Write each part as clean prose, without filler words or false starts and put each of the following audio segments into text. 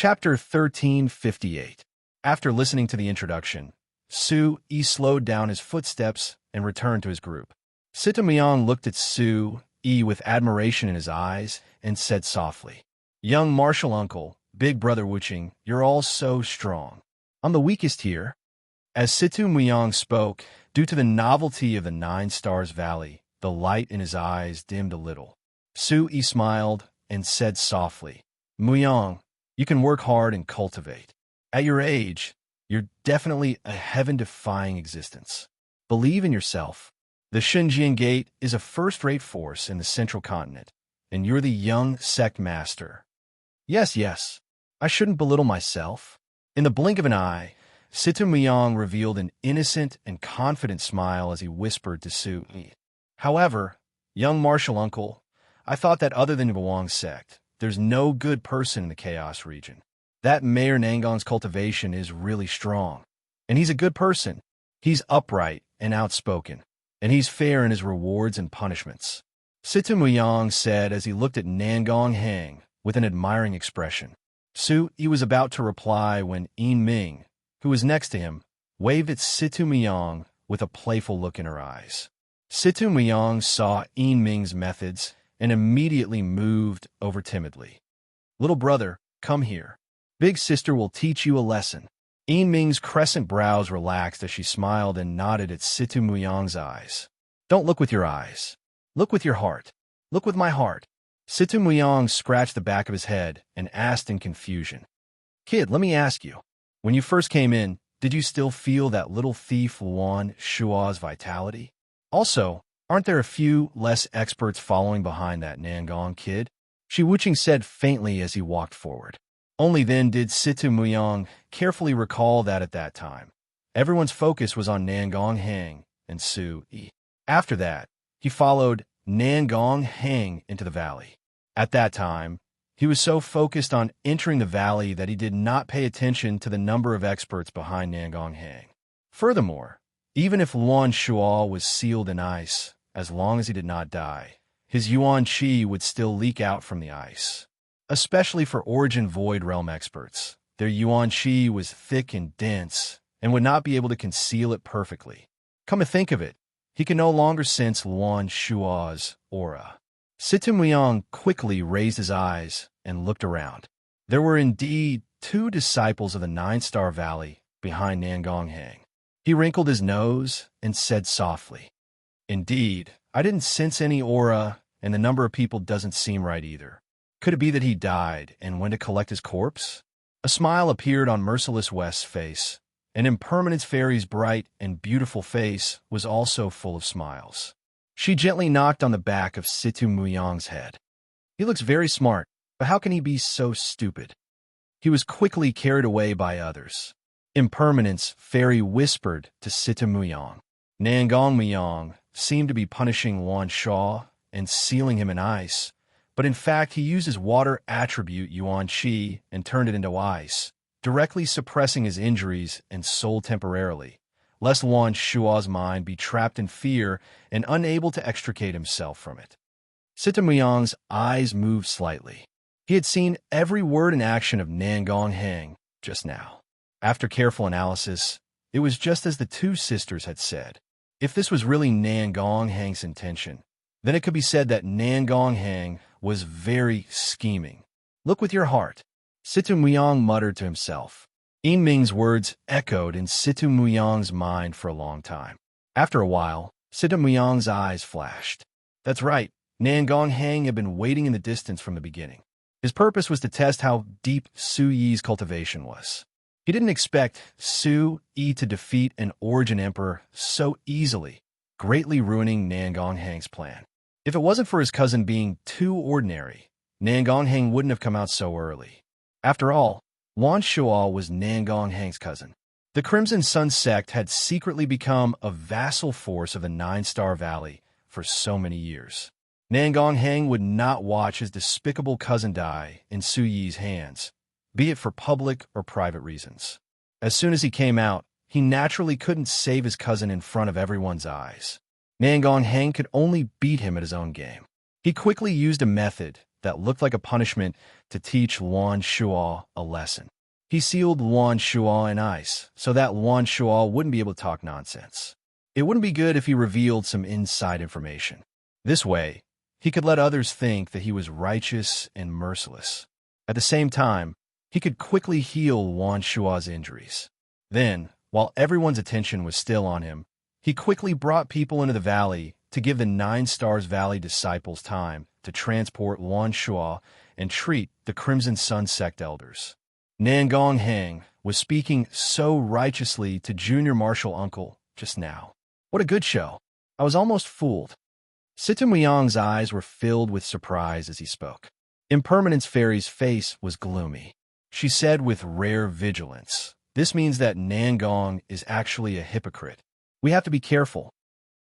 Chapter 1358. After listening to the introduction, Su-yi slowed down his footsteps and returned to his group. Sitamyang looked at Su-yi with admiration in his eyes and said softly, "Young martial uncle, big brother Wuching, you're all so strong. I'm the weakest here." As Sitamyang spoke, due to the novelty of the Nine Stars Valley, the light in his eyes dimmed a little. Su-yi smiled and said softly, "Muyang, you can work hard and cultivate. At your age, you're definitely a heaven-defying existence. Believe in yourself. The Xinjiang Gate is a first-rate force in the central continent, and you're the young sect master." Yes, I shouldn't belittle myself. In the blink of an eye, Sitamyang revealed an innocent and confident smile as he whispered to Su-yi. "However, young martial uncle, I thought that other than the Wang sect, there's no good person in the Chaos region. That Mayor Nangong's cultivation is really strong. And he's a good person. He's upright and outspoken. And he's fair in his rewards and punishments," Sitamyang said as he looked at Nangong Hang with an admiring expression. Su-yi was about to reply when Ming, who was next to him, waved at Sitamyang with a playful look in her eyes. Sitamyang saw Ming's methods and immediately moved over timidly. "Little brother, come here. Big sister will teach you a lesson." Ming's crescent brows relaxed as she smiled and nodded at Sitamyang's eyes. "Don't look with your eyes. Look with your heart. Look with my heart." Sitamyang scratched the back of his head and asked in confusion, "Kid, let me ask you. When you first came in, did you still feel that little thief Luan Shua's vitality? Also, aren't there a few less experts following behind that Nangong kid?" Shi Wuching said faintly as he walked forward. Only then did Sitamyang carefully recall that at that time, everyone's focus was on Nangong Hang and Su-yi. After that, he followed Nangong Hang into the valley. At that time, he was so focused on entering the valley that he did not pay attention to the number of experts behind Nangong Hang. Furthermore, even if Luan Shua was sealed in ice, as long as he did not die, his Yuan Qi would still leak out from the ice. Especially for Origin Void Realm experts, their Yuan Qi was thick and dense and would not be able to conceal it perfectly. Come to think of it, he can no longer sense Luan Shua's aura. Sitamyang quickly raised his eyes and looked around. There were indeed 2 disciples of the Nine-Star Valley behind Nangong Hang. He wrinkled his nose and said softly, "Indeed, I didn't sense any aura, and the number of people doesn't seem right either. Could it be that he died and went to collect his corpse?" A smile appeared on Merciless West's face, and Impermanence Fairy's bright and beautiful face was also full of smiles. She gently knocked on the back of Sitamyang's head. "He looks very smart, but how can he be so stupid?" He was quickly carried away by others. Impermanence Fairy whispered to Sitamyang. Nangong Muyang seemed to be punishing Luan Sha and sealing him in ice, but in fact he used his water attribute Yuan Qi and turned it into ice, directly suppressing his injuries and soul temporarily, lest Luan Shua's mind be trapped in fear and unable to extricate himself from it. Sitamyang's eyes moved slightly. He had seen every word and action of Nangong Hang just now. After careful analysis, it was just as the 2 sisters had said. If this was really Nangong Hang's intention, then it could be said that Nangong Hang was very scheming. "Look with your heart," Sitamyang muttered to himself. Ming's words echoed in Sitamyang's mind for a long time. After a while, Sitamyang's eyes flashed. That's right, Nangong Hang had been waiting in the distance from the beginning. His purpose was to test how deep Su-yi's cultivation was. He didn't expect Su-yi to defeat an Origin Emperor so easily, greatly ruining Nangong Hang's plan. If it wasn't for his cousin being too ordinary, Nangong Hang wouldn't have come out so early. After all, Luan Shua was Nangong Hang's cousin. The Crimson Sun sect had secretly become a vassal force of the Nine-Star Valley for so many years. Nangong Hang would not watch his despicable cousin die in Su-yi's hands, be it for public or private reasons. As soon as he came out, he naturally couldn't save his cousin in front of everyone's eyes. Nangong Hang could only beat him at his own game. He quickly used a method that looked like a punishment to teach Luan Shuo a lesson. He sealed Luan Shuo in ice so that Luan Shuo wouldn't be able to talk nonsense. It wouldn't be good if he revealed some inside information. This way, he could let others think that he was righteous and merciless. At the same time, he could quickly heal Luan Shuo's injuries. Then, while everyone's attention was still on him, he quickly brought people into the valley to give the 9 Stars Valley disciples time to transport Luan Shuo and treat the Crimson Sun sect elders. Nangong Heng was speaking so righteously to Junior Marshal Uncle just now. What a good show. I was almost fooled. Sitamuyang's eyes were filled with surprise as he spoke. Impermanence Fairy's face was gloomy. She said with rare vigilance, "This means that Nangong is actually a hypocrite. We have to be careful."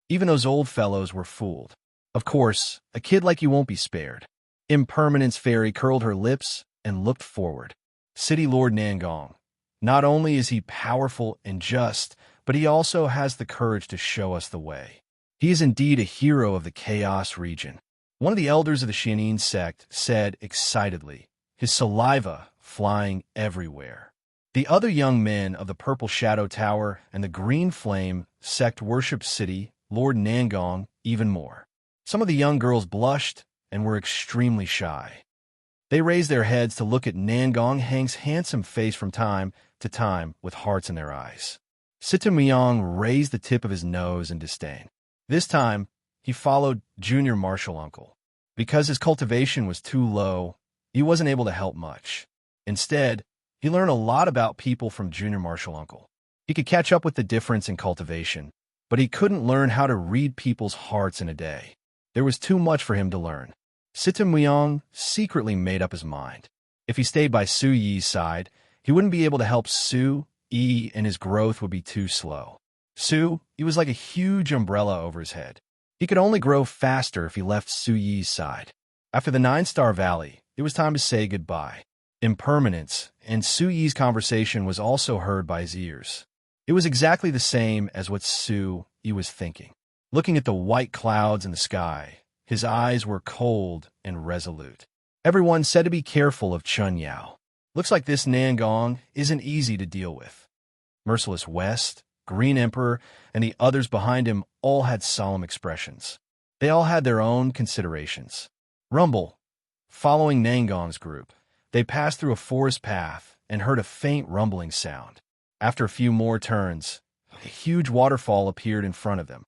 Even those old fellows were fooled. Of course, a kid like you won't be spared. Impermanence Fairy curled her lips and looked forward. City Lord Nangong. Not only is he powerful and just, but he also has the courage to show us the way. He is indeed a hero of the Chaos region. One of the elders of the Xianin sect said excitedly, his saliva flying everywhere. The other young men of the Purple Shadow Tower and the Green Flame sect worship City Lord Nangong even more. Some of the young girls blushed and were extremely shy. They raised their heads to look at Nangong Heng's handsome face from time to time with hearts in their eyes. Sitamuyang raised the tip of his nose in disdain. This time, he followed Junior Marshal Uncle. Because his cultivation was too low, he wasn't able to help much. Instead, he learned a lot about people from Junior Marshal Uncle. He could catch up with the difference in cultivation, but he couldn't learn how to read people's hearts in a day. There was too much for him to learn. Sitamuyang secretly made up his mind. If he stayed by Su Yi's side, he wouldn't be able to help Su Yi, and his growth would be too slow. Su Yi was like a huge umbrella over his head. He could only grow faster if he left Su Yi's side. After the 9-Star Valley, it was time to say goodbye. Impermanence and Su Yi's conversation was also heard by his ears. It was exactly the same as what Su Yi was thinking. Looking at the white clouds in the sky, his eyes were cold and resolute. Everyone said to be careful of Chun Yao. Looks like this Nangong isn't easy to deal with. Merciless West, Green Emperor, and the others behind him all had solemn expressions. They all had their own considerations. Rumble. Following Nangong's group, they passed through a forest path and heard a faint rumbling sound. After a few more turns, a huge waterfall appeared in front of them.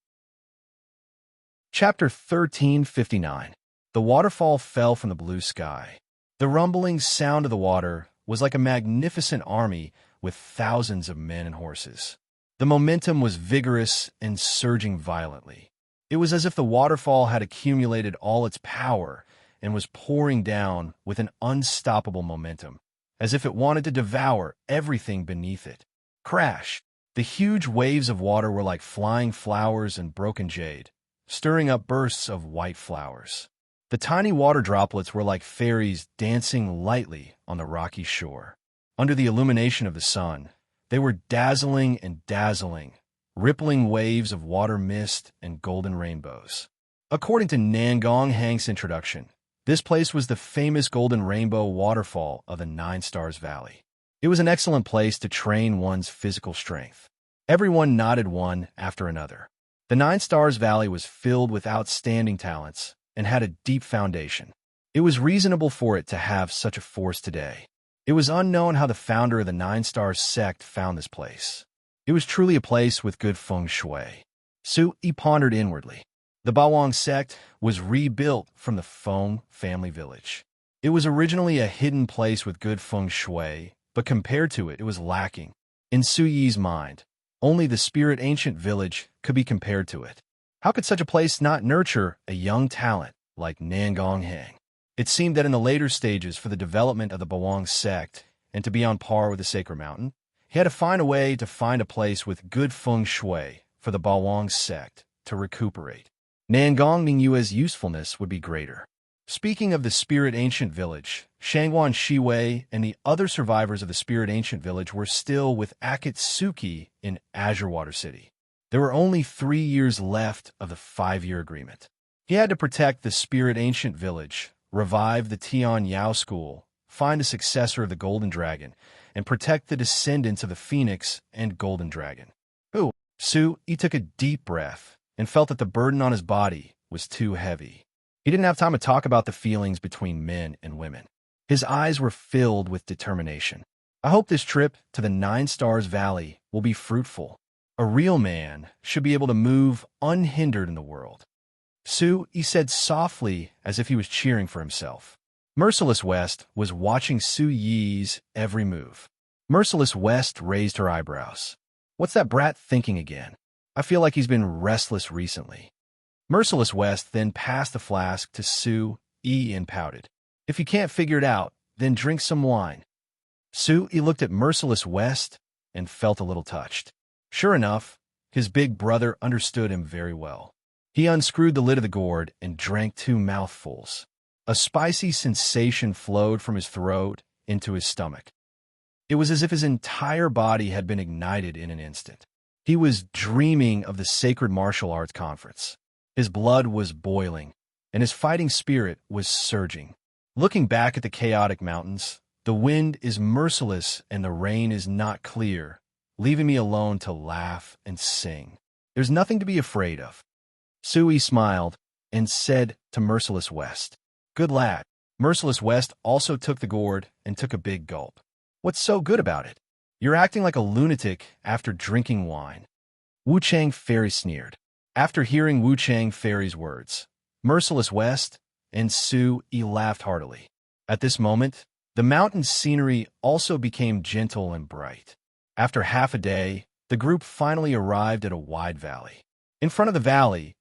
Chapter 1359. The waterfall fell from the blue sky. The rumbling sound of the water was like a magnificent army with thousands of men and horses. The momentum was vigorous and surging violently. It was as if the waterfall had accumulated all its power and was pouring down with an unstoppable momentum, as if it wanted to devour everything beneath it. Crash! The huge waves of water were like flying flowers and broken jade, stirring up bursts of white flowers. The tiny water droplets were like fairies dancing lightly on the rocky shore. Under the illumination of the sun, they were dazzling and dazzling, rippling waves of water mist and golden rainbows. According to Nangong Heng's introduction, this place was the famous Golden Rainbow Waterfall of the 9 Stars Valley. It was an excellent place to train one's physical strength. Everyone nodded one after another. The 9 Stars Valley was filled with outstanding talents and had a deep foundation. It was reasonable for it to have such a force today. It was unknown how the founder of the 9 Stars sect found this place. It was truly a place with good feng shui. Su Yi pondered inwardly. The Bawang sect was rebuilt from the Feng family village. It was originally a hidden place with good feng shui, but compared to it, it was lacking. In Su Yi's mind, only the spirit ancient village could be compared to it. How could such a place not nurture a young talent like Nangong Heng? It seemed that in the later stages for the development of the Bawang sect and to be on par with the Sacred Mountain, he had to find a way to find a place with good feng shui for the Bawang sect to recuperate. Nangong Ningyue's usefulness would be greater. Speaking of the Spirit Ancient Village, Shangwan Shiwei and the other survivors of the Spirit Ancient Village were still with Akatsuki in Azure Water City. There were only 3 years left of the 5-year agreement. He had to protect the Spirit Ancient Village revive the Tian Yao school, find a successor of the Golden Dragon, and protect the descendants of the Phoenix and Golden Dragon. Ooh, Su Yi took a deep breath and felt that the burden on his body was too heavy. He didn't have time to talk about the feelings between men and women. His eyes were filled with determination. I hope this trip to the Nine Stars Valley will be fruitful. A real man should be able to move unhindered in the world. Su Yi said softly as if he was cheering for himself. Merciless West was watching Su Yi's every move. Merciless West raised her eyebrows. What's that brat thinking again? I feel like he's been restless recently. Merciless West then passed the flask to Su Yi and pouted. If you can't figure it out, then drink some wine. Su Yi looked at Merciless West and felt a little touched. Sure enough, his big brother understood him very well. He unscrewed the lid of the gourd and drank 2 mouthfuls. A spicy sensation flowed from his throat into his stomach. It was as if his entire body had been ignited in an instant. He was dreaming of the Sacred Martial Arts Conference. His blood was boiling, and his fighting spirit was surging. Looking back at the chaotic mountains, the wind is merciless and the rain is not clear, leaving me alone to laugh and sing. There's nothing to be afraid of. Su Yi smiled and said to Merciless West, "Good lad." Merciless West also took the gourd and took a big gulp. "What's so good about it? You're acting like a lunatic after drinking wine." Wu Chang Fairy sneered. After hearing Wu Chang Fairy's words, Merciless West and Su Yi laughed heartily. At this moment, the mountain scenery also became gentle and bright. After half a day, the group finally arrived at a wide valley. In front of the valley,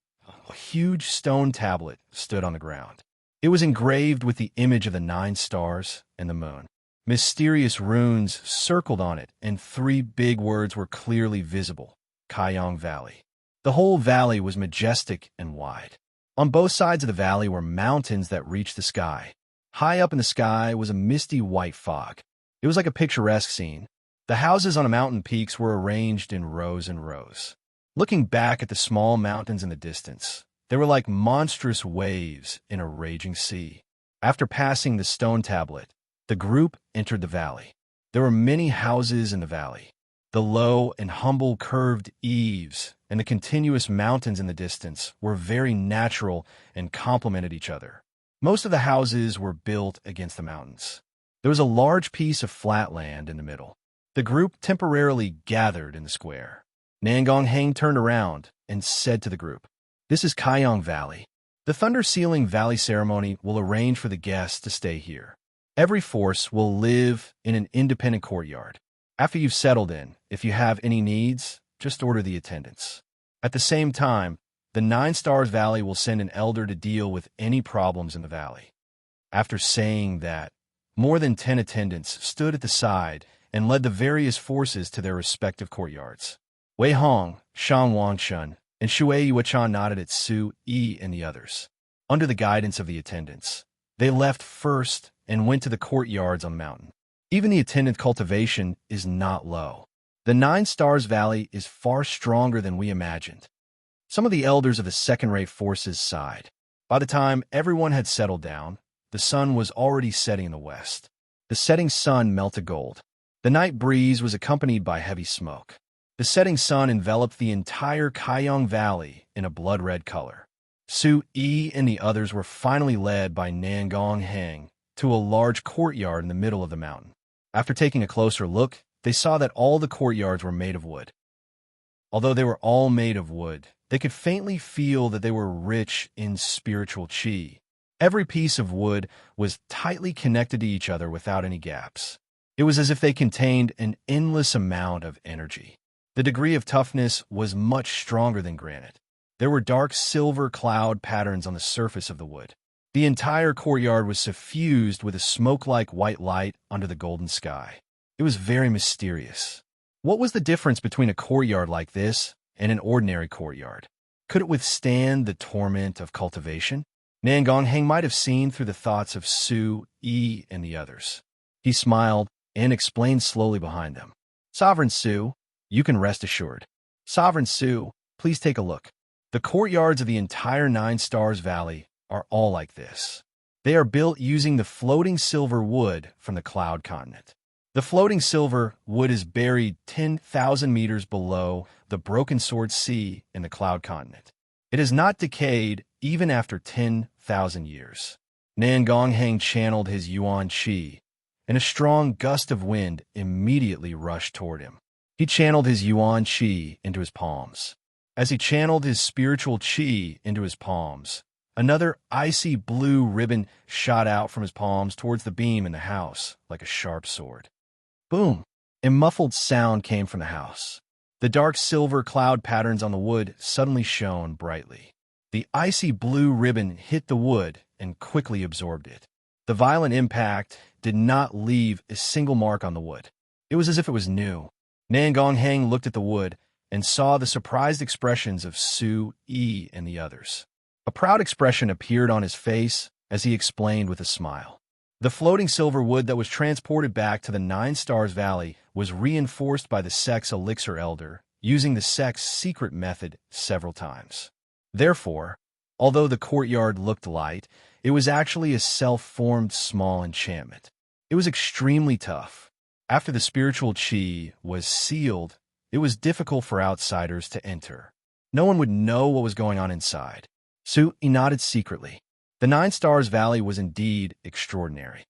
a huge stone tablet stood on the ground. It was engraved with the image of the 9 stars and the moon. Mysterious runes circled on it, and 3 big words were clearly visible: Kaiyang Valley. The whole valley was majestic and wide. On both sides of the valley were mountains that reached the sky. High up in the sky was a misty white fog. It was like a picturesque scene. The houses on the mountain peaks were arranged in rows and rows. Looking back at the small mountains in the distance, they were like monstrous waves in a raging sea. After passing the stone tablet, the group entered the valley. There were many houses in the valley. The low and humble curved eaves and the continuous mountains in the distance were very natural and complemented each other. Most of the houses were built against the mountains. There was a large piece of flat land in the middle. The group temporarily gathered in the square. Nangong Heng turned around and said to the group, "This is Kaiyang Valley. The Thunder Sealing Valley ceremony will arrange for the guests to stay here. Every force will live in an independent courtyard. After you've settled in, if you have any needs, just order the attendants. At the same time, the 9 Stars Valley will send an elder to deal with any problems in the valley." After saying that, more than 10 attendants stood at the side and led the various forces to their respective courtyards. Wei Hong, Shang Wangshun, and Shui Yuachan nodded at Su Yi and the others. Under the guidance of the attendants, they left first and went to the courtyards on the mountain. Even the attendant cultivation is not low. The 9 Stars Valley is far stronger than we imagined. Some of the elders of the second-rate forces sighed. By the time everyone had settled down, the sun was already setting in the west. The setting sun melted gold. The night breeze was accompanied by heavy smoke. The setting sun enveloped the entire Kaiyang Valley in a blood-red color. Su Yi and the others were finally led by Nangong Heng to a large courtyard in the middle of the mountain. After taking a closer look, they saw that all the courtyards were made of wood. Although they were all made of wood, they could faintly feel that they were rich in spiritual qi. Every piece of wood was tightly connected to each other without any gaps. It was as if they contained an endless amount of energy. The degree of toughness was much stronger than granite. There were dark silver cloud patterns on the surface of the wood. The entire courtyard was suffused with a smoke-like white light under the golden sky. It was very mysterious. What was the difference between a courtyard like this and an ordinary courtyard? Could it withstand the torment of cultivation? Nangong Heng might have seen through the thoughts of Su Yi and the others. He smiled and explained slowly behind them. "Sovereign Su, you can rest assured. Sovereign Su, please take a look. The courtyards of the entire 9 Stars Valley are all like this. They are built using the floating silver wood from the cloud continent. The floating silver wood is buried 10,000 meters below the Broken Sword Sea in the cloud continent. It has not decayed even after 10,000 years. Nan Gongheng channeled his Yuan Qi, and a strong gust of wind immediately rushed toward him. He channeled his Yuan Qi into his palms. As he channeled his spiritual Qi into his palms, another icy blue ribbon shot out from his palms towards the beam in the house like a sharp sword. Boom! A muffled sound came from the house. The dark silver cloud patterns on the wood suddenly shone brightly. The icy blue ribbon hit the wood and quickly absorbed it. The violent impact did not leave a single mark on the wood. It was as if it was new. Nan Gongheng looked at the wood and saw the surprised expressions of Su, Yi, and the others. A proud expression appeared on his face as he explained with a smile. The floating silver wood that was transported back to the Nine Stars Valley was reinforced by the sect's elixir elder, using the sect's secret method several times. Therefore, although the courtyard looked light, it was actually a self-formed small enchantment. It was extremely tough. After the spiritual Qi was sealed, it was difficult for outsiders to enter. No one would know what was going on inside. Su nodded secretly. The Nine Stars Valley was indeed extraordinary.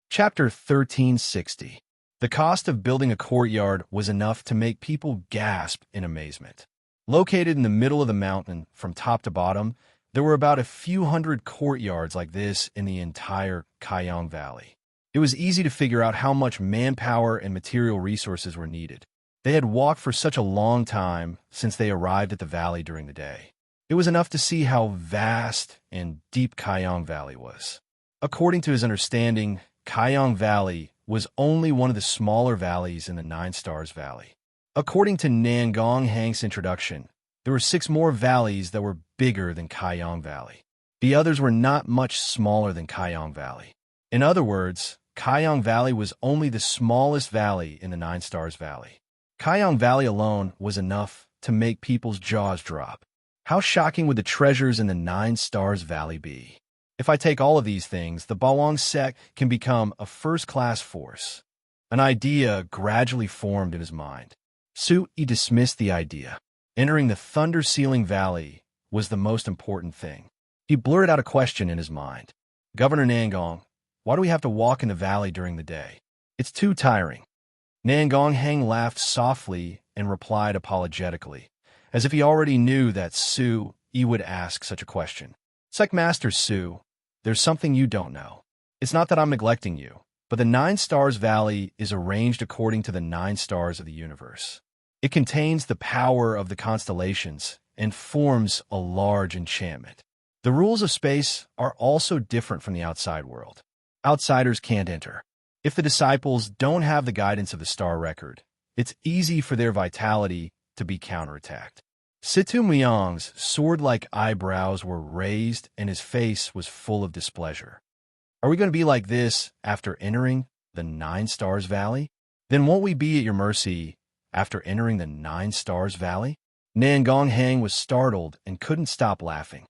Chapter 1360. The cost of building a courtyard was enough to make people gasp in amazement. Located in the middle of the mountain, from top to bottom, there were about a few hundred courtyards like this in the entire Kaiyang Valley. It was easy to figure out how much manpower and material resources were needed. They had walked for such a long time since they arrived at the valley during the day. It was enough to see how vast and deep Kaiyang Valley was. According to his understanding, Kaiyang Valley was only one of the smaller valleys in the Nine Stars Valley. According to Nan Gongheng's introduction, there were 6 more valleys that were bigger than Kaiyang Valley. The others were not much smaller than Kaiyang Valley. In other words, Kaiyang Valley was only the smallest valley in the Nine Stars Valley. Kaiyang Valley alone was enough to make people's jaws drop. How shocking would the treasures in the Nine Stars Valley be? If I take all of these things, the Bawang sect can become a first-class force. An idea gradually formed in his mind. Su Yi dismissed the idea. Entering the Thunder-Sealing Valley was the most important thing. He blurted out a question in his mind. Governor Nangong, why do we have to walk in the valley during the day? It's too tiring. Nan Gongheng laughed softly and replied apologetically, as if he already knew that Su Yi would ask such a question. It's like Master Su, there's something you don't know. It's not that I'm neglecting you, but the Nine Stars Valley is arranged according to the 9 stars of the universe. It contains the power of the constellations and forms a large enchantment. The rules of space are also different from the outside world. Outsiders can't enter. If the disciples don't have the guidance of the star record, it's easy for their vitality to be counterattacked. Situ Muang's sword-like eyebrows were raised and his face was full of displeasure. Are we going to be like this after entering the 9 Stars Valley? Then won't we be at your mercy after entering the 9 Stars Valley? Nan Gongheng was startled and couldn't stop laughing.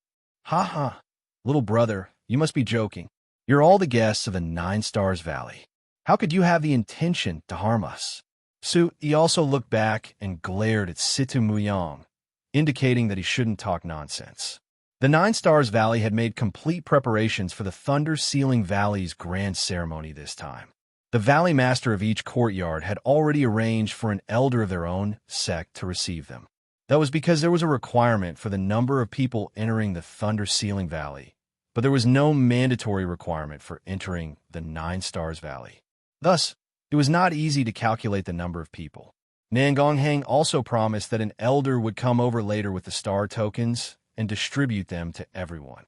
Ha ha, little brother, you must be joking. You're all the guests of the 9 Stars Valley. How could you have the intention to harm us? Su Yi also looked back and glared at Situ Muyang, indicating that he shouldn't talk nonsense. The 9 Stars Valley had made complete preparations for the Thunder Sealing Valley's grand ceremony this time. The valley master of each courtyard had already arranged for an elder of their own sect to receive them. That was because there was a requirement for the number of people entering the Thunder Sealing Valley, but there was no mandatory requirement for entering the 9 Stars Valley. Thus, it was not easy to calculate the number of people. Nan Gongheng also promised that an elder would come over later with the star tokens and distribute them to everyone.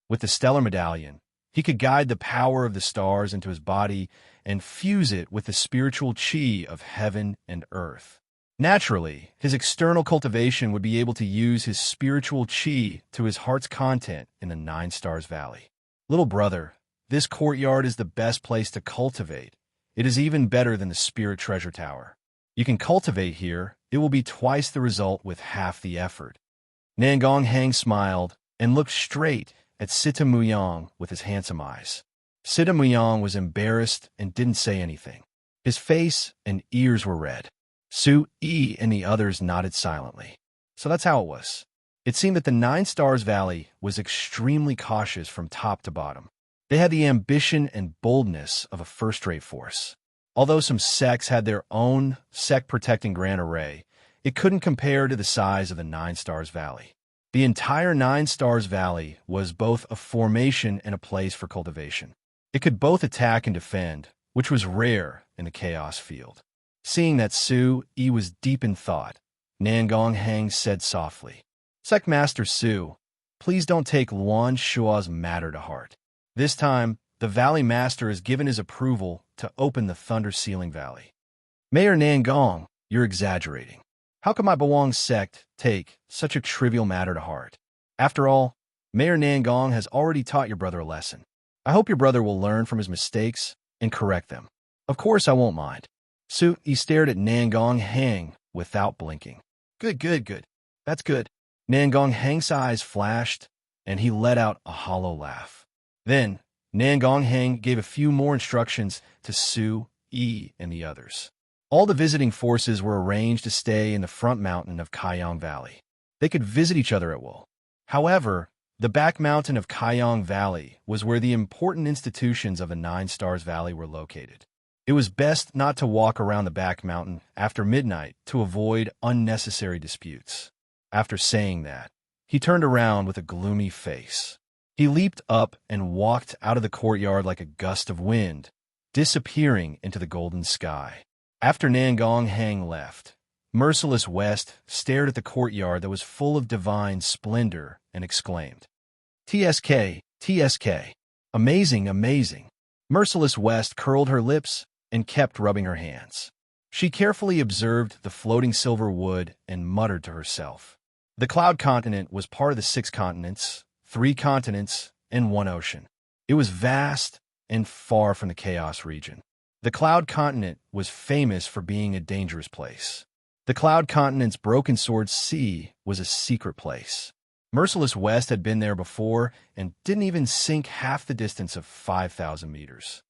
With the stellar medallion, he could guide the power of the stars into his body and fuse it with the spiritual Qi of heaven and earth. Naturally, his external cultivation would be able to use his spiritual Qi to his heart's content in the 9 Stars Valley. Little brother, this courtyard is the best place to cultivate. It is even better than the Spirit Treasure Tower. You can cultivate here. It will be twice the result with half the effort. Nan Gongheng smiled and looked straight at Sita Muyang with his handsome eyes. Sita Muyang was embarrassed and didn't say anything. His face and ears were red. Su Yi and the others nodded silently. So that's how it was. It seemed that the Nine Stars Valley was extremely cautious from top to bottom. They had the ambition and boldness of a first-rate force. Although some sects had their own sect-protecting Grand Array, it couldn't compare to the size of the Nine Stars Valley. The entire Nine Stars Valley was both a formation and a place for cultivation. It could both attack and defend, which was rare in the Chaos Field. Seeing that Su Yi was deep in thought, Nangong Heng said softly, "Sect Master Su, please don't take Luan Shua's matter to heart. This time, the Valley Master has given his approval to open the Thunder Ceiling Valley." "Mayor Nangong, you're exaggerating. How could my Bawang sect take such a trivial matter to heart? After all, Mayor Nangong has already taught your brother a lesson. I hope your brother will learn from his mistakes and correct them." "Of course I won't mind." Su Yi stared at Nangong Heng without blinking. Good. That's good." Nangong Heng's eyes flashed, and he let out a hollow laugh. Then, Nangong Heng gave a few more instructions to Su Yi and the others. All the visiting forces were arranged to stay in the front mountain of Kaiyang Valley. They could visit each other at will. However, the back mountain of Kaiyang Valley was where the important institutions of the Nine Stars Valley were located. It was best not to walk around the back mountain after midnight to avoid unnecessary disputes. After saying that, he turned around with a gloomy face. He leaped up and walked out of the courtyard like a gust of wind, disappearing into the golden sky. After Nangong Heng left, Merciless West stared at the courtyard that was full of divine splendor and exclaimed, "TSK, TSK, amazing." Merciless West curled her lips and kept rubbing her hands. She carefully observed the floating silver wood and muttered to herself. The Cloud Continent was part of the 6 continents, 3 continents, and 1 ocean. It was vast and far from the Chaos region. The Cloud Continent was famous for being a dangerous place. The Cloud Continent's Broken Sword Sea was a secret place. Merciless West had been there before and didn't even sink half the distance of 5,000 meters.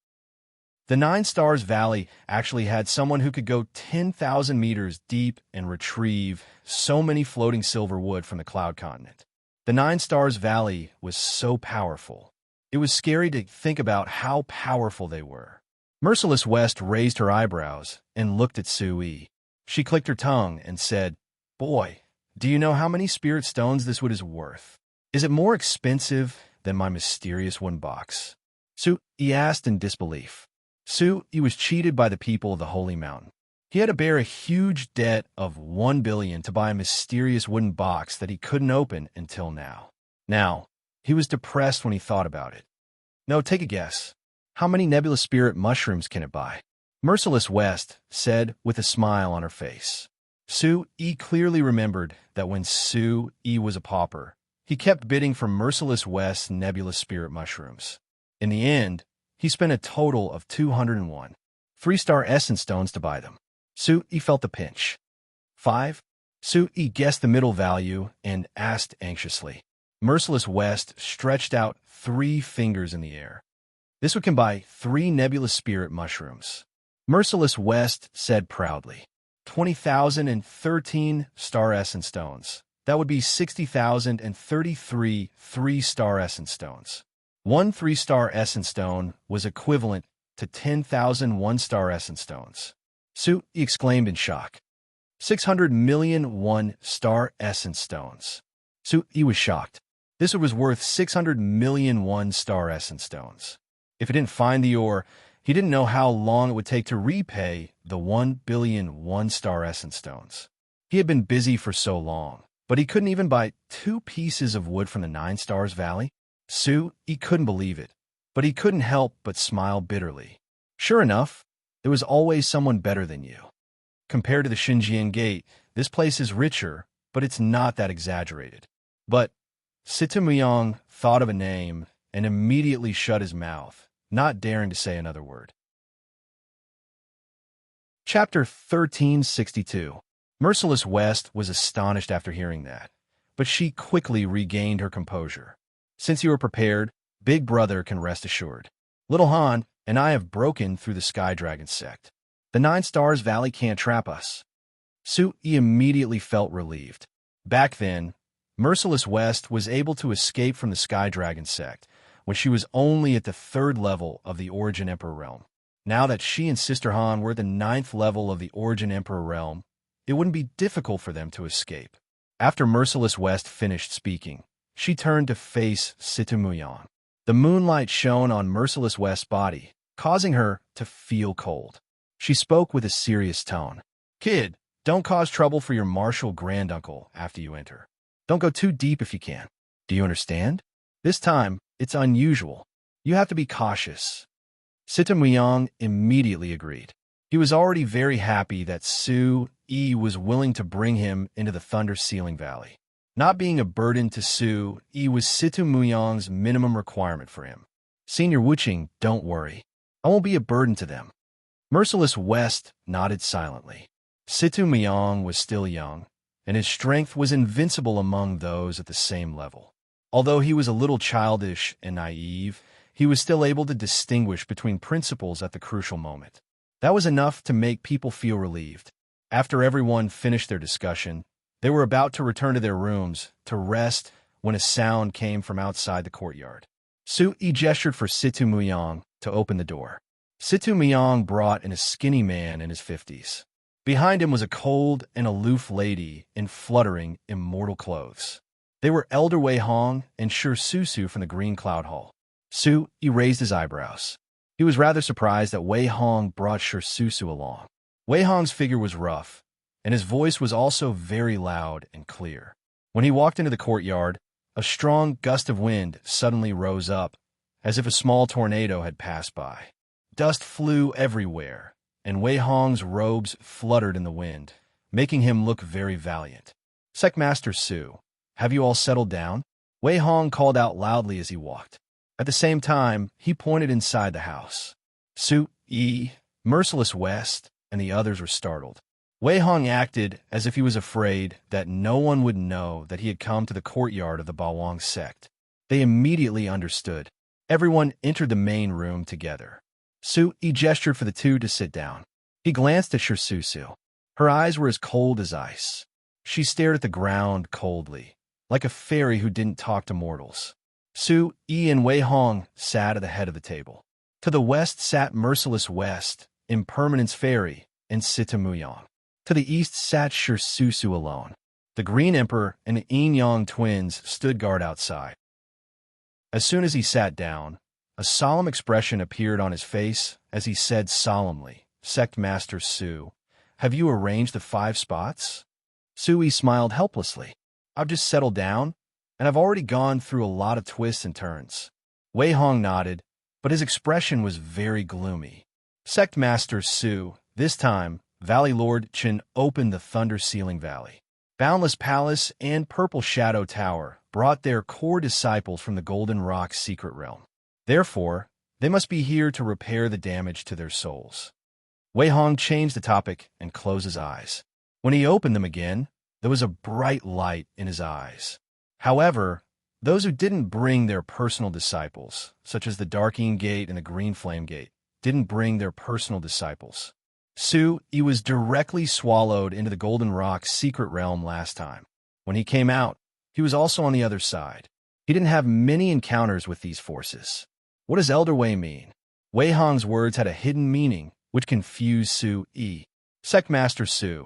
The Nine Stars Valley actually had someone who could go 10,000 meters deep and retrieve so many floating silver wood from the Cloud Continent. The Nine Stars Valley was so powerful. It was scary to think about how powerful they were. Merciless West raised her eyebrows and looked at Su Yi. She clicked her tongue and said, "Boy, do you know how many spirit stones this wood is worth? Is it more expensive than my mysterious wooden box?" Su Yi asked in disbelief. Su Yi was cheated by the people of the Holy Mountain. He had to bear a huge debt of 1 billion to buy a mysterious wooden box that he couldn't open until now. Now, he was depressed when he thought about it. "No, take a guess. How many nebulous spirit mushrooms can it buy?" Merciless West said with a smile on her face. Su Yi clearly remembered that when Su Yi was a pauper, he kept bidding for Merciless West's nebulous spirit mushrooms. In the end, he spent a total of 201 3-star essence stones to buy them. Su Yi felt the pinch. 5? Su Yi guessed the middle value and asked anxiously. Merciless West stretched out 3 fingers in the air. "This would can buy 3 nebulous spirit mushrooms." Merciless West said proudly, 20,013 star essence stones. That would be 60,033 3-star essence stones. 1 3-star essence stone was equivalent to 10,000 1-star essence stones. Su Yi exclaimed in shock. 600 million 1-star essence stones. Su Yi was shocked. This was worth 600 million 1-star essence stones. If he didn't find the ore, he didn't know how long it would take to repay the 1 billion 1-star essence stones. He had been busy for so long, but he couldn't even buy 2 pieces of wood from the Nine Stars Valley. Su Yi couldn't believe it, but he couldn't help but smile bitterly. Sure enough, there was always someone better than you. Compared to the Xinjiang Gate, this place is richer, but it's not that exaggerated. But Sita Muyang thought of a name and immediately shut his mouth, not daring to say another word. Chapter 1362. Merciless West was astonished after hearing that, but she quickly regained her composure. Since you are prepared, Big Brother can rest assured. Little Han and I have broken through the Sky Dragon sect. The 9 Stars Valley can't trap us. Sui immediately felt relieved. Back then, Merciless West was able to escape from the Sky Dragon sect when she was only at the 3rd level of the Origin Emperor realm. Now that she and Sister Han were at the 9th level of the Origin Emperor realm, it wouldn't be difficult for them to escape. After Merciless West finished speaking, she turned to face Situmuyan. The moonlight shone on Merciless West's body, causing her to feel cold. She spoke with a serious tone. Kid, don't cause trouble for your martial granduncle after you enter. Don't go too deep if you can. Do you understand? This time, it's unusual. You have to be cautious. Situmuyan immediately agreed. He was already very happy that Sui was willing to bring him into the Thunder Ceiling Valley. Not being a burden to Sui was Situmuyan's minimum requirement for him. Senior Wuching, don't worry. I won't be a burden to them. Merciless West nodded silently. Situmuyan was still young, and his strength was invincible among those at the same level. Although he was a little childish and naive, he was still able to distinguish between principles at the crucial moment. That was enough to make people feel relieved. After everyone finished their discussion, they were about to return to their rooms to rest when a sound came from outside the courtyard. Sui gestured for Situmuyan to open the door. Situmuyan brought in a skinny man in his 50s. Behind him was a cold and aloof lady in fluttering, immortal clothes. They were Elder Wei Hong and Sure Susu from the Green Cloud Hall. Sui raised his eyebrows. He was rather surprised that Wei Hong brought Sure Susu along. Wei Hong's figure was rough, and his voice was also very loud and clear. When he walked into the courtyard, a strong gust of wind suddenly rose up, as if a small tornado had passed by. Dust flew everywhere, and Wei Hong's robes fluttered in the wind, making him look very valiant. Secmaster Sui, have you all settled down? Wei Hong called out loudly as he walked. At the same time, he pointed inside the house. Sui, Merciless West, and the others were startled. Wei Hong acted as if he was afraid that no one would know that he had come to the courtyard of the Bawang sect. They immediately understood. Everyone entered the main room together. Sui gestured for the two to sit down. He glanced at Sure Susu. Her eyes were as cold as ice. She stared at the ground coldly, like a fairy who didn't talk to mortals. Sui and Wei Hong sat at the head of the table. To the west sat Merciless West, Impermanence Fairy, and Situmuyan. To the east sat Sure Susu alone. The Green Emperor and the Yin Yang twins stood guard outside. As soon as he sat down, a solemn expression appeared on his face as he said solemnly, Sect Master Sui, have you arranged the 5 spots? Sui smiled helplessly. I've just settled down, and I've already gone through a lot of twists and turns. Wei Hong nodded, but his expression was very gloomy. Sect Master Sui, this time, Valley Lord Chen opened the Thunder Ceiling Valley. Boundless Palace and Purple Shadow Tower brought their core disciples from the Golden Rock Secret Realm. Therefore, they must be here to repair the damage to their souls. Wei Hong changed the topic and closed his eyes. When he opened them again, there was a bright light in his eyes. However, those who didn't bring their personal disciples, such as the Darking Gate and the Green Flame Gate, didn't bring their personal disciples. Sui was directly swallowed into the Golden Rock Secret Realm last time. When he came out, he was also on the other side. He didn't have many encounters with these forces. What does Elder Wei mean? Wei Hong's words had a hidden meaning, which confused Sui. Secmaster Sui,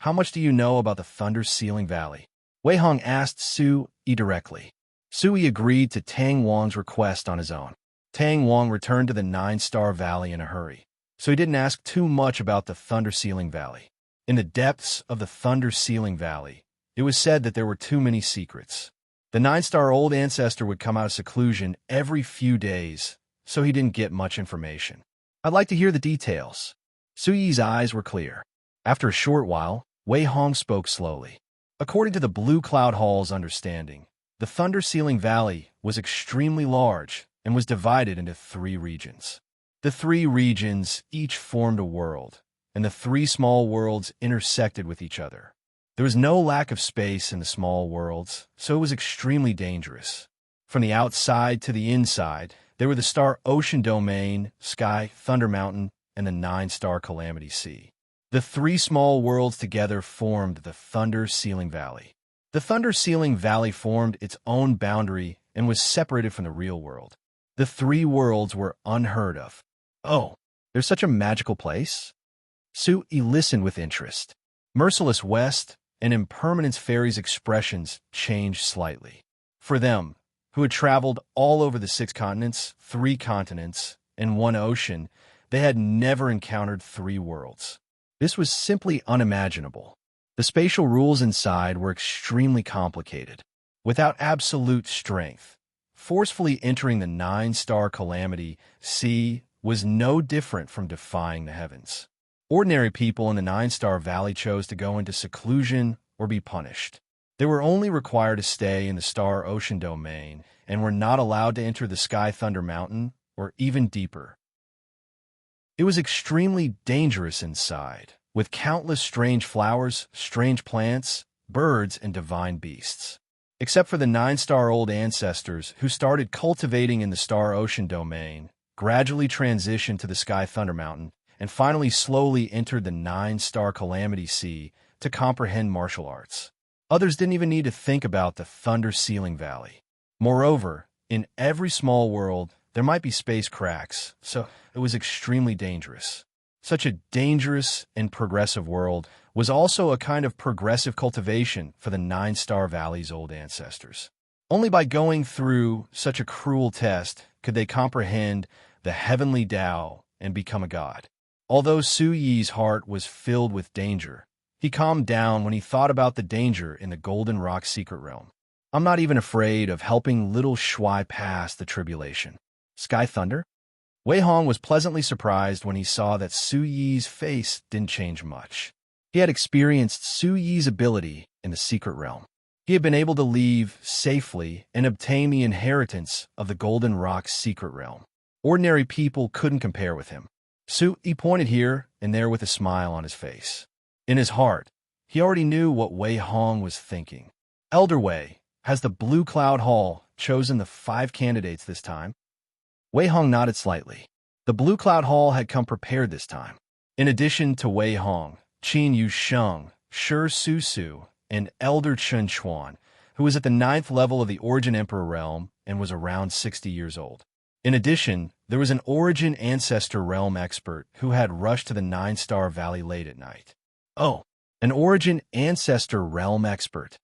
how much do you know about the Thunder Ceiling Valley? Wei Hong asked Sui directly. Sui agreed to Tang Wang's request on his own. Tang Wang returned to the 9-Star Valley in a hurry, so he didn't ask too much about the Thunder Ceiling Valley. In the depths of the Thunder Ceiling Valley, it was said that there were too many secrets. The 9-Star Old Ancestor would come out of seclusion every few days, so he didn't get much information. I'd like to hear the details. Sui's eyes were clear. After a short while, Wei Hong spoke slowly. According to the Blue Cloud Hall's understanding, the Thunder Ceiling Valley was extremely large and was divided into 3 regions. The 3 regions each formed a world, and the 3 small worlds intersected with each other. There was no lack of space in the small worlds, so it was extremely dangerous. From the outside to the inside, they were the star ocean domain, sky, thunder mountain, and the 9-star calamity sea. The three small worlds together formed the Thunder Ceiling Valley. The Thunder Ceiling Valley formed its own boundary and was separated from the real world. The three worlds were unheard of. Oh, there's such a magical place? Sue listened with interest. Merciless West and Impermanence Fairy's expressions changed slightly. For them, who had traveled all over the 6 continents, 3 continents, and 1 ocean, they had never encountered 3 worlds. This was simply unimaginable. The spatial rules inside were extremely complicated. Without absolute strength, forcefully entering the 9-star calamity sea was no different from defying the heavens. Ordinary people in the 9-star valley chose to go into seclusion or be punished. They were only required to stay in the star ocean domain and were not allowed to enter the sky thunder mountain or even deeper. It was extremely dangerous inside, with countless strange flowers, strange plants, birds, and divine beasts. Except for the 9-star old ancestors who started cultivating in the star ocean domain, gradually transitioned to the sky thunder mountain, and finally slowly entered the 9-star calamity sea to comprehend martial arts. Others didn't even need to think about the Thunder Ceiling Valley. Moreover, in every small world, there might be space cracks, so it was extremely dangerous. Such a dangerous and progressive world was also a kind of progressive cultivation for the 9-star valley's old ancestors. Only by going through such a cruel test could they comprehend the heavenly Tao and become a god. Although Su Yi's heart was filled with danger, he calmed down when he thought about the danger in the Golden Rock Secret Realm. I'm not even afraid of helping little Shui pass the tribulation. Sky Thunder? Wei Hong was pleasantly surprised when he saw that Su Yi's face didn't change much. He had experienced Su Yi's ability in the secret realm. He had been able to leave safely and obtain the inheritance of the Golden Rock Secret Realm. Ordinary people couldn't compare with him. Su Yi pointed here and there with a smile on his face. In his heart, he already knew what Wei Hong was thinking. Elder Wei, has the Blue Cloud Hall chosen the 5 candidates this time? Wei Hong nodded slightly. The Blue Cloud Hall had come prepared this time. In addition to Wei Hong, Qin Yu Sheng, Shi Su Su, and Elder Chen Chuan, who was at the 9th level of the Origin Emperor Realm and was around 60 years old. In addition, there was an Origin Ancestor Realm expert who had rushed to the 9-star valley late at night. Oh, an Origin Ancestor Realm expert.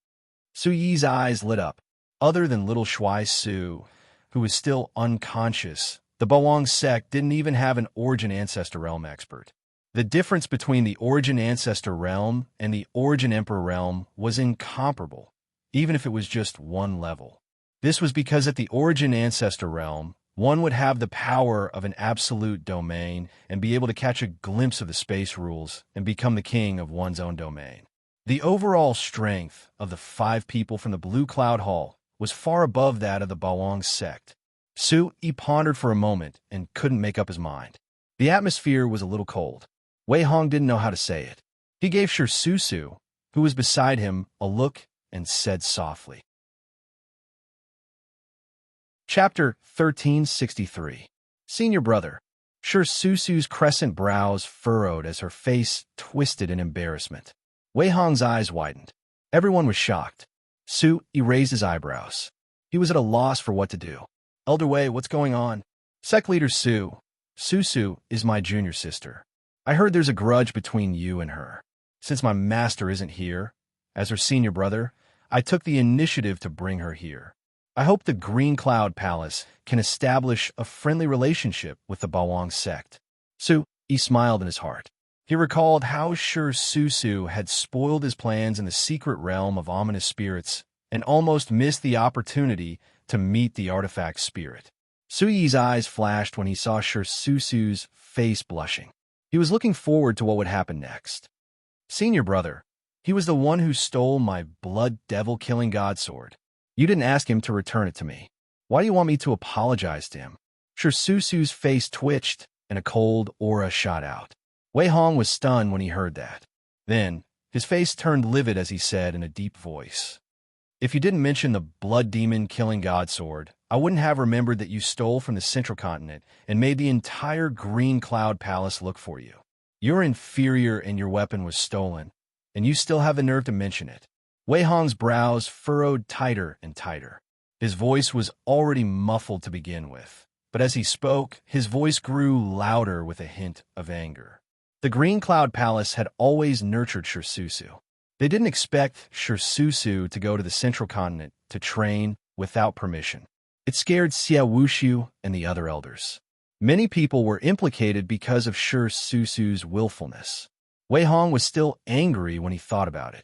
Su Yi's eyes lit up. Other than little Shui Su, who was still unconscious, the Bawang sect didn't even have an Origin Ancestor Realm expert. The difference between the Origin Ancestor Realm and the Origin Emperor Realm was incomparable, even if it was just 1 level. This was because at the Origin Ancestor Realm, one would have the power of an absolute domain and be able to catch a glimpse of the space rules and become the king of one's own domain. The overall strength of the 5 people from the Blue Cloud Hall was far above that of the Bawang sect. Su Yi pondered for a moment and couldn't make up his mind. The atmosphere was a little cold. Wei Hong didn't know how to say it. He gave Shi Su Su, who was beside him, a look and said softly. Chapter 1363. Senior Brother. Shi Su Su's crescent brows furrowed as her face twisted in embarrassment. Wei Hong's eyes widened. Everyone was shocked. Su Yi raised his eyebrows. He was at a loss for what to do. Elder Wei, what's going on? Sect Leader Su. Su Su is my junior sister. I heard there's a grudge between you and her. Since my master isn't here, as her senior brother, I took the initiative to bring her here. I hope the Green Cloud Palace can establish a friendly relationship with the Bawang sect. Su Yi smiled in his heart. He recalled how Shi Su Su had spoiled his plans in the secret realm of ominous spirits and almost missed the opportunity to meet the artifact spirit. Su Yi's eyes flashed when he saw Shi Su Su's face blushing. He was looking forward to what would happen next. Senior brother, he was the one who stole my blood devil-killing god sword. You didn't ask him to return it to me. Why do you want me to apologize to him? Shi Su Su's face twitched and a cold aura shot out. Wei Hong was stunned when he heard that. Then, his face turned livid as he said in a deep voice, If you didn't mention the blood demon killing god sword, I wouldn't have remembered that you stole from the central continent and made the entire Green Cloud Palace look for you. You're inferior and your weapon was stolen, and you still have the nerve to mention it. Wei Hong's brows furrowed tighter and tighter. His voice was already muffled to begin with, but as he spoke, his voice grew louder with a hint of anger. The Green Cloud Palace had always nurtured Shirsusu. They didn't expect Shirsusu to go to the central continent to train without permission. It scared Xia Wushu and the other elders. Many people were implicated because of Shirsusu's willfulness. Wei Hong was still angry when he thought about it.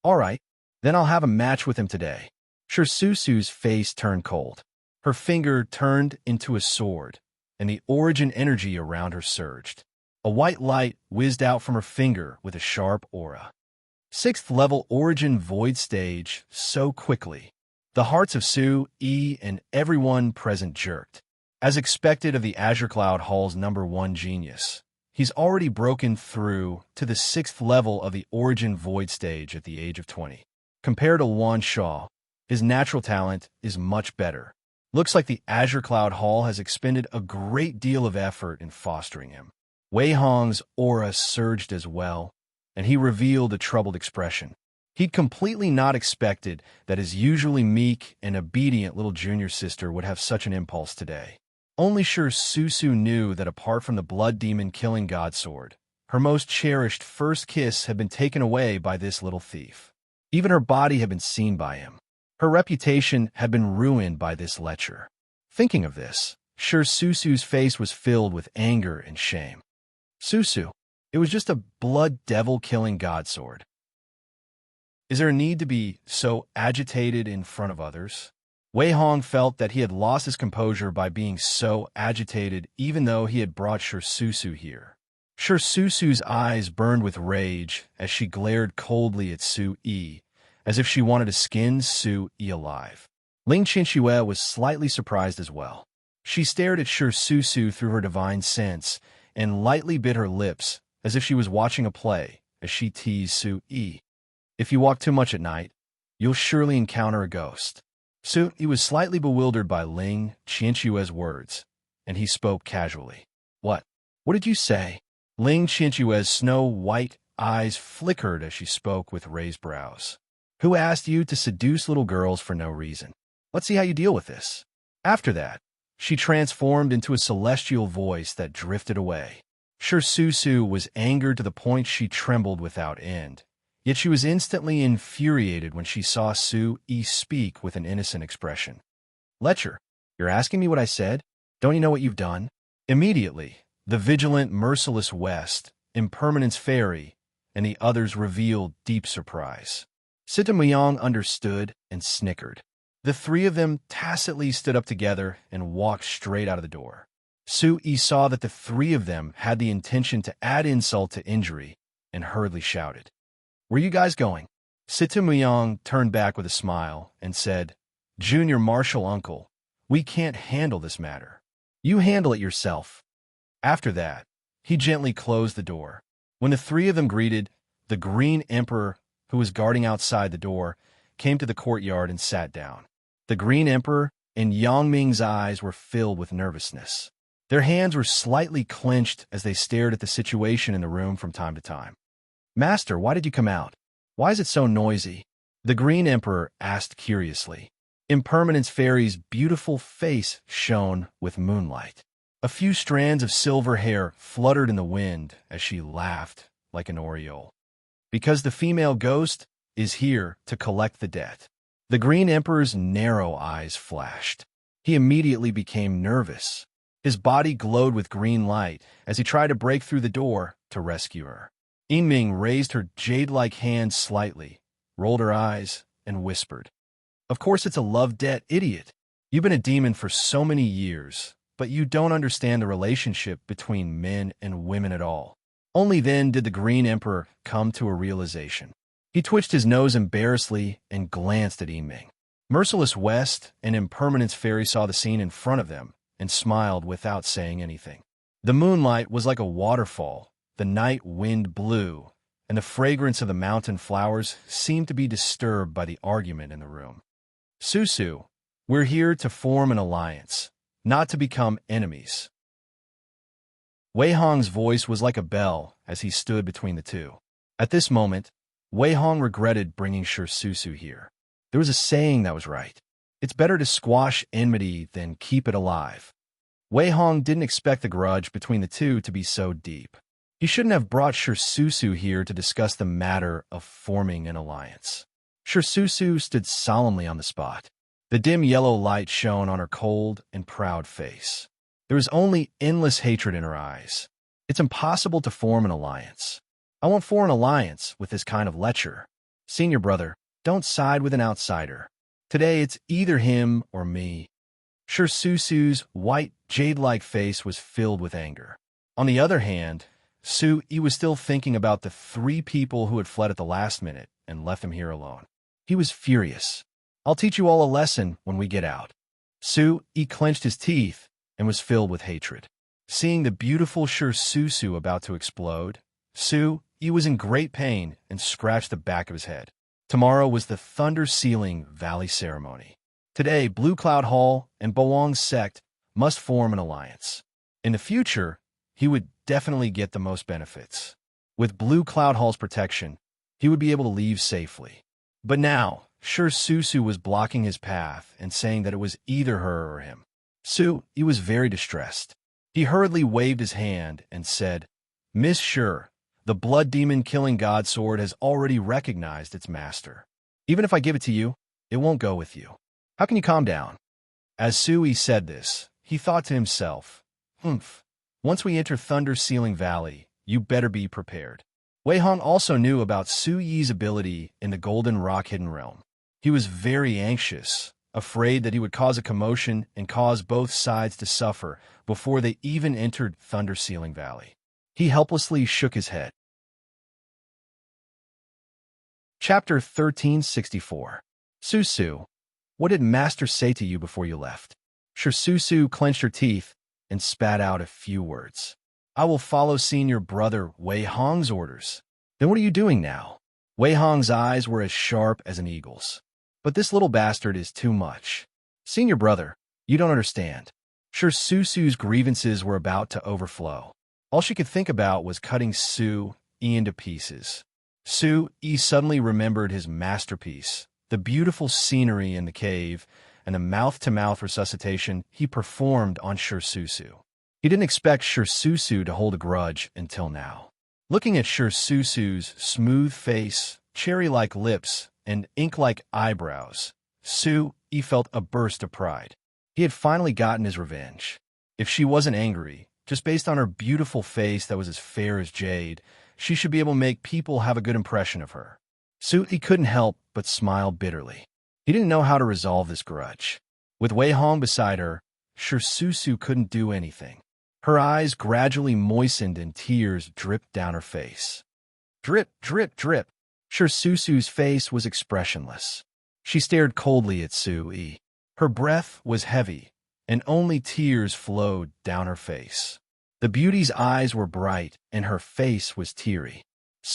All right, then I'll have a match with him today. Shirsusu's face turned cold. Her finger turned into a sword, and the origin energy around her surged. A white light whizzed out from her finger with a sharp aura. 6th level origin void stage so quickly. The hearts of Su, Yi, and everyone present jerked. As expected of the Azure Cloud Hall's #1 genius, he's already broken through to the 6th level of the origin void stage at the age of 20. Compared to Wan Shaw, his natural talent is much better. Looks like the Azure Cloud Hall has expended a great deal of effort in fostering him. Wei Hong's aura surged as well, and he revealed a troubled expression. He'd completely not expected that his usually meek and obedient little junior sister would have such an impulse today. Only Shirsusu knew that apart from the blood demon killing God Sword, her most cherished first kiss had been taken away by this little thief. Even her body had been seen by him. Her reputation had been ruined by this lecher. Thinking of this, Shirsusu's face was filled with anger and shame. Susu, it was just a blood devil killing God Sword. Is there a need to be so agitated in front of others? Wei Hong felt that he had lost his composure by being so agitated even though he had brought Shirsusu here. Shirsusu's eyes burned with rage as she glared coldly at Su Yi, as if she wanted to skin Su Yi alive. Ling Qinxue was slightly surprised as well. She stared at Shirsusu through her divine sense and lightly bit her lips as if she was watching a play as she teased Su Yi. If you walk too much at night, you'll surely encounter a ghost. Su Yi was slightly bewildered by Ling Qianxue's words, and he spoke casually. What? What did you say? Ling Qianxue's snow-white eyes flickered as she spoke with raised brows. Who asked you to seduce little girls for no reason? Let's see how you deal with this. After that, she transformed into a celestial voice that drifted away. Shirsusu was angered to the point she trembled without end. Yet she was instantly infuriated when she saw Su Yi speak with an innocent expression. Lecher, you're asking me what I said? Don't you know what you've done? Immediately, the vigilant, merciless West, Impermanence Fairy, and the others revealed deep surprise. Sita Muyang understood and snickered. The three of them tacitly stood up together and walked straight out of the door. Su Yi saw that the three of them had the intention to add insult to injury and hurriedly shouted, Where you guys going? Sita Muyang turned back with a smile and said, Junior Marshal Uncle, we can't handle this matter. You handle it yourself. After that, he gently closed the door. When the three of them greeted, the Green Emperor, who was guarding outside the door, came to the courtyard and sat down. The Green Emperor and Yang Ming's eyes were filled with nervousness. Their hands were slightly clenched as they stared at the situation in the room from time to time. Master, why did you come out? Why is it so noisy? The Green Emperor asked curiously. Impermanence Fairy's beautiful face shone with moonlight. A few strands of silver hair fluttered in the wind as she laughed like an oriole. Because the female ghost is here to collect the debt. The Green Emperor's narrow eyes flashed. He immediately became nervous. His body glowed with green light as he tried to break through the door to rescue her. Yiming raised her jade-like hand slightly, rolled her eyes, and whispered, Of course it's a love debt, idiot. You've been a demon for so many years, but you don't understand the relationship between men and women at all. Only then did the Green Emperor come to a realization. He twitched his nose embarrassedly and glanced at Yiming. Merciless West and Impermanence Fairy saw the scene in front of them and smiled without saying anything. The moonlight was like a waterfall. The night wind blew, and the fragrance of the mountain flowers seemed to be disturbed by the argument in the room. Susu, We're here to form an alliance, not to become enemies. Wei Hong's voice was like a bell as he stood between the two. At this moment, Wei Hong regretted bringing Susu here. There was a saying that was right. It's better to squash enmity than keep it alive. Wei Hong didn't expect the grudge between the two to be so deep. He shouldn't have brought Susu here to discuss the matter of forming an alliance. Susu stood solemnly on the spot. The dim yellow light shone on her cold and proud face. There was only endless hatred in her eyes. It's impossible to form an alliance. I won't form an alliance with this kind of lecher. Senior brother, don't side with an outsider. Today it's either him or me. Susu's white, jade-like face was filled with anger. On the other hand, He was still thinking about the 3 people who had fled at the last minute and left him here alone. He was furious. I'll teach you all a lesson when we get out. He clenched his teeth and was filled with hatred. Seeing the beautiful Susu about to explode, he was in great pain and scratched the back of his head. Tomorrow was the Thunder Sealing Valley ceremony. Today, Blue Cloud Hall and Boang's sect must form an alliance. In the future, he would definitely get the most benefits. With Blue Cloud Hall's protection, he would be able to leave safely. But now, Susu was blocking his path and saying that it was either her or him. He was very distressed. He hurriedly waved his hand and said, Miss Sure, the blood demon killing god sword has already recognized its master. Even if I give it to you, it won't go with you. How can you calm down? As Sui said this, he thought to himself, once we enter Thunder Sealing Valley, you better be prepared. Wei Hong also knew about Su Yi's ability in the Golden Rock Hidden Realm. He was very anxious, afraid that he would cause a commotion and cause both sides to suffer before they even entered Thunder Sealing Valley. He helplessly shook his head. Chapter 1364. Susu, what did Master say to you before you left? Susu clenched her teeth and spat out a few words. I will follow senior brother Wei Hong's orders. Then what are you doing now? Wei Hong's eyes were as sharp as an eagle's. But this little bastard is too much. Senior brother, you don't understand. Susu's grievances were about to overflow. All she could think about was cutting Su Yi into pieces. Su Yi suddenly remembered his masterpiece, the beautiful scenery in the cave, and the mouth-to-mouth resuscitation he performed on Susu. He didn't expect Susu to hold a grudge until now. Looking at Susu's smooth face, cherry-like lips, and ink-like eyebrows, He felt a burst of pride. He had finally gotten his revenge. If she wasn't angry, just based on her beautiful face that was as fair as jade, she should be able to make people have a good impression of her. He couldn't help but smile bitterly. He didn't know how to resolve this grudge. With Wei Hong beside her, Susu couldn't do anything. Her eyes gradually moistened and tears dripped down her face. Drip, drip, drip. Susu's face was expressionless. She stared coldly at Yi. Her breath was heavy, and only tears flowed down her face. The beauty's eyes were bright, and her face was teary.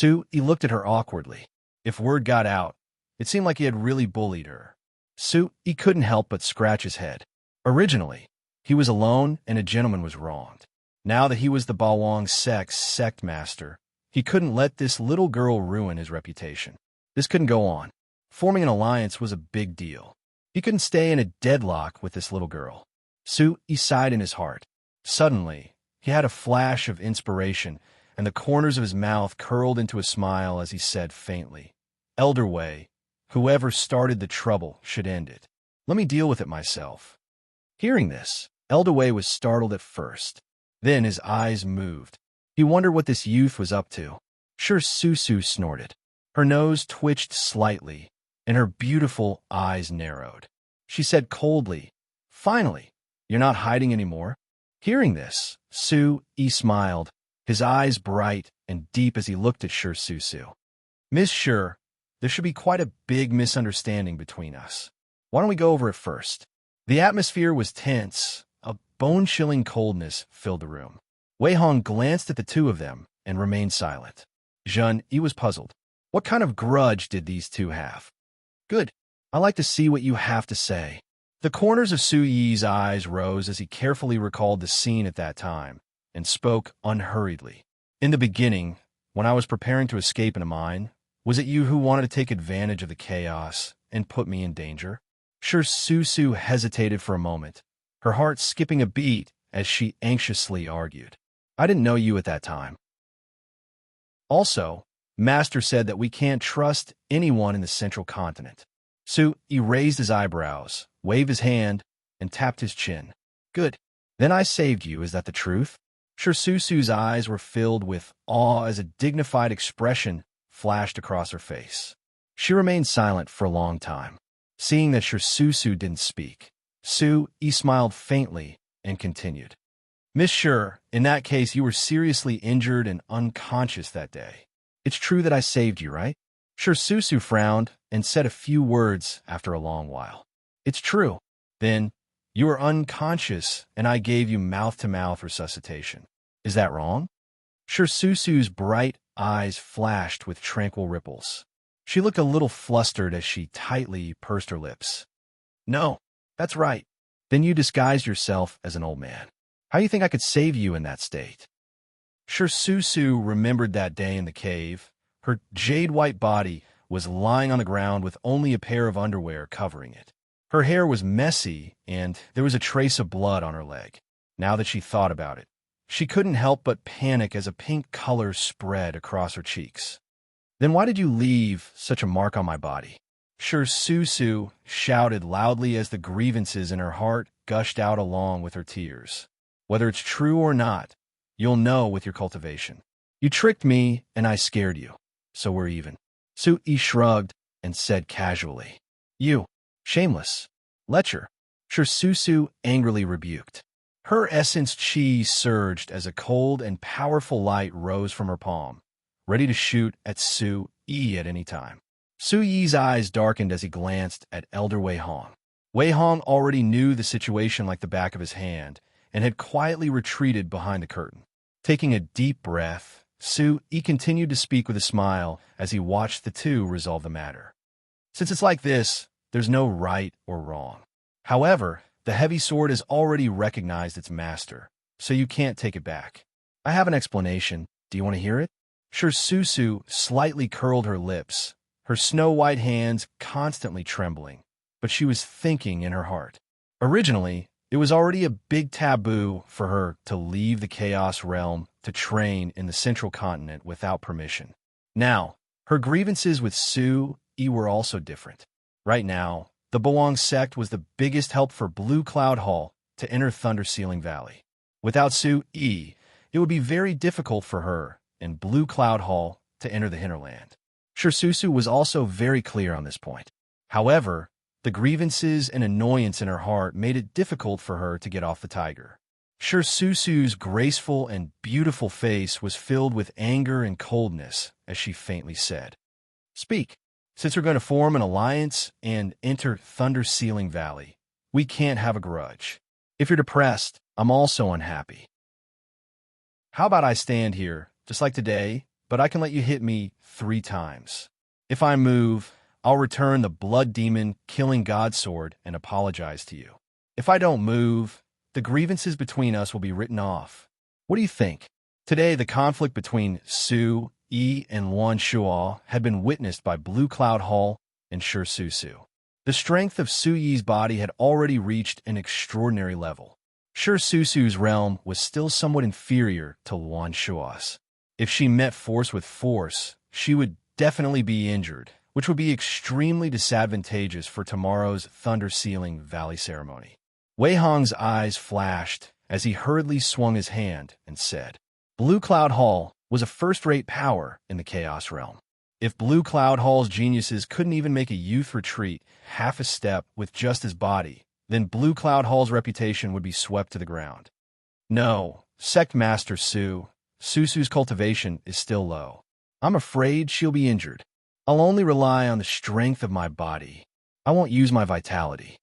Yi looked at her awkwardly. If word got out, it seemed like he had really bullied her. He couldn't help but scratch his head. Originally, he was alone and a gentleman was wronged. Now that he was the Bawang sect master, he couldn't let this little girl ruin his reputation. This couldn't go on. Forming an alliance was a big deal. He couldn't stay in a deadlock with this little girl. He sighed in his heart. Suddenly, he had a flash of inspiration, and the corners of his mouth curled into a smile as he said faintly, Elder Wei, whoever started the trouble should end it. Let me deal with it myself. Hearing this, Elder Wei was startled at first. Then his eyes moved. He wondered what this youth was up to. Susu snorted. Her nose twitched slightly, and her beautiful eyes narrowed. She said coldly, Finally, you're not hiding anymore. Hearing this, Yi smiled, his eyes bright and deep as he looked at Susu. Miss Sure, there should be quite a big misunderstanding between us. Why don't we go over it first? The atmosphere was tense. A bone-chilling coldness filled the room. Wei Hong glanced at the two of them and remained silent. Yi was puzzled. What kind of grudge did these two have? Good. I like to see what you have to say. The corners of Su Yi's eyes rose as he carefully recalled the scene at that time and spoke unhurriedly. In the beginning, when I was preparing to escape in a mine, was it you who wanted to take advantage of the chaos and put me in danger? Sure, Su hesitated for a moment, her heart skipping a beat as she anxiously argued. I didn't know you at that time. Also, Master said that we can't trust anyone in the central continent. Su raised his eyebrows, waved his hand, and tapped his chin. Good. Then I saved you, is that the truth? Sure, Su's eyes were filled with awe as a dignified expression flashed across her face. She remained silent for a long time. Seeing that Sure Su didn't speak, Su smiled faintly and continued. Miss Sure, in that case you were seriously injured and unconscious that day. It's true that I saved you, right? Sure, Su frowned and said a few words after a long while. It's true. Then, you were unconscious and I gave you mouth-to-mouth resuscitation. Is that wrong? Sure, Su's bright eyes flashed with tranquil ripples. She looked a little flustered as she tightly pursed her lips. No, that's right. Then you disguised yourself as an old man. How do you think I could save you in that state? Sure, Su remembered that day in the cave. Her jade-white body was lying on the ground with only a pair of underwear covering it. Her hair was messy, and there was a trace of blood on her leg. Now that she thought about it, she couldn't help but panic as a pink color spread across her cheeks. Then why did you leave such a mark on my body? Sure, Su shouted loudly as the grievances in her heart gushed out along with her tears. Whether it's true or not, you'll know with your cultivation. You tricked me, and I scared you. So we're even. Su shrugged and said casually. You, shameless, lecher. Sure, Su angrily rebuked. Her essence chi surged as a cold and powerful light rose from her palm, ready to shoot at Su at any time. Su Yi's eyes darkened as he glanced at Elder Wei Hong. Wei Hong already knew the situation like the back of his hand and had quietly retreated behind the curtain. Taking a deep breath, Su continued to speak with a smile as he watched the two resolve the matter. Since it's like this, there's no right or wrong. However, the heavy sword has already recognized its master, so you can't take it back. I have an explanation. Do you want to hear it? Sure, Su slightly curled her lips, her snow-white hands constantly trembling, but she was thinking in her heart. Originally, it was already a big taboo for her to leave the Chaos Realm to train in the Central Continent without permission. Now, her grievances with Su were also different. Right now, the Boang sect was the biggest help for Blue Cloud Hall to enter Thunder Ceiling Valley. Without Su, it would be very difficult for her and Blue Cloud Hall to enter the hinterland. Sure, Su was also very clear on this point. However, the grievances and annoyance in her heart made it difficult for her to get off the tiger. Sure, Su's graceful and beautiful face was filled with anger and coldness as she faintly said, Speak. Since we're going to form an alliance and enter Thunder Ceiling Valley, we can't have a grudge. If you're depressed, I'm also unhappy. How about I stand here, just like today, but I can let you hit me 3 times. If I move, I'll return the Blood Demon Killing God Sword and apologize to you. If I don't move, the grievances between us will be written off. What do you think? Today, the conflict between Su and Luan Shuo had been witnessed by Blue Cloud Hall and Sure Su. The strength of Su Yi's body had already reached an extraordinary level. Sure, Su's realm was still somewhat inferior to Luan Shuo's. If she met force with force, she would definitely be injured, which would be extremely disadvantageous for tomorrow's Thunder Ceiling Valley ceremony. Wei Hong's eyes flashed as he hurriedly swung his hand and said, Blue Cloud Hall was a first-rate power in the Chaos Realm. If Blue Cloud Hall's geniuses couldn't even make a youth retreat half a step with just his body, then Blue Cloud Hall's reputation would be swept to the ground. No, Sect Master Su's cultivation is still low. I'm afraid she'll be injured. I'll only rely on the strength of my body. I won't use my vitality.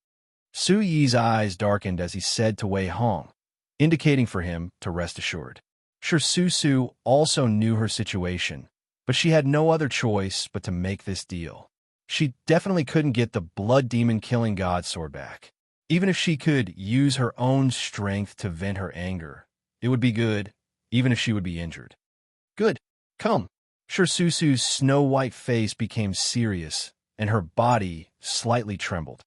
Su Yi's eyes darkened as he said to Wei Hong, indicating for him to rest assured. Sure, Su also knew her situation, but she had no other choice but to make this deal. She definitely couldn't get the Blood Demon Killing God Sword back. Even if she could use her own strength to vent her anger, it would be good, even if she would be injured. Good. Come. Sure, Susu's snow-white face became serious, and her body slightly trembled.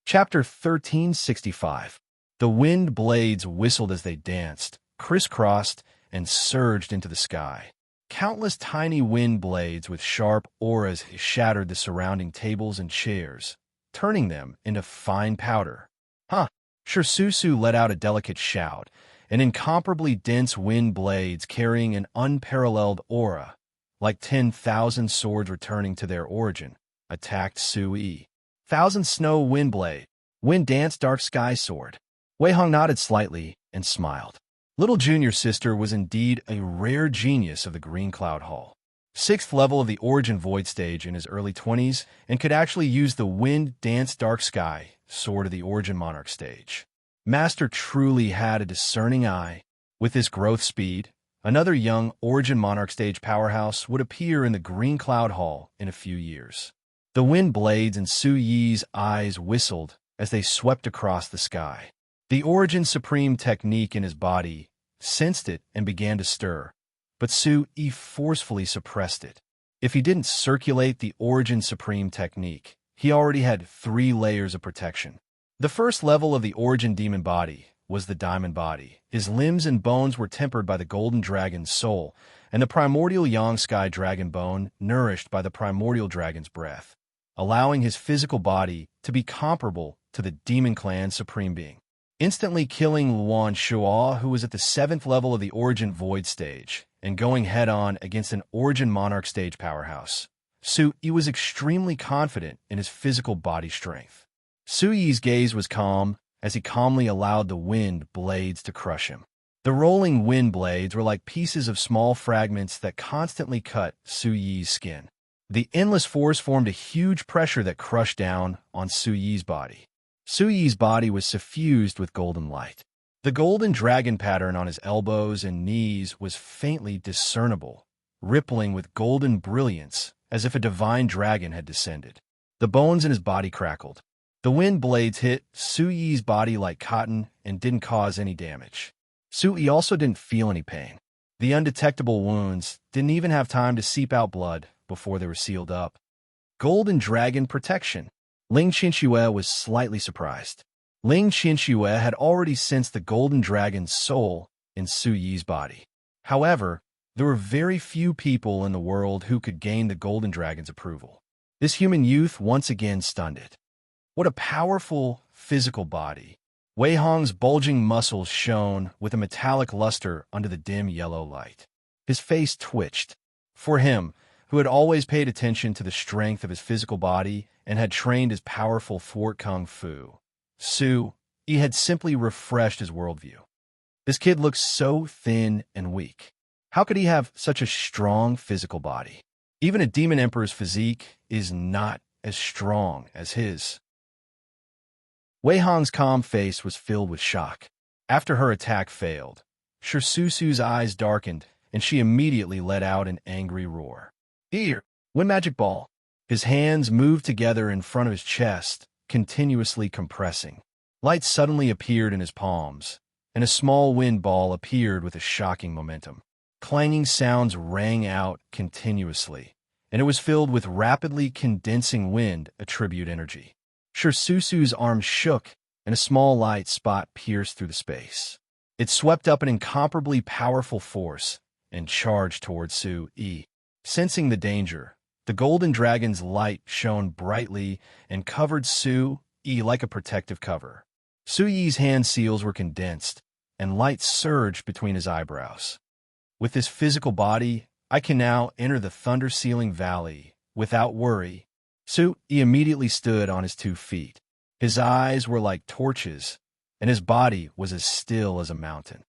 Chapter 1365. The wind blades whistled as they danced, crisscrossed, and surged into the sky. Countless tiny wind blades with sharp auras shattered the surrounding tables and chairs, turning them into fine powder. Huh! Sure, Susu let out a delicate shout, and incomparably dense wind blades carrying an unparalleled aura, like 10,000 swords returning to their origin, attacked Sui. Thousand snow wind blade, wind dance dark sky sword. Wei Hong nodded slightly and smiled. Little junior sister was indeed a rare genius of the Green Cloud Hall. 6th level of the Origin Void stage in his early 20s, and could actually use the Wind Dance Dark Sky sword of the Origin Monarch stage. Master truly had a discerning eye. With this growth speed, another young Origin Monarch stage powerhouse would appear in the Green Cloud Hall in a few years. The wind blades in Su Yi's eyes whistled as they swept across the sky. The Origin Supreme technique in his body sensed it and began to stir, but Su Yi forcefully suppressed it. If he didn't circulate the Origin Supreme technique, he already had 3 layers of protection. The first level of the Origin Demon Body was the Diamond Body. His limbs and bones were tempered by the Golden Dragon's soul, and the Primordial Yang Sky Dragon Bone nourished by the Primordial Dragon's breath, allowing his physical body to be comparable to the Demon Clan's Supreme Being. Instantly killing Luan Shua, who was at the 7th level of the Origin Void stage, and going head-on against an Origin Monarch stage powerhouse. Su Yi was extremely confident in his physical body strength. Su Yi's gaze was calm as he calmly allowed the wind blades to crush him. The rolling wind blades were like pieces of small fragments that constantly cut Su Yi's skin. The endless force formed a huge pressure that crushed down on Su Yi's body. Su Yi's body was suffused with golden light. The golden dragon pattern on his elbows and knees was faintly discernible, rippling with golden brilliance as if a divine dragon had descended. The bones in his body crackled. The wind blades hit Su Yi's body like cotton and didn't cause any damage. Su Yi also didn't feel any pain. The undetectable wounds didn't even have time to seep out blood before they were sealed up. Golden dragon protection. Ling Qianxue was slightly surprised. Ling Qianxue had already sensed the golden dragon's soul in Su Yi's body. However, there were very few people in the world who could gain the golden dragon's approval. This human youth once again stunned it. What a powerful physical body. Wei Hong's bulging muscles shone with a metallic luster under the dim yellow light. His face twitched. For him, who had always paid attention to the strength of his physical body and had trained his powerful fort kung fu, Su Yi had simply refreshed his worldview. This kid looks so thin and weak. How could he have such a strong physical body? Even a demon emperor's physique is not as strong as his. Wei Hong's calm face was filled with shock. After her attack failed, Sure Susu's eyes darkened, and she immediately let out an angry roar. Here, Wind Magic Ball. His hands moved together in front of his chest, continuously compressing. Light suddenly appeared in his palms, and a small wind ball appeared with a shocking momentum. Clanging sounds rang out continuously, and it was filled with rapidly condensing wind attribute energy. Sure Susu's arm shook, and a small light spot pierced through the space. It swept up an incomparably powerful force and charged toward Su Yi. Sensing the danger, the golden dragon's light shone brightly and covered Su Yi like a protective cover. Su Yi's hand seals were condensed, and light surged between his eyebrows. With this physical body, I can now enter the thunder-sealing valley without worry. Su Yi immediately stood on his 2 feet. His eyes were like torches, and his body was as still as a mountain.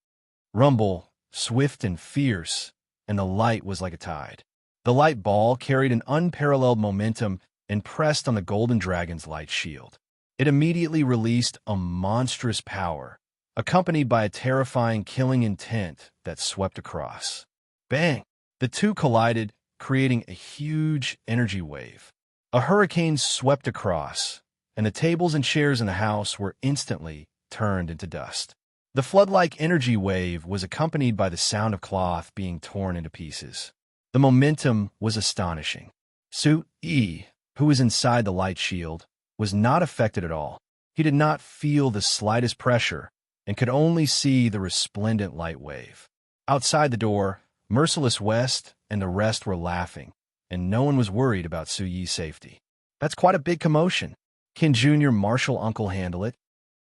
Rumble, swift and fierce, and the light was like a tide. The light ball carried an unparalleled momentum and pressed on the golden dragon's light shield. It immediately released a monstrous power, accompanied by a terrifying killing intent that swept across. Bang! The two collided, creating a huge energy wave. A hurricane swept across, and the tables and chairs in the house were instantly turned into dust. The flood-like energy wave was accompanied by the sound of cloth being torn into pieces. The momentum was astonishing. Su-yi, who was inside the light shield, was not affected at all. He did not feel the slightest pressure and could only see the resplendent light wave. Outside the door, Merciless West and the rest were laughing, and no one was worried about Su-yi's safety. That's quite a big commotion. Can Junior Marshall Uncle handle it?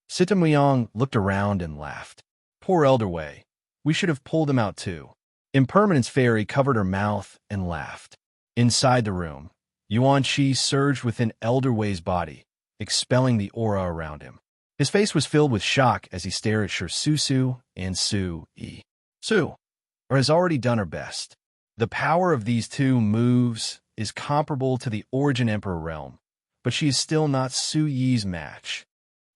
Sita Muyang looked around and laughed. Poor Elder Wei. We should have pulled him out too. Impermanence Fairy covered her mouth and laughed. Inside the room, Yuan Qi surged within Elder Wei's body, expelling the aura around him. His face was filled with shock as he stared at Shirsusu and Su-yi. Su has already done her best. The power of these two moves is comparable to the Origin Emperor realm, but she is still not Su-yi's match.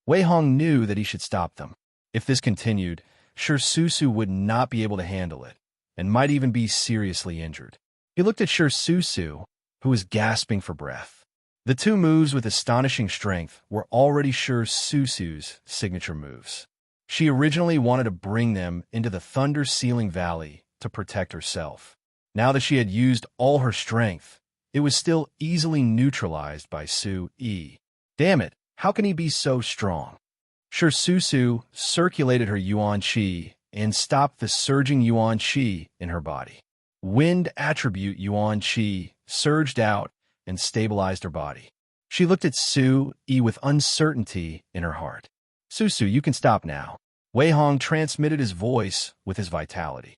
Wei Hong knew that he should stop them. If this continued, Shirsusu would not be able to handle it, and might even be seriously injured. He looked at Shirsusu, who was gasping for breath. The two moves with astonishing strength were already Shirsusu's signature moves. She originally wanted to bring them into the Thunder Sealing Valley to protect herself. Now that she had used all her strength, it was still easily neutralized by Su-yi. Damn it, how can he be so strong? Shirsusu circulated her Yuan Qi and stopped the surging Yuan Qi in her body. Wind attribute Yuan Qi surged out and stabilized her body. She looked at Su-yi with uncertainty in her heart. Susu, you can stop now. Wei Hong transmitted his voice with his vitality.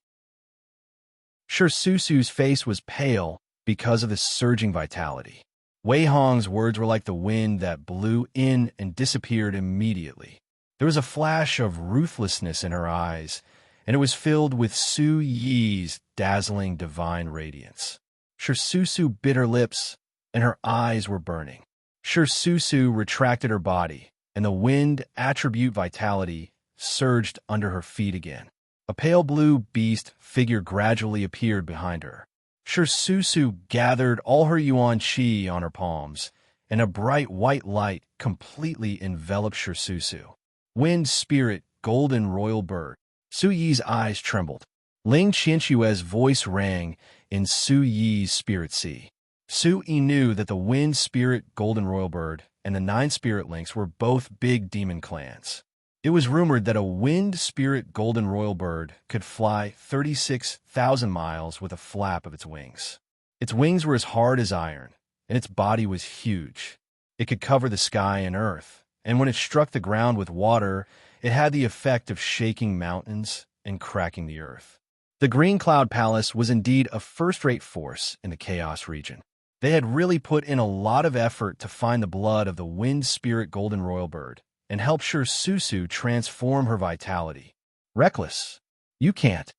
Shirsusu's face was pale because of the surging vitality. Wei Hong's words were like the wind that blew in and disappeared immediately. There was a flash of ruthlessness in her eyes, and it was filled with Su-yi's dazzling divine radiance. Shirsusu bit her lips, and her eyes were burning. Shirsusu retracted her body, and the wind attribute vitality surged under her feet again. A pale blue beast figure gradually appeared behind her. Shirsusu gathered all her Yuan Qi on her palms, and a bright white light completely enveloped Shirsusu. Wind Spirit, Golden Royal Bird. Su-yi's eyes trembled. Ling Qianxue's voice rang in Su-yi's spirit sea. Su-yi knew that the Wind Spirit, Golden Royal Bird, and the 9 Spirit Links were both big demon clans. It was rumored that a Wind Spirit Golden Royal Bird could fly 36,000 miles with a flap of its wings. Its wings were as hard as iron, and its body was huge. It could cover the sky and earth, and when it struck the ground with water, it had the effect of shaking mountains and cracking the earth. The Green Cloud Palace was indeed a first-rate force in the Chaos region. They had really put in a lot of effort to find the blood of the Wind Spirit Golden Royal Bird, and help Shirsusu transform her vitality. Reckless. You can't.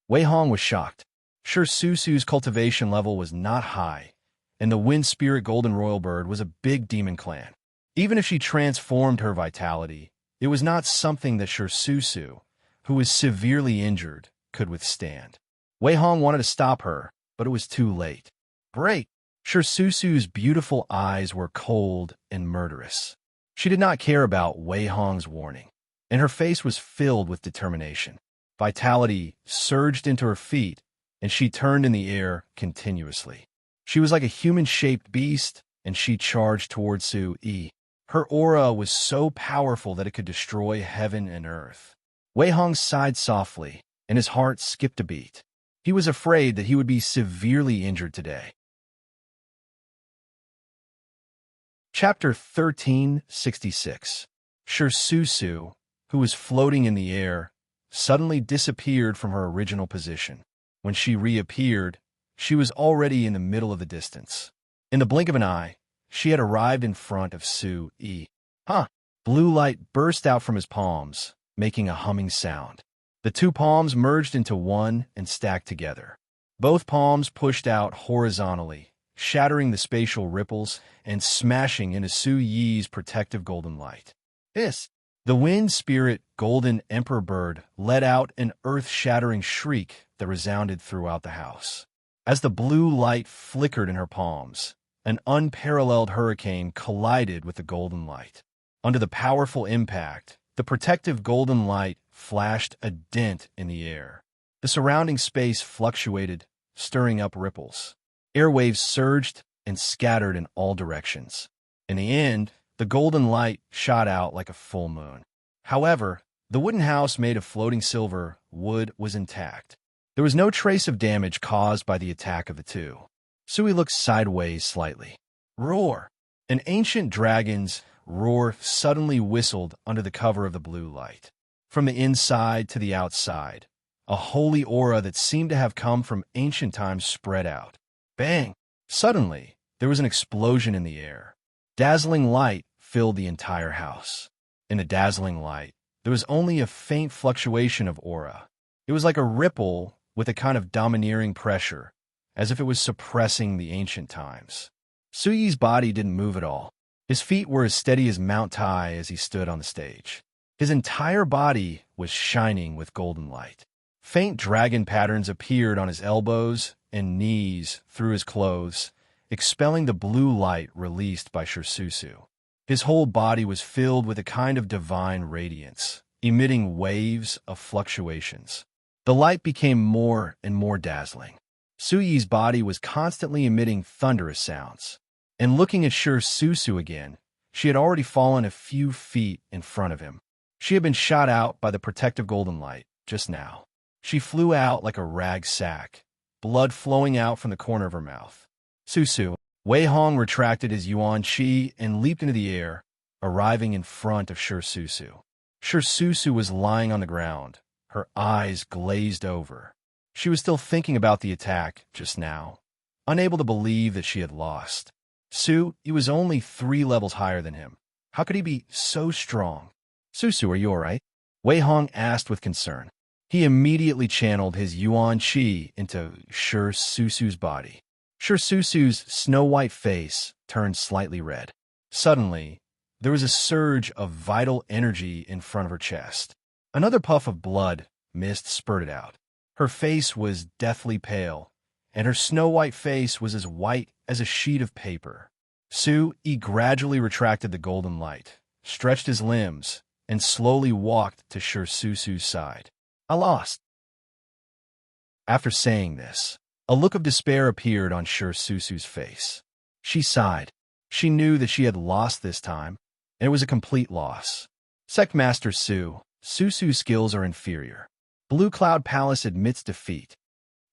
Wei Hong was shocked. Shirsusu's cultivation level was not high, and the Wind Spirit Golden Royal Bird was a big demon clan. Even if she transformed her vitality, it was not something that Shirsusu, who was severely injured, could withstand. Wei Hong wanted to stop her, but it was too late. Great! Shirsusu's beautiful eyes were cold and murderous. She did not care about Wei Hong's warning, and her face was filled with determination. Vitality surged into her feet, and she turned in the air continuously. She was like a human-shaped beast, and she charged towards Su-yi. Her aura was so powerful that it could destroy heaven and earth. Wei Hong sighed softly, and his heart skipped a beat. He was afraid that he would be severely injured today. Chapter 1366. Shirsusu, who was floating in the air, suddenly disappeared from her original position. When she reappeared, she was already in the middle of the distance. In the blink of an eye, she had arrived in front of Su-yi. Huh! Blue light burst out from his palms, making a humming sound. The two palms merged into one and stacked together. Both palms pushed out horizontally, shattering the spatial ripples and smashing into Su-yi's protective golden light. The Wind Spirit Golden Emperor Bird let out an earth-shattering shriek that resounded throughout the house. As the blue light flickered in her palms, an unparalleled hurricane collided with the golden light. Under the powerful impact, the protective golden light flashed a dent in the air. The surrounding space fluctuated, stirring up ripples. Airwaves surged and scattered in all directions. In the end, the golden light shot out like a full moon. However, the wooden house made of floating silver wood was intact. There was no trace of damage caused by the attack of the two. Sui looked sideways slightly. Roar! An ancient dragon's roar suddenly whistled under the cover of the blue light. From the inside to the outside, a holy aura that seemed to have come from ancient times spread out. Bang! Suddenly, there was an explosion in the air. Dazzling light filled the entire house. In the dazzling light, there was only a faint fluctuation of aura. It was like a ripple with a kind of domineering pressure, as if it was suppressing the ancient times. Suyi's body didn't move at all. His feet were as steady as Mount Tai as he stood on the stage. His entire body was shining with golden light. Faint dragon patterns appeared on his elbows and knees through his clothes, expelling the blue light released by Shirsusu. His whole body was filled with a kind of divine radiance, emitting waves of fluctuations. The light became more and more dazzling. Suyi's body was constantly emitting thunderous sounds. And looking at Shirsusu again, she had already fallen a few feet in front of him. She had been shot out by the protective golden light just now. She flew out like a rag sack, blood flowing out from the corner of her mouth. Susu, Wei Hong retracted his yuan qi and leaped into the air, arriving in front of Shirsusu. Shirsusu was lying on the ground, her eyes glazed over. She was still thinking about the attack just now, unable to believe that she had lost. He was only 3 levels higher than him. How could he be so strong? Susu, are you all right? Wei Hong asked with concern. He immediately channeled his yuan qi into Shirsusu's body. Shirsusu's snow-white face turned slightly red. Suddenly, there was a surge of vital energy in front of her chest. Another puff of blood mist spurted out. Her face was deathly pale, and her snow-white face was as white as a sheet of paper. He gradually retracted the golden light, stretched his limbs, and slowly walked to Shirsusu's side. I lost. After saying this, a look of despair appeared on Shirsusu's face. She sighed. She knew that she had lost this time, and it was a complete loss. Sect Master Susu's skills are inferior. Blue Cloud Palace admits defeat.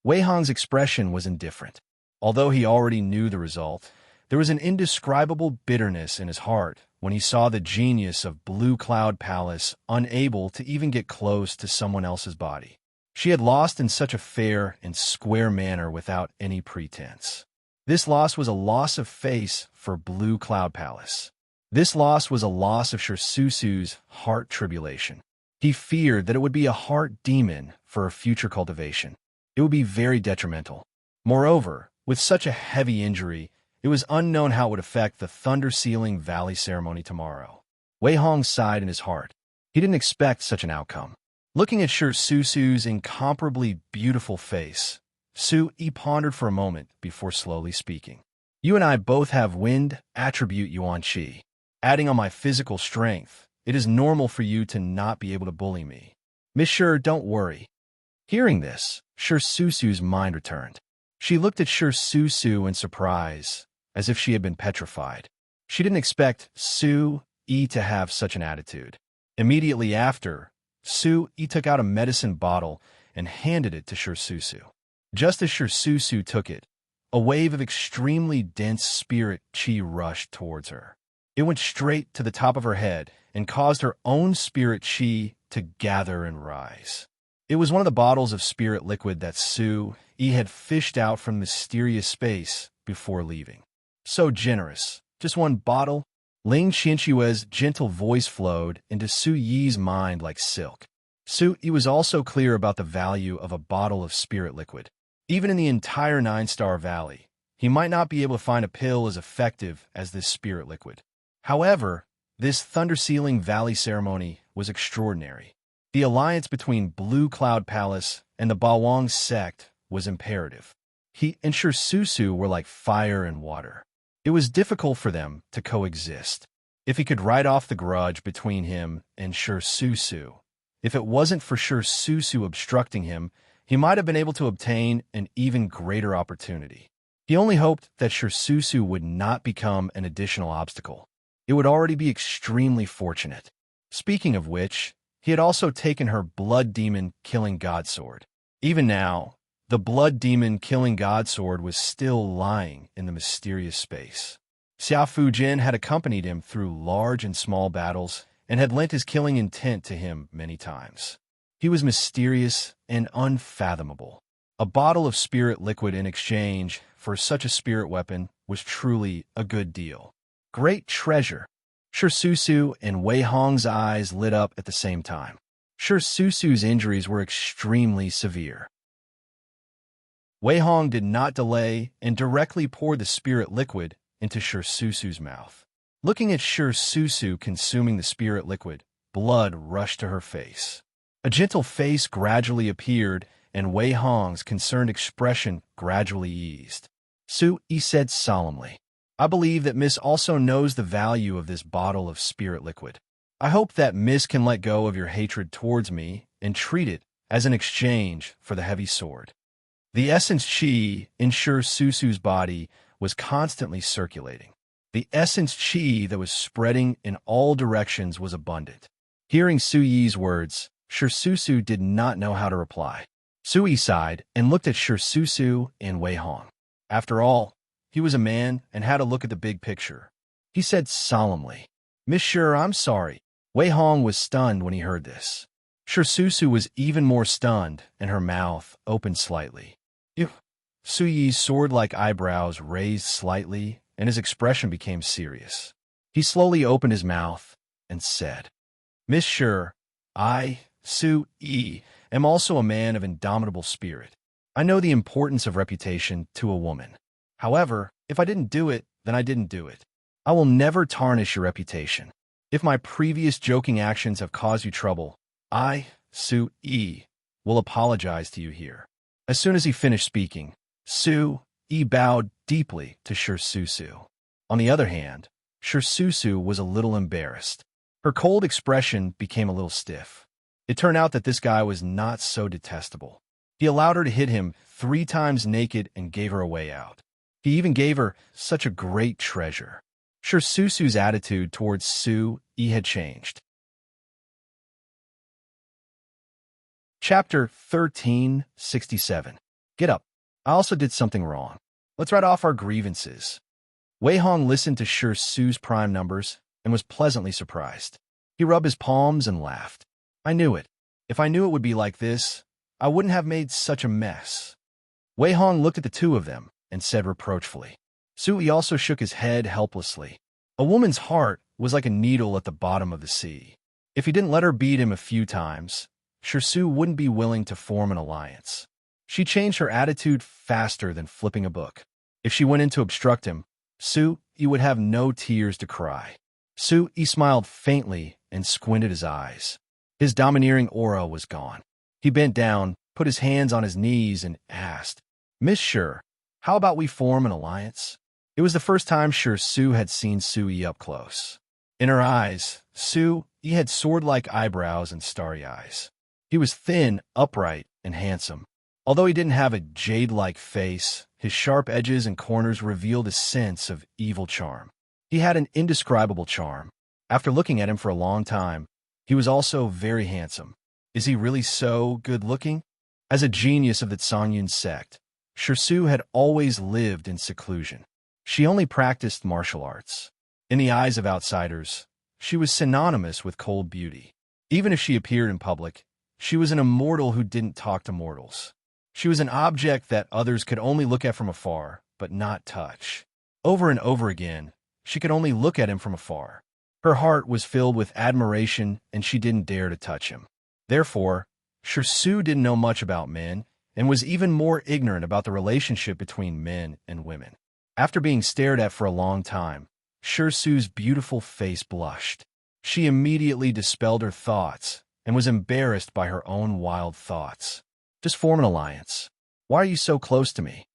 Wei Hong's expression was indifferent. Although he already knew the result, there was an indescribable bitterness in his heart when he saw the genius of Blue Cloud Palace unable to even get close to someone else's body. She had lost in such a fair and square manner without any pretense. This loss was a loss of face for Blue Cloud Palace. This loss was a loss of Shirsusu's heart tribulation. He feared that it would be a heart demon for a future cultivation. It would be very detrimental. Moreover, with such a heavy injury, it was unknown how it would affect the Thunder Sealing Valley ceremony tomorrow. Wei Hong sighed in his heart. He didn't expect such an outcome. Looking at Shirsusu's incomparably beautiful face, He pondered for a moment before slowly speaking. You and I both have wind attribute yuan qi. Adding on my physical strength, it is normal for you to not be able to bully me. Monsieur, don't worry. Hearing this, Shirsusu's mind returned. She looked at Shirsusu in surprise, as if she had been petrified. She didn't expect Yi to have such an attitude. Immediately after, Yi took out a medicine bottle and handed it to Shirsusu. Just as Shirsusu took it, a wave of extremely dense spirit qi rushed towards her. It went straight to the top of her head and caused her own spirit qi to gather and rise. It was one of the bottles of spirit liquid that Yi had fished out from mysterious space before leaving. So generous. Just one bottle? Ling Qianque's gentle voice flowed into Yi's mind like silk. Yi was also clear about the value of a bottle of spirit liquid. Even in the entire 9-star valley, he might not be able to find a pill as effective as this spirit liquid. However, this Thunder Sealing Valley ceremony was extraordinary. The alliance between Blue Cloud Palace and the Bawang sect was imperative. He and Shirsusu were like fire and water. It was difficult for them to coexist. If he could write off the grudge between him and Susu, if it wasn't for Susu obstructing him, he might have been able to obtain an even greater opportunity. He only hoped that Susu would not become an additional obstacle. It would already be extremely fortunate. Speaking of which, he had also taken her blood demon killing god sword. Even now, the blood demon killing god sword was still lying in the mysterious space. Xiao Fujin had accompanied him through large and small battles and had lent his killing intent to him many times. He was mysterious and unfathomable. A bottle of spirit liquid in exchange for such a spirit weapon was truly a good deal. Great treasure. Susu and Wei Hong's eyes lit up at the same time. Susu's injuries were extremely severe. Wei Hong did not delay and directly poured the spirit liquid into Susu's mouth. Looking at Susu consuming the spirit liquid, blood rushed to her face. A gentle face gradually appeared, and Wei Hong's concerned expression gradually eased. Su-yi said solemnly, "I believe that Miss also knows the value of this bottle of spirit liquid. I hope that Miss can let go of your hatred towards me and treat it as an exchange for the heavy sword." The essence chi in Susu's body was constantly circulating. The essence chi that was spreading in all directions was abundant. Hearing Su-yi's words, Susu did not know how to reply. Su-yi sighed and looked at Susu and Wei Hong. After all, he was a man and had to look at the big picture. He said solemnly, "Miss Sure, I'm sorry." Wei Hong was stunned when he heard this. Susu was even more stunned, and her mouth opened slightly. Su-yi's sword-like eyebrows raised slightly, and his expression became serious. He slowly opened his mouth and said, "Miss Sure, I, Su-yi, am also a man of indomitable spirit. I know the importance of reputation to a woman. However, if I didn't do it, then I didn't do it. I will never tarnish your reputation. If my previous joking actions have caused you trouble, I, Su-yi, will apologize to you here." As soon as he finished speaking, Su-yi bowed deeply to Susu. On the other hand, Susu was a little embarrassed. Her cold expression became a little stiff. It turned out that this guy was not so detestable. He allowed her to hit him 3 times naked and gave her a way out. He even gave her such a great treasure. Susu's attitude towards Su-yi had changed. Chapter 1367. Get up. I also did something wrong. Let's write off our grievances. Wei Hong listened to Su's prime numbers and was pleasantly surprised. He rubbed his palms and laughed. "I knew it. If I knew it would be like this, I wouldn't have made such a mess." Wei Hong looked at the two of them and said reproachfully. Su-yi also shook his head helplessly. A woman's heart was like a needle at the bottom of the sea. If he didn't let her beat him a few times, Su wouldn't be willing to form an alliance. She changed her attitude faster than flipping a book. If she went in to obstruct him, Su-yi would have no tears to cry. Su-yi smiled faintly and squinted his eyes. His domineering aura was gone. He bent down, put his hands on his knees, and asked, "Miss Sure, how about we form an alliance?" It was the first time Su had seen Su-yi up close. In her eyes, Su-yi had sword-like eyebrows and starry eyes. He was thin, upright, and handsome. Although he didn't have a jade-like face, his sharp edges and corners revealed a sense of evil charm. He had an indescribable charm. After looking at him for a long time, he was also very handsome. Is he really so good-looking? As a genius of the Songyun sect, Su had always lived in seclusion. She only practiced martial arts. In the eyes of outsiders, she was synonymous with cold beauty. Even if she appeared in public, she was an immortal who didn't talk to mortals. She was an object that others could only look at from afar, but not touch. Over and over again, she could only look at him from afar. Her heart was filled with admiration, and she didn't dare to touch him. Therefore, Su didn't know much about men, and was even more ignorant about the relationship between men and women. After being stared at for a long time, Su's beautiful face blushed. She immediately dispelled her thoughts, and was embarrassed by her own wild thoughts. Just form an alliance. Why are you so close to me?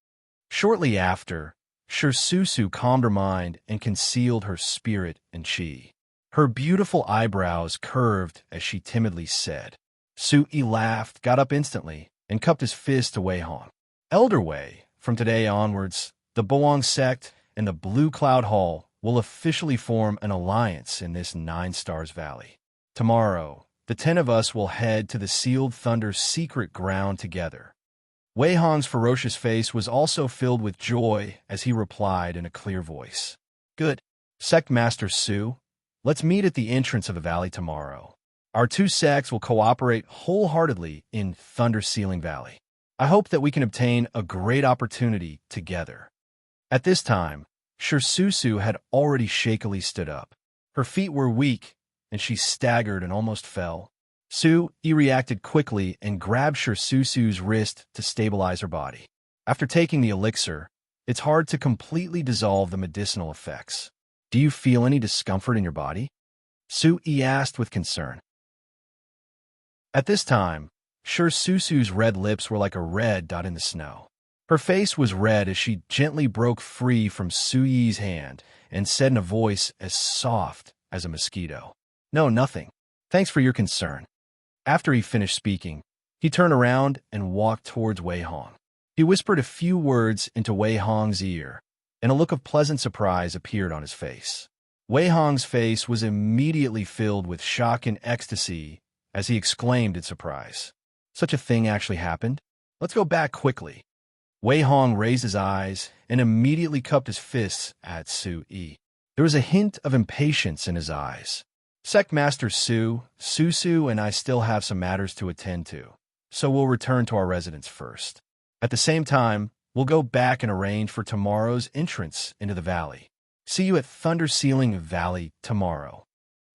Shortly after, Susu calmed her mind and concealed her spirit and chi. Her beautiful eyebrows curved as she timidly said. Sui laughed, got up instantly, and cupped his fist to Wei Hong. Elder Wei, from today onwards, the Boang sect and the Blue Cloud Hall will officially form an alliance in this 9 Stars Valley. Tomorrow, the 10 of us will head to the Sealed Thunder's secret ground together. Wei Hong's ferocious face was also filled with joy as he replied in a clear voice. Good. Sect Master Su, let's meet at the entrance of the valley tomorrow. Our 2 sects will cooperate wholeheartedly in Thunder Sealing Valley. I hope that we can obtain a great opportunity together. At this time, Susu had already shakily stood up. Her feet were weak, and she staggered and almost fell. Sui reacted quickly and grabbed Susu's wrist to stabilize her body. After taking the elixir, it's hard to completely dissolve the medicinal effects. Do you feel any discomfort in your body? Sui asked with concern. At this time, Susu's red lips were like a red dot in the snow. Her face was red as she gently broke free from Sui's hand and said in a voice as soft as a mosquito, No, nothing. Thanks for your concern. After he finished speaking, he turned around and walked towards Wei Hong. He whispered a few words into Wei Hong's ear, and a look of pleasant surprise appeared on his face. Wei Hong's face was immediately filled with shock and ecstasy as he exclaimed in surprise. Such a thing actually happened? Let's go back quickly. Wei Hong raised his eyes and immediately cupped his fists at Sui. There was a hint of impatience in his eyes. Sect Master Susu and I still have some matters to attend to, so we'll return to our residence first. At the same time, we'll go back and arrange for tomorrow's entrance into the valley. See you at Thunder Sealing Valley tomorrow.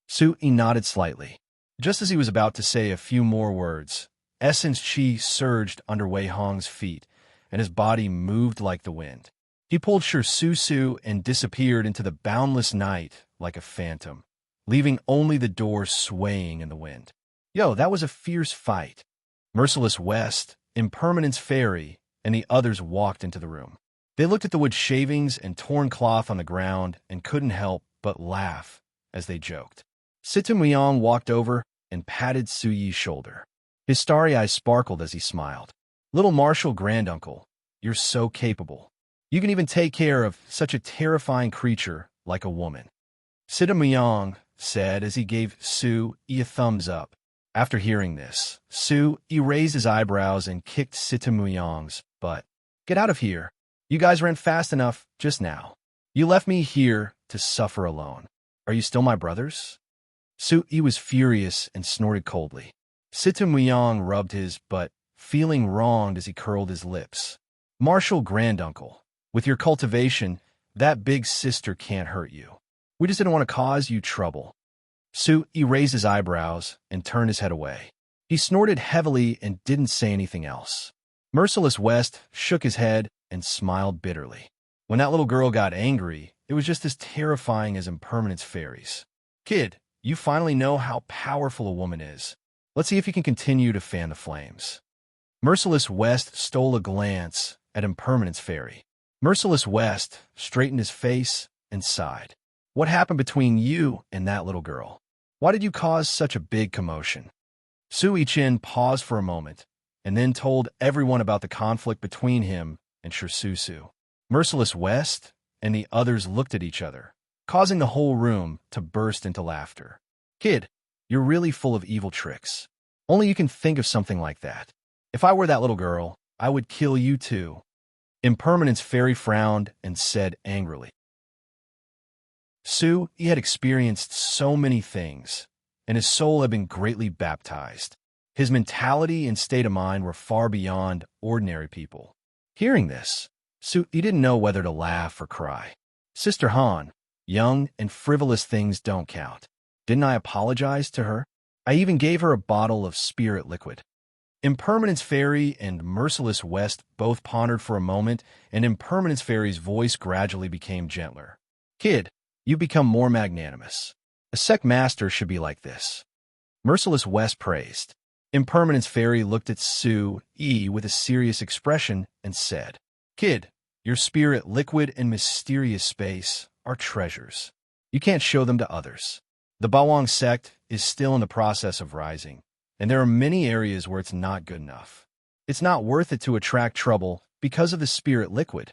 Sui nodded slightly. Just as he was about to say a few more words, Essence Chi surged under Wei Hong's feet, and his body moved like the wind. He pulled Susu and disappeared into the boundless night like a phantom, leaving only the door swaying in the wind. Yo, that was a fierce fight. Merciless West, Impermanence Fairy, and the others walked into the room. They looked at the wood shavings and torn cloth on the ground and couldn't help but laugh as they joked. Sitamuyong walked over and patted Suyi's shoulder. His starry eyes sparkled as he smiled. Little Marshal Granduncle, you're so capable. You can even take care of such a terrifying creature like a woman. Sitamuyong said as he gave Sui a thumbs up. After hearing this, Sui raised his eyebrows and kicked Sitamuyong's butt. Get out of here. You guys ran fast enough just now. You left me here to suffer alone. Are you still my brothers? Sui was furious and snorted coldly. Sitamuyong rubbed his butt, feeling wronged as he curled his lips. Marshal Granduncle, with your cultivation, that big sister can't hurt you. We just didn't want to cause you trouble. Sui raised his eyebrows and turned his head away. He snorted heavily and didn't say anything else. Merciless West shook his head and smiled bitterly. When that little girl got angry, it was just as terrifying as Impermanence Fairies. Kid, you finally know how powerful a woman is. Let's see if you can continue to fan the flames. Merciless West stole a glance at Impermanence Fairy. Merciless West straightened his face and sighed. What happened between you and that little girl? Why did you cause such a big commotion? Sui Chin paused for a moment and then told everyone about the conflict between him and Susu. Merciless West and the others looked at each other, causing the whole room to burst into laughter. Kid, you're really full of evil tricks. Only you can think of something like that. If I were that little girl, I would kill you too. Impermanence Fairy frowned and said angrily. Sui had experienced so many things, and his soul had been greatly baptized. His mentality and state of mind were far beyond ordinary people. Hearing this, Sui didn't know whether to laugh or cry. Sister Han, young and frivolous things don't count. Didn't I apologize to her? I even gave her a bottle of spirit liquid. Impermanence Fairy and Merciless West both pondered for a moment, and Impermanence Fairy's voice gradually became gentler. Kid, you've become more magnanimous. A sect master should be like this. Merciless West praised. Impermanence Fairy looked at Sui with a serious expression and said, Kid, Your spirit, liquid, and mysterious space are treasures. You can't show them to others. The Bawang sect is still in the process of rising, and there are many areas where it's not good enough. It's not worth it to attract trouble because of the spirit liquid.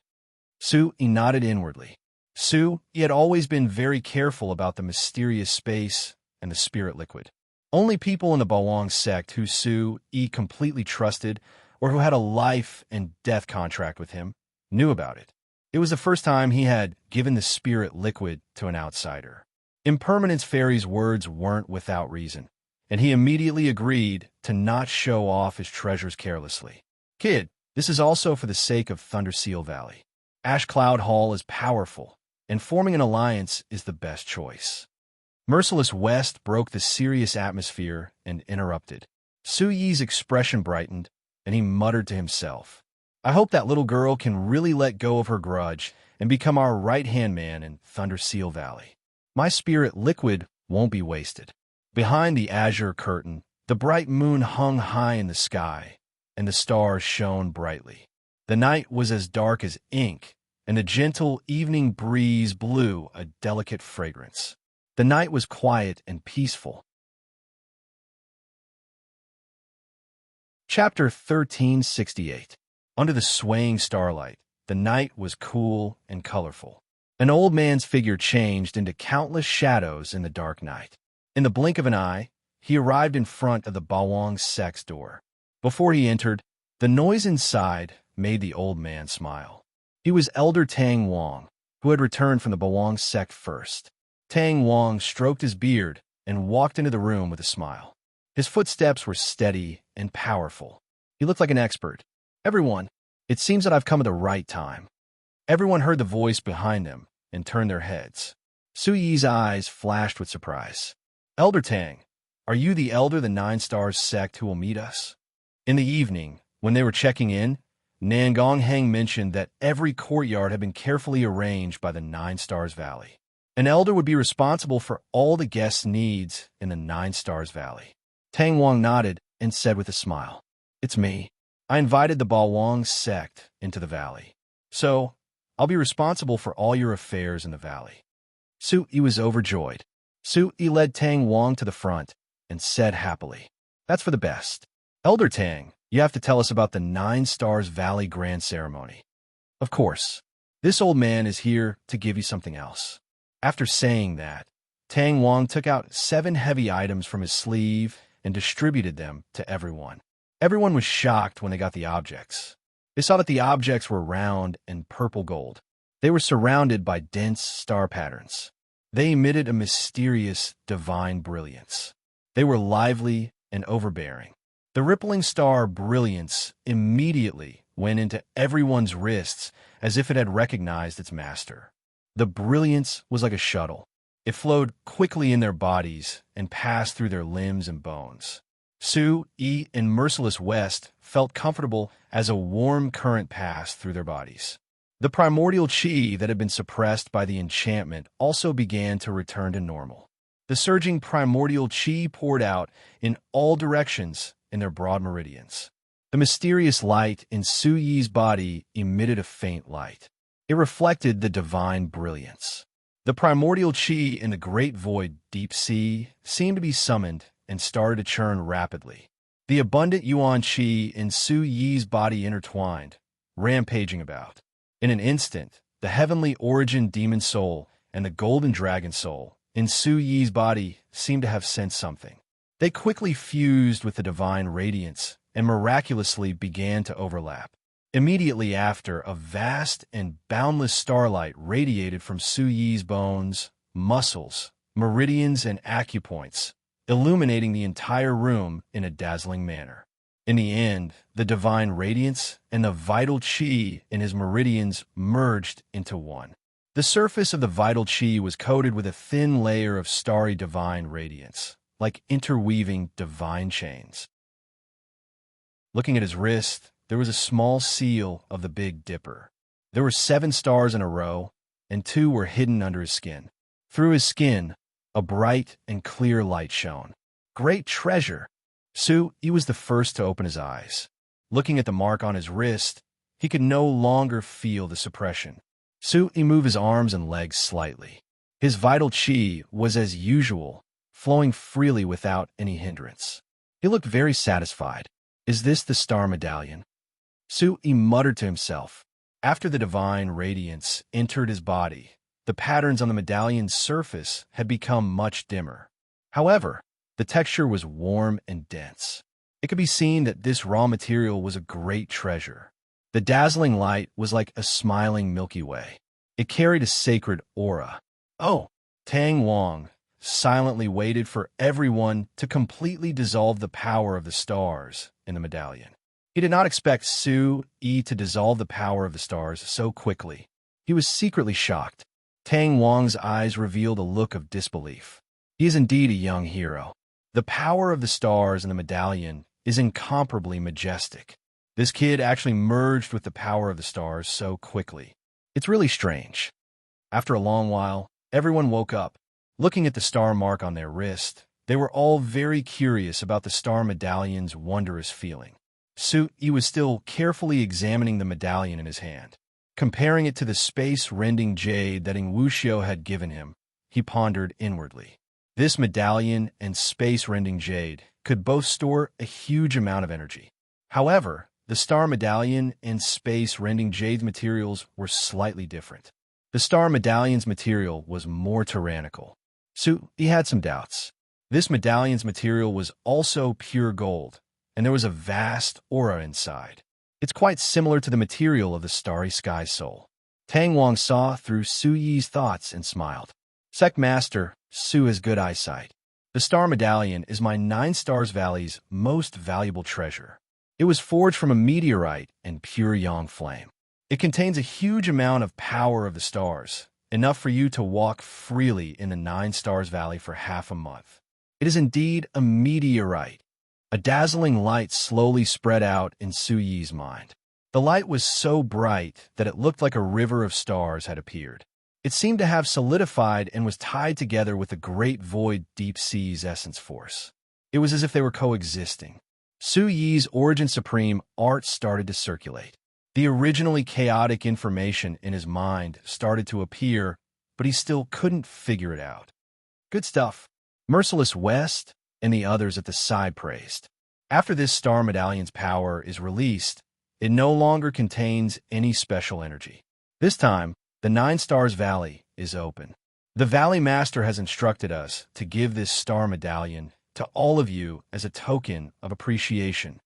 Su-yi nodded inwardly. Su-yi had always been very careful about the mysterious space and the spirit liquid. Only people in the Bawang sect who Su-yi completely trusted or who had a life and death contract with him knew about it. It was the first time he had given the spirit liquid to an outsider. Impermanence Fairy's words weren't without reason, and he immediately agreed to not show off his treasures carelessly. Kid, this is also for the sake of Thunderseal Valley. Ash Cloud Hall is powerful, and forming an alliance is the best choice. Merciless West broke the serious atmosphere and interrupted. Su-yi's expression brightened, and he muttered to himself, I hope that little girl can really let go of her grudge and become our right-hand man in Thunderseal Valley. My spirit liquid won't be wasted. Behind the azure curtain, the bright moon hung high in the sky, and the stars shone brightly. The night was as dark as ink, and the gentle evening breeze blew a delicate fragrance. The night was quiet and peaceful. Chapter 1368. Under the swaying starlight, the night was cool and colorful. An old man's figure changed into countless shadows in the dark night. In the blink of an eye, he arrived in front of the Bawang sect's door. Before he entered, the noise inside made the old man smile. He was Elder Tang Wang, who had returned from the Bawang sect first. Tang Wang stroked his beard and walked into the room with a smile. His footsteps were steady and powerful. He looked like an expert. Everyone, it seems that I've come at the right time. Everyone heard the voice behind them and turned their heads. Su-yi's eyes flashed with surprise. Elder Tang, are you the elder the Nine Stars sect who will meet us? In the evening, when they were checking in, Nangong Heng mentioned that every courtyard had been carefully arranged by the Nine Stars Valley. An elder would be responsible for all the guests' needs in the Nine Stars Valley. Tang Wang nodded and said with a smile, It's me. I invited the Bawang sect into the valley, so I'll be responsible for all your affairs in the valley. Su-yi was overjoyed. Su-yi led Tang Wang to the front and said happily, That's for the best. Elder Tang, you have to tell us about the Nine Stars Valley Grand Ceremony. Of course, this old man is here to give you something else. After saying that, Tang Wang took out 7 heavy items from his sleeve and distributed them to everyone. Everyone was shocked when they got the objects. They saw that the objects were round and purple gold. They were surrounded by dense star patterns. They emitted a mysterious, divine brilliance. They were lively and overbearing. The rippling star brilliance immediately went into everyone's wrists as if it had recognized its master. The brilliance was like a shuttle. It flowed quickly in their bodies and passed through their limbs and bones. Su-yi and Merciless West felt comfortable as a warm current passed through their bodies. The primordial chi that had been suppressed by the enchantment also began to return to normal. The surging primordial chi poured out in all directions in their broad meridians. The mysterious light in Su-yi's body emitted a faint light. It reflected the divine brilliance. The primordial chi in the great void deep sea seemed to be summoned and started to churn rapidly. The abundant yuan chi in Su-yi's body intertwined, rampaging about. In an instant, the heavenly origin demon soul and the golden dragon soul in Su-yi's body seemed to have sensed something. They quickly fused with the divine radiance and miraculously began to overlap. Immediately after, a vast and boundless starlight radiated from Su-yi's bones, muscles, meridians, and acupoints, illuminating the entire room in a dazzling manner. In the end, the divine radiance and the vital chi in his meridians merged into one. The surface of the vital chi was coated with a thin layer of starry divine radiance, like interweaving divine chains. Looking at his wrist, there was a small seal of the Big Dipper. There were 7 stars in a row, and 2 were hidden under his skin. Through his skin, a bright and clear light shone. Great treasure! Su-yi was the first to open his eyes. Looking at the mark on his wrist, He could no longer feel the suppression. Su-yi moved his arms and legs slightly. His vital qi was as usual, flowing freely without any hindrance. He looked very satisfied. Is this the star medallion? Su-yi muttered to himself. After the divine radiance entered his body, the patterns on the medallion's surface had become much dimmer. However, the texture was warm and dense. It could be seen that this raw material was a great treasure. The dazzling light was like a smiling Milky Way. It carried a sacred aura. Oh, Tang Wang silently waited for everyone to completely dissolve the power of the stars in the medallion. He did not expect Su-yi to dissolve the power of the stars so quickly. He was secretly shocked. Tang Wang's eyes revealed a look of disbelief. He is indeed a young hero. The power of the stars in the medallion is incomparably majestic. This kid actually merged with the power of the stars so quickly. It's really strange. After a long while, everyone woke up. Looking at the star mark on their wrist, they were all very curious about the star medallion's wondrous feeling. Su-yi was still carefully examining the medallion in his hand. Comparing it to the space-rending jade that Wuxiu had given him, he pondered inwardly. This medallion and space-rending jade could both store a huge amount of energy. However, the star medallion and space-rending jade materials were slightly different. The star medallion's material was more tyrannical. Su-yi had some doubts. This medallion's material was also pure gold, and there was a vast aura inside. It's quite similar to the material of the starry sky soul. Tang Wang saw through Su-yi's thoughts and smiled. Sect Master, Su has good eyesight. The star medallion is my 9 Stars Valley's most valuable treasure. It was forged from a meteorite and pure yang flame. It contains a huge amount of power of the stars, enough for you to walk freely in the 9 Stars Valley for half a month. It is indeed a meteorite. A dazzling light slowly spread out in Su-yi's mind. The light was so bright that it looked like a river of stars had appeared. It seemed to have solidified and was tied together with the great void deep sea's essence force. It was as if they were coexisting. Su-yi's Origin Supreme art started to circulate. The originally chaotic information in his mind started to appear, but he still couldn't figure it out. Good stuff. Merciless West and the others at the side praised. After this star medallion's power is released, it no longer contains any special energy. This time, the 9 Stars Valley is open. The Valley Master has instructed us to give this star medallion to all of you as a token of appreciation.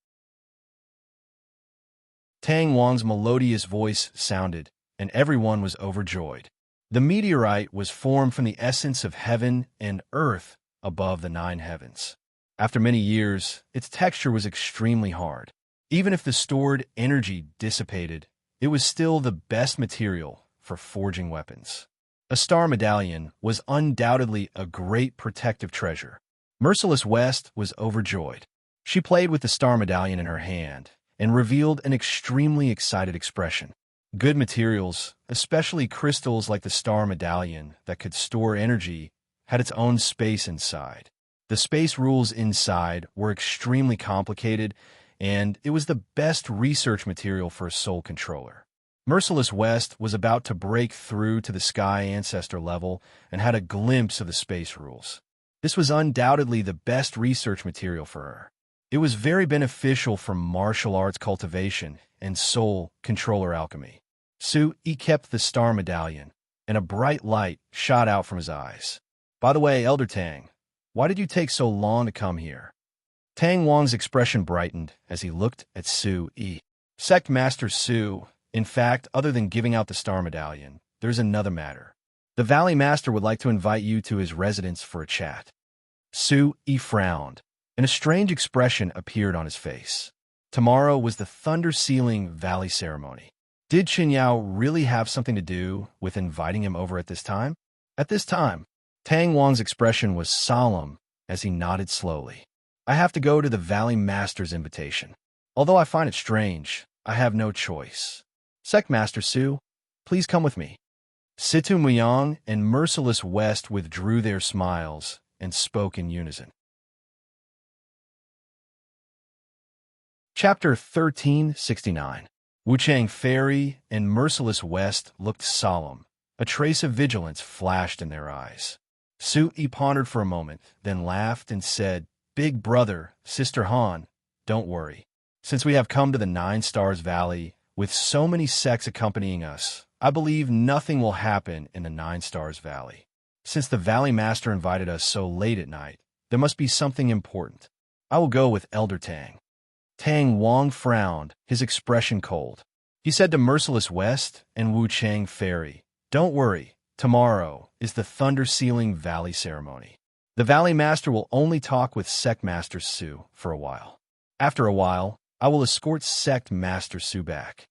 Tang Wang's melodious voice sounded, and everyone was overjoyed. The meteorite was formed from the essence of heaven and earth above the 9 heavens. After many years, its texture was extremely hard. Even if the stored energy dissipated, it was still the best material for forging weapons. A star medallion was undoubtedly a great protective treasure. Merciless West was overjoyed. She played with the star medallion in her hand and revealed an extremely excited expression. Good materials, especially crystals like the star medallion that could store energy, had its own space inside. The space rules inside were extremely complicated, and it was the best research material for a soul controller. Merciless West was about to break through to the Sky Ancestor level and had a glimpse of the space rules. This was undoubtedly the best research material for her. It was very beneficial for martial arts cultivation and soul controller alchemy. Su-yi kept the star medallion, and a bright light shot out from his eyes. By the way, Elder Tang, why did you take so long to come here? Tang Wang's expression brightened as he looked at Su-yi. Sect Master Su, in fact, other than giving out the star medallion, there's another matter. The Valley Master would like to invite you to his residence for a chat. Su-yi frowned, and a strange expression appeared on his face. Tomorrow was the Thunder Sealing Valley ceremony. Did Qin Yao really have something to do with inviting him over at this time? At this time, Tang Wang's expression was solemn as he nodded slowly. I have to go to the Valley Master's invitation. Although I find it strange, I have no choice. Sect Master Su, please come with me. Situ Muyang and Merciless West withdrew their smiles and spoke in unison. Chapter 1369. Wuchang Fairy and Merciless West looked solemn. A trace of vigilance flashed in their eyes. Su-yi pondered for a moment, then laughed and said, "Big brother, Sister Han, don't worry. Since we have come to the Nine Stars Valley, with so many sects accompanying us, I believe nothing will happen in the Nine Stars Valley. Since the Valley Master invited us so late at night, there must be something important. I will go with Elder Tang." Tang Wang frowned, his expression cold. He said to Merciless West and Wuchang Fairy, "Don't worry, tomorrow is the Thunder Sealing Valley ceremony. The Valley Master will only talk with Sect Master Su for a while. After a while, I will escort Sect Master Su back."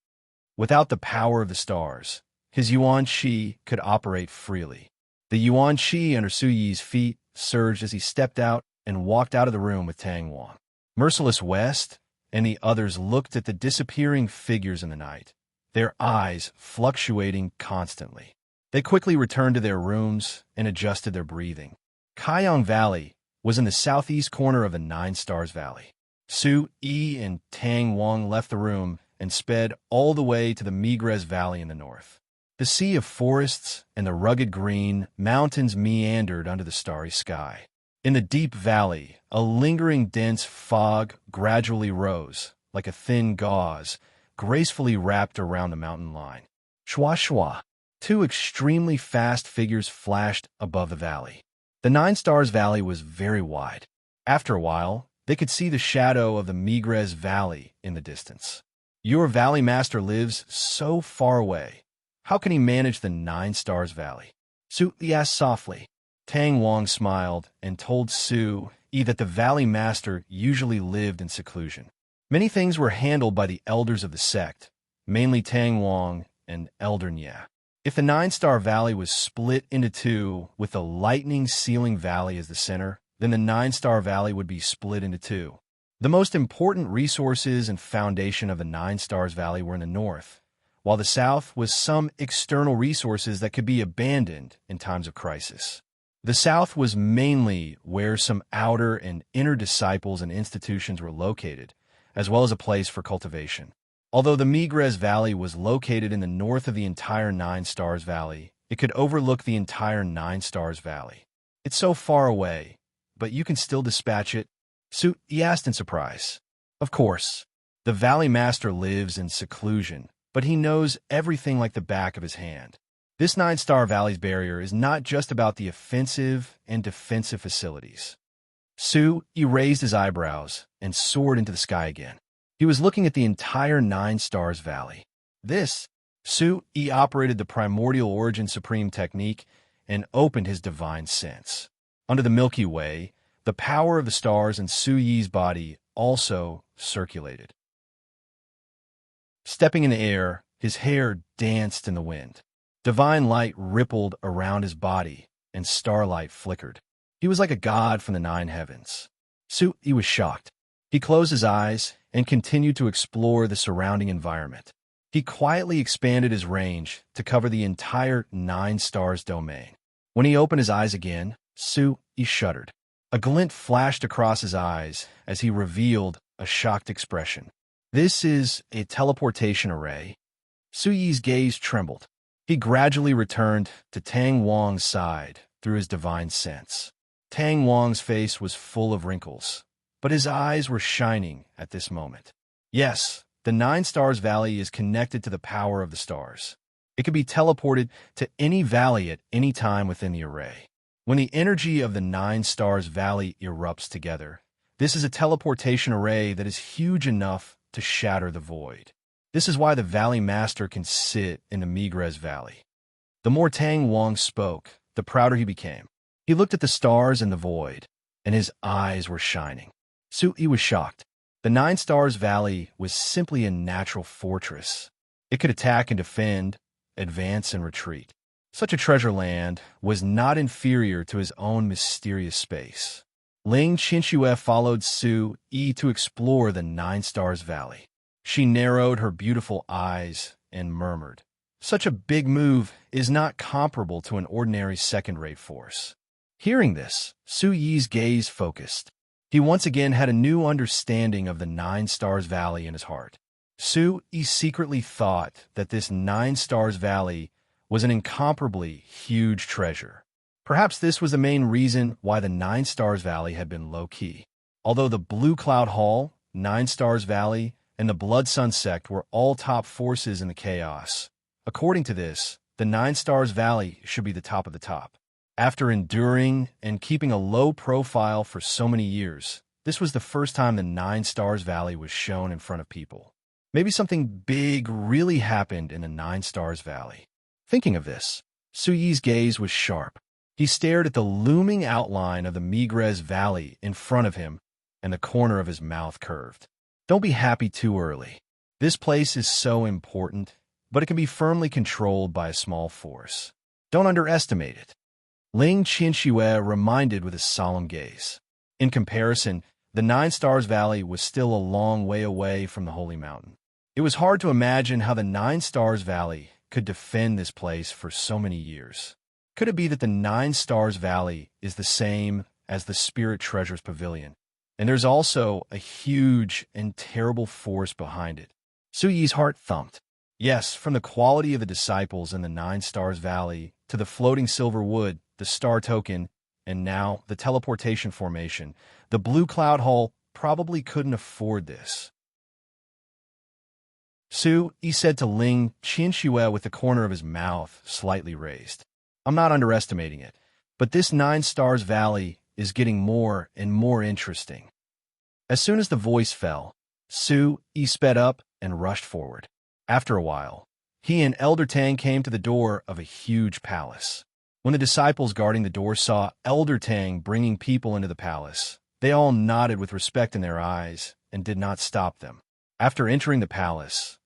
Without the power of the stars, his Yuan Qi could operate freely. The Yuan Qi under Su Yi's feet surged as he stepped out and walked out of the room with Tang Wang. Merciless West and the others looked at the disappearing figures in the night, their eyes fluctuating constantly. They quickly returned to their rooms and adjusted their breathing. Kaiyang Valley was in the southeast corner of the Nine Stars Valley. Su-yi and Tang Wang left the room and sped all the way to the Migres Valley in the north. The sea of forests and the rugged green mountains meandered under the starry sky. In the deep valley, a lingering dense fog gradually rose, like a thin gauze, gracefully wrapped around the mountain line. Shwa shwa. Two extremely fast figures flashed above the valley. The Nine Stars Valley was very wide. After a while, they could see the shadow of the Migres Valley in the distance. "Your Valley Master lives so far away. How can he manage the Nine Stars Valley?" Su-yi asked softly. Tang Wang smiled and told Su-yi that the Valley Master usually lived in seclusion. Many things were handled by the elders of the sect, mainly Tang Wang and Elder Nya. If the Nine Star Valley was split into two with the Lightning Sealing Valley as the center, then the Nine Star Valley would be split into two. The most important resources and foundation of the Nine Stars Valley were in the north, while the south was some external resources that could be abandoned in times of crisis. The south was mainly where some outer and inner disciples and institutions were located, as well as a place for cultivation. Although the Migres Valley was located in the north of the entire Nine Stars Valley, it could overlook the entire Nine Stars Valley. "It's so far away, but you can still dispatch it?" Su-yi asked in surprise. "Of course. The Valley Master lives in seclusion, but he knows everything like the back of his hand. This Nine Star Valley's barrier is not just about the offensive and defensive facilities." Su-yi raised his eyebrows and soared into the sky again. He was looking at the entire Nine Stars Valley. Su-yi operated the Primordial Origin Supreme technique and opened his divine sense. Under the Milky Way, the power of the stars in Su-yi's body also circulated. Stepping in the air, his hair danced in the wind. Divine light rippled around his body, and starlight flickered. He was like a god from the nine heavens. Su-yi was shocked. He closed his eyes and continued to explore the surrounding environment. He quietly expanded his range to cover the entire Nine Stars domain. When he opened his eyes again, Su-yi shuddered. A glint flashed across his eyes as he revealed a shocked expression. "This is a teleportation array." Su-yi's gaze trembled. He gradually returned to Tang Wang's side through his divine sense. Tang Wang's face was full of wrinkles, but his eyes were shining at this moment. Yes, the Nine Stars Valley is connected to the power of the stars. It can be teleported to any valley at any time within the array. When the energy of the Nine Stars Valley erupts together, this is a teleportation array that is huge enough to shatter the void. This is why the Valley Master can sit in the Migres Valley. The more Tang Wang spoke, the prouder he became. He looked at the stars and the void, and his eyes were shining. Su-yi was shocked. The Nine Stars Valley was simply a natural fortress. It could attack and defend, advance and retreat. Such a treasure land was not inferior to his own mysterious space. Ling Qinxue followed Su-yi to explore the Nine Stars Valley. She narrowed her beautiful eyes and murmured, "Such a big move is not comparable to an ordinary second-rate force." Hearing this, Su-yi's gaze focused. He once again had a new understanding of the Nine Stars Valley in his heart. Su-yi secretly thought that this Nine Stars Valley was an incomparably huge treasure. Perhaps this was the main reason why the Nine Stars Valley had been low-key. Although the Blue Cloud Hall, Nine Stars Valley, and the Blood Sun sect were all top forces in the chaos. According to this, the Nine Stars Valley should be the top of the top. After enduring and keeping a low profile for so many years, this was the first time the Nine Stars Valley was shown in front of people. Maybe something big really happened in the Nine Stars Valley. Thinking of this, Su-yi's gaze was sharp. He stared at the looming outline of the Migres Valley in front of him, and the corner of his mouth curved. Don't be happy too early. This place is so important, but it can be firmly controlled by a small force. Don't underestimate it. Ling Qianxue reminded with a solemn gaze. In comparison, the Nine Stars Valley was still a long way away from the Holy Mountain. It was hard to imagine how the Nine Stars Valley could defend this place for so many years. Could it be that the Nine Stars Valley is the same as the Spirit Treasures Pavilion, and there's also a huge and terrible force behind it? Su-yi's heart thumped. Yes, from the quality of the disciples in the Nine Stars Valley to the floating silver wood, the star token, and now the teleportation formation, the Blue Cloud Hall probably couldn't afford this. Su-yi said to Ling Qianxue with the corner of his mouth slightly raised. I'm not underestimating it, but this Nine Stars Valley is getting more and more interesting. As soon as the voice fell, Su-yi sped up and rushed forward. After a while, he and Elder Tang came to the door of a huge palace. When the disciples guarding the door saw Elder Tang bringing people into the palace, they all nodded with respect in their eyes and did not stop them. After entering the palace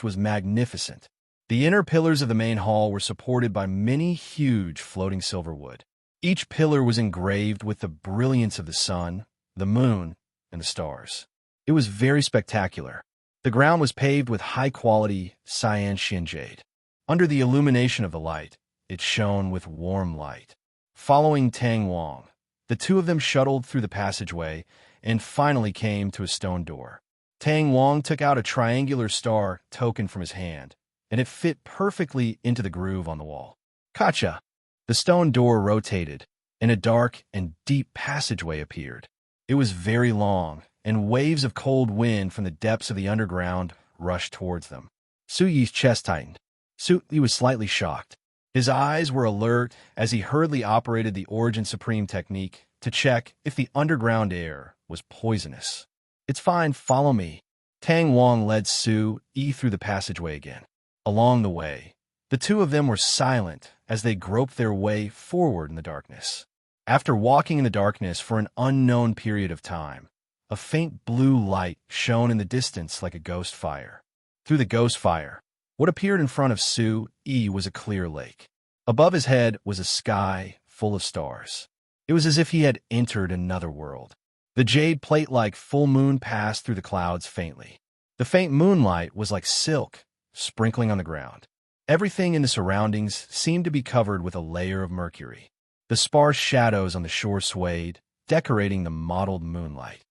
was magnificent. The inner pillars of the main hall were supported by many huge floating silver wood. Each pillar was engraved with the brilliance of the sun, the moon, and the stars. It was very spectacular. The ground was paved with high-quality cyan jade. Under the illumination of the light, it shone with warm light. Following Tang Wang, the two of them shuttled through the passageway and finally came to a stone door. Tang Wang took out a triangular star token from his hand, and it fit perfectly into the groove on the wall. Gotcha! The stone door rotated, and a dark and deep passageway appeared. It was very long, and waves of cold wind from the depths of the underground rushed towards them. Su-yi's chest tightened. Su-yi was slightly shocked. His eyes were alert as he hurriedly operated the Origin Supreme technique to check if the underground air was poisonous. It's fine, follow me. Tang Wang led Su-yi through the passageway again. Along the way, the two of them were silent as they groped their way forward in the darkness. After walking in the darkness for an unknown period of time, a faint blue light shone in the distance like a ghost fire. Through the ghost fire, what appeared in front of Su-yi was a clear lake. Above his head was a sky full of stars. It was as if he had entered another world. The jade plate-like full moon passed through the clouds faintly. The faint moonlight was like silk, sprinkling on the ground. Everything in the surroundings seemed to be covered with a layer of mercury. The sparse shadows on the shore swayed, decorating the mottled moonlight.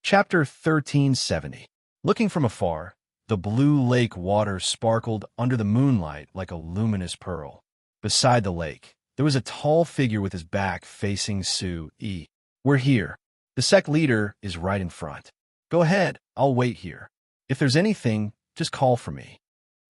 Chapter 1370. Looking from afar, the blue lake water sparkled under the moonlight like a luminous pearl. Beside the lake, there was a tall figure with his back facing Su-yi. We're here. The sect leader is right in front. Go ahead, I'll wait here. If there's anything, just call for me.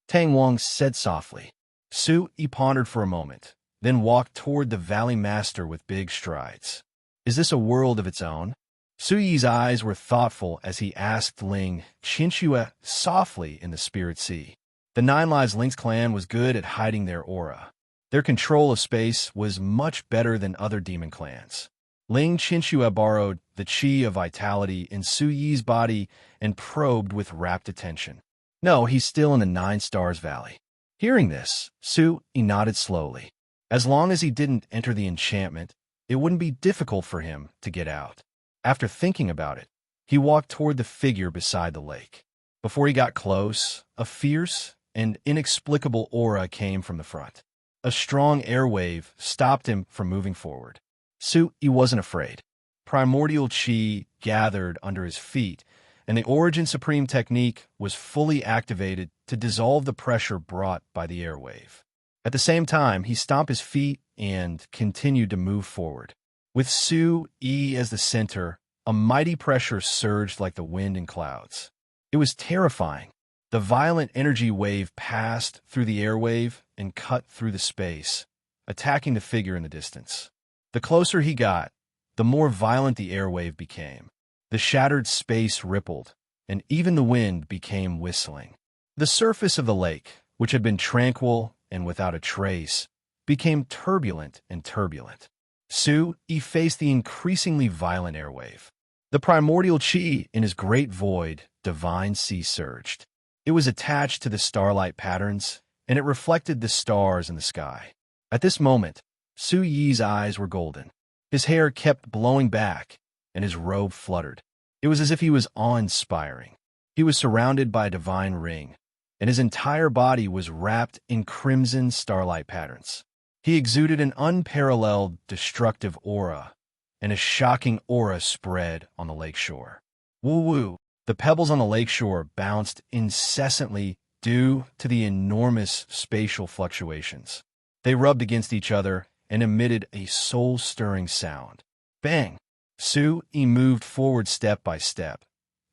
Tang Wang said softly. Su-yi pondered for a moment, then walked toward the Valley Master with big strides. Is this a world of its own? Su-yi's eyes were thoughtful as he asked Ling Qianxue softly in the Spirit Sea. The Nine Lives Lynx clan was good at hiding their aura. Their control of space was much better than other demon clans. Ling Qianxue borrowed the qi of vitality in Su-yi's body and probed with rapt attention. No, he's still in the Nine Stars Valley. Hearing this, Su-yi nodded slowly. As long as he didn't enter the enchantment, it wouldn't be difficult for him to get out. After thinking about it, he walked toward the figure beside the lake. Before he got close, a fierce and inexplicable aura came from the front. A strong air wave stopped him from moving forward. Su-yi wasn't afraid. primordial chi gathered under his feet, and the Origin Supreme technique was fully activated to dissolve the pressure brought by the airwave. At the same time, he stomped his feet and continued to move forward. With Su-Yi as the center, a mighty pressure surged like the wind in clouds. It was terrifying. The violent energy wave passed through the airwave and cut through the space, attacking the figure in the distance. The closer he got, the more violent the airwave became. The shattered space rippled, and even the wind became whistling. The surface of the lake, which had been tranquil and without a trace, became turbulent and turbulent. Su-Yi faced the increasingly violent airwave. The primordial chi in his great void, divine sea surged. It was attached to the starlight patterns, and it reflected the stars in the sky. At this moment, Su-Yi's eyes were golden. His hair kept blowing back, and his robe fluttered. It was as if he was awe-inspiring. He was surrounded by a divine ring, and his entire body was wrapped in crimson starlight patterns. He exuded an unparalleled, destructive aura, and a shocking aura spread on the lakeshore. Woo-woo! The pebbles on the lakeshore bounced incessantly due to the enormous spatial fluctuations. They rubbed against each other and emitted a soul-stirring sound. Bang! Su-Yi moved forward step by step,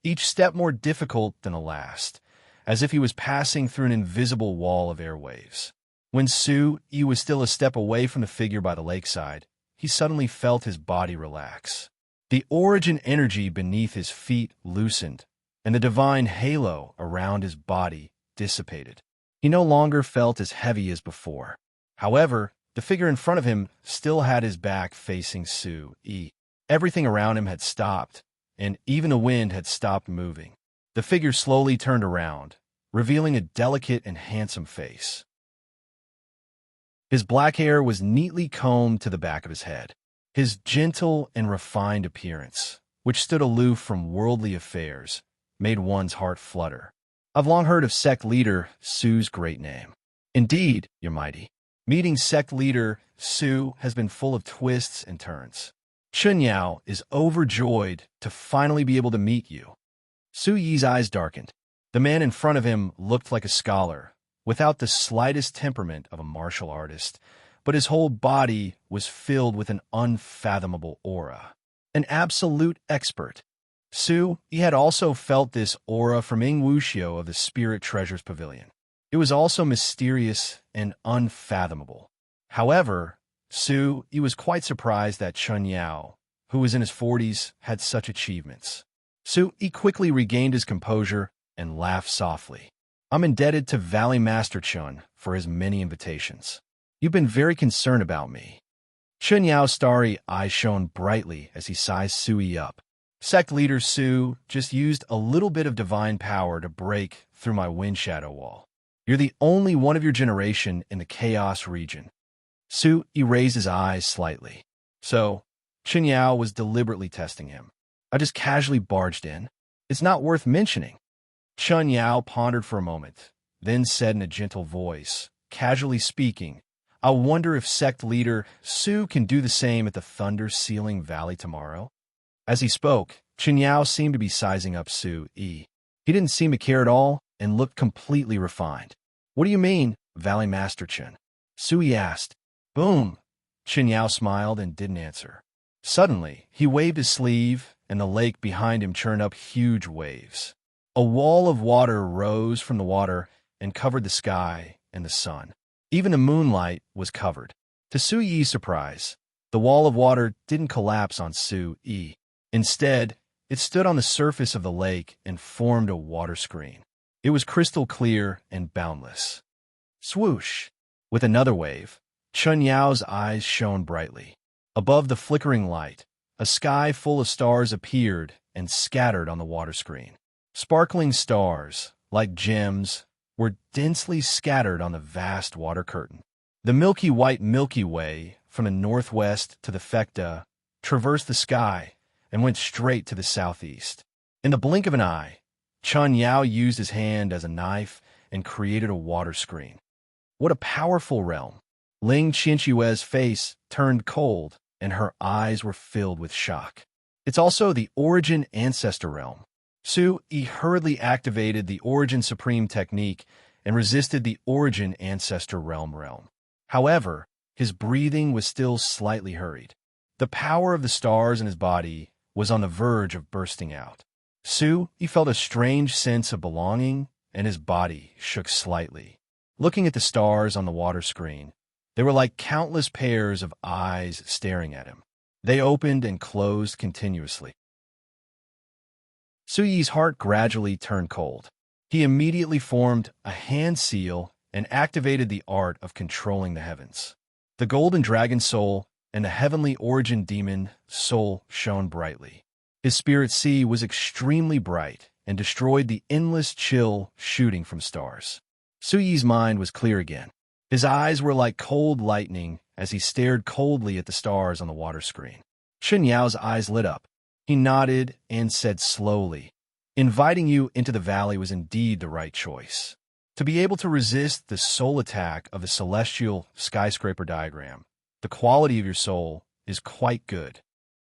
each step more difficult than the last, as if he was passing through an invisible wall of airwaves. When Su-Yi was still a step away from the figure by the lakeside, he suddenly felt his body relax. The origin energy beneath his feet loosened, and the divine halo around his body dissipated. He no longer felt as heavy as before. However, the figure in front of him still had his back facing Su-Yi. Everything around him had stopped, and even the wind had stopped moving. The figure slowly turned around, revealing a delicate and handsome face. His black hair was neatly combed to the back of his head. His gentle and refined appearance, which stood aloof from worldly affairs, made one's heart flutter. I've long heard of sect leader Su's great name. Indeed, your mighty. Meeting sect leader Su has been full of twists and turns. Chunyao is overjoyed to finally be able to meet you. Su-Yi's eyes darkened. The man in front of him looked like a scholar, without the slightest temperament of a martial artist, but his whole body was filled with an unfathomable aura. An absolute expert. Su-Yi had also felt this aura from Ing Wuxiu of the Spirit Treasures Pavilion. It was also mysterious and unfathomable. However, Su-Yi was quite surprised that Chunyao, who was in his 40s, had such achievements. Su-Yi quickly regained his composure and laughed softly. I'm indebted to Valley Master Chun for his many invitations. You've been very concerned about me. Chunyao's starry eyes shone brightly as he sized Su-Yi up. Sect leader Su just used a little bit of divine power to break through my wind shadow wall. You're the only one of your generation in the Chaos region. Su-Yi raised his eyes slightly. So, Chunyao was deliberately testing him. I just casually barged in. It's not worth mentioning. Chunyao pondered for a moment, then said in a gentle voice, casually speaking, I wonder if sect leader Su can do the same at the Thunder Ceiling Valley tomorrow? As he spoke, Chunyao seemed to be sizing up Su-Yi. He didn't seem to care at all and looked completely refined. What do you mean, Valley Master Chun? Su-Yi asked. Boom! Chunyao smiled and didn't answer. Suddenly, he waved his sleeve, and the lake behind him churned up huge waves. A wall of water rose from the water and covered the sky and the sun. Even the moonlight was covered. To Su-Yi's surprise, the wall of water didn't collapse on Su-Yi. Instead, it stood on the surface of the lake and formed a water screen. It was crystal clear and boundless. Swoosh! With another wave, Chunyao's eyes shone brightly. Above the flickering light, a sky full of stars appeared and scattered on the water screen. Sparkling stars, like gems, were densely scattered on the vast water curtain. The milky white Milky Way, from the northwest to the Phecta, traversed the sky and went straight to the southeast. In the blink of an eye, Chunyao used his hand as a knife and created a water screen. What a powerful realm! Ling Qianque's face turned cold, and her eyes were filled with shock. It's also the Origin Ancestor Realm. Su-yi hurriedly activated the Origin Supreme technique and resisted the Origin Ancestor Realm. However, his breathing was still slightly hurried. The power of the stars in his body was on the verge of bursting out. Su-yi felt a strange sense of belonging, and his body shook slightly. Looking at the stars on the water screen, they were like countless pairs of eyes staring at him. They opened and closed continuously. Su-yi's heart gradually turned cold. He immediately formed a hand seal and activated the art of controlling the heavens. The golden dragon soul and the heavenly origin demon soul shone brightly. His spirit sea was extremely bright and destroyed the endless chill shooting from stars. Su-yi's mind was clear again. His eyes were like cold lightning as he stared coldly at the stars on the water screen. Chen Yao's eyes lit up. He nodded and said slowly, "Inviting you into the valley was indeed the right choice. To be able to resist the soul attack of the celestial skyscraper diagram, the quality of your soul is quite good."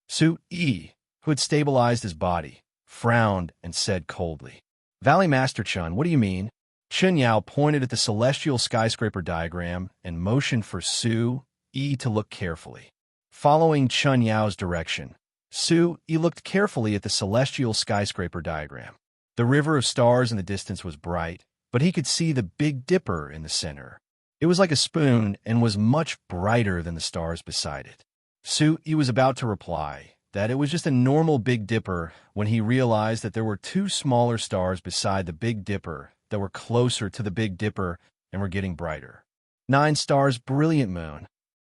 Su-yi, who had stabilized his body, frowned and said coldly, "Valley Master Chun, what do you mean?" Chen Yao pointed at the celestial skyscraper diagram and motioned for Su-yi to look carefully. Following Chen Yao's direction, Su-yi looked carefully at the celestial skyscraper diagram. The river of stars in the distance was bright, but he could see the Big Dipper in the center. It was like a spoon and was much brighter than the stars beside it. Su-yi was about to reply that it was just a normal Big Dipper when he realized that there were two smaller stars beside the Big Dipper that were closer to the Big Dipper and were getting brighter. 9 stars, brilliant moon.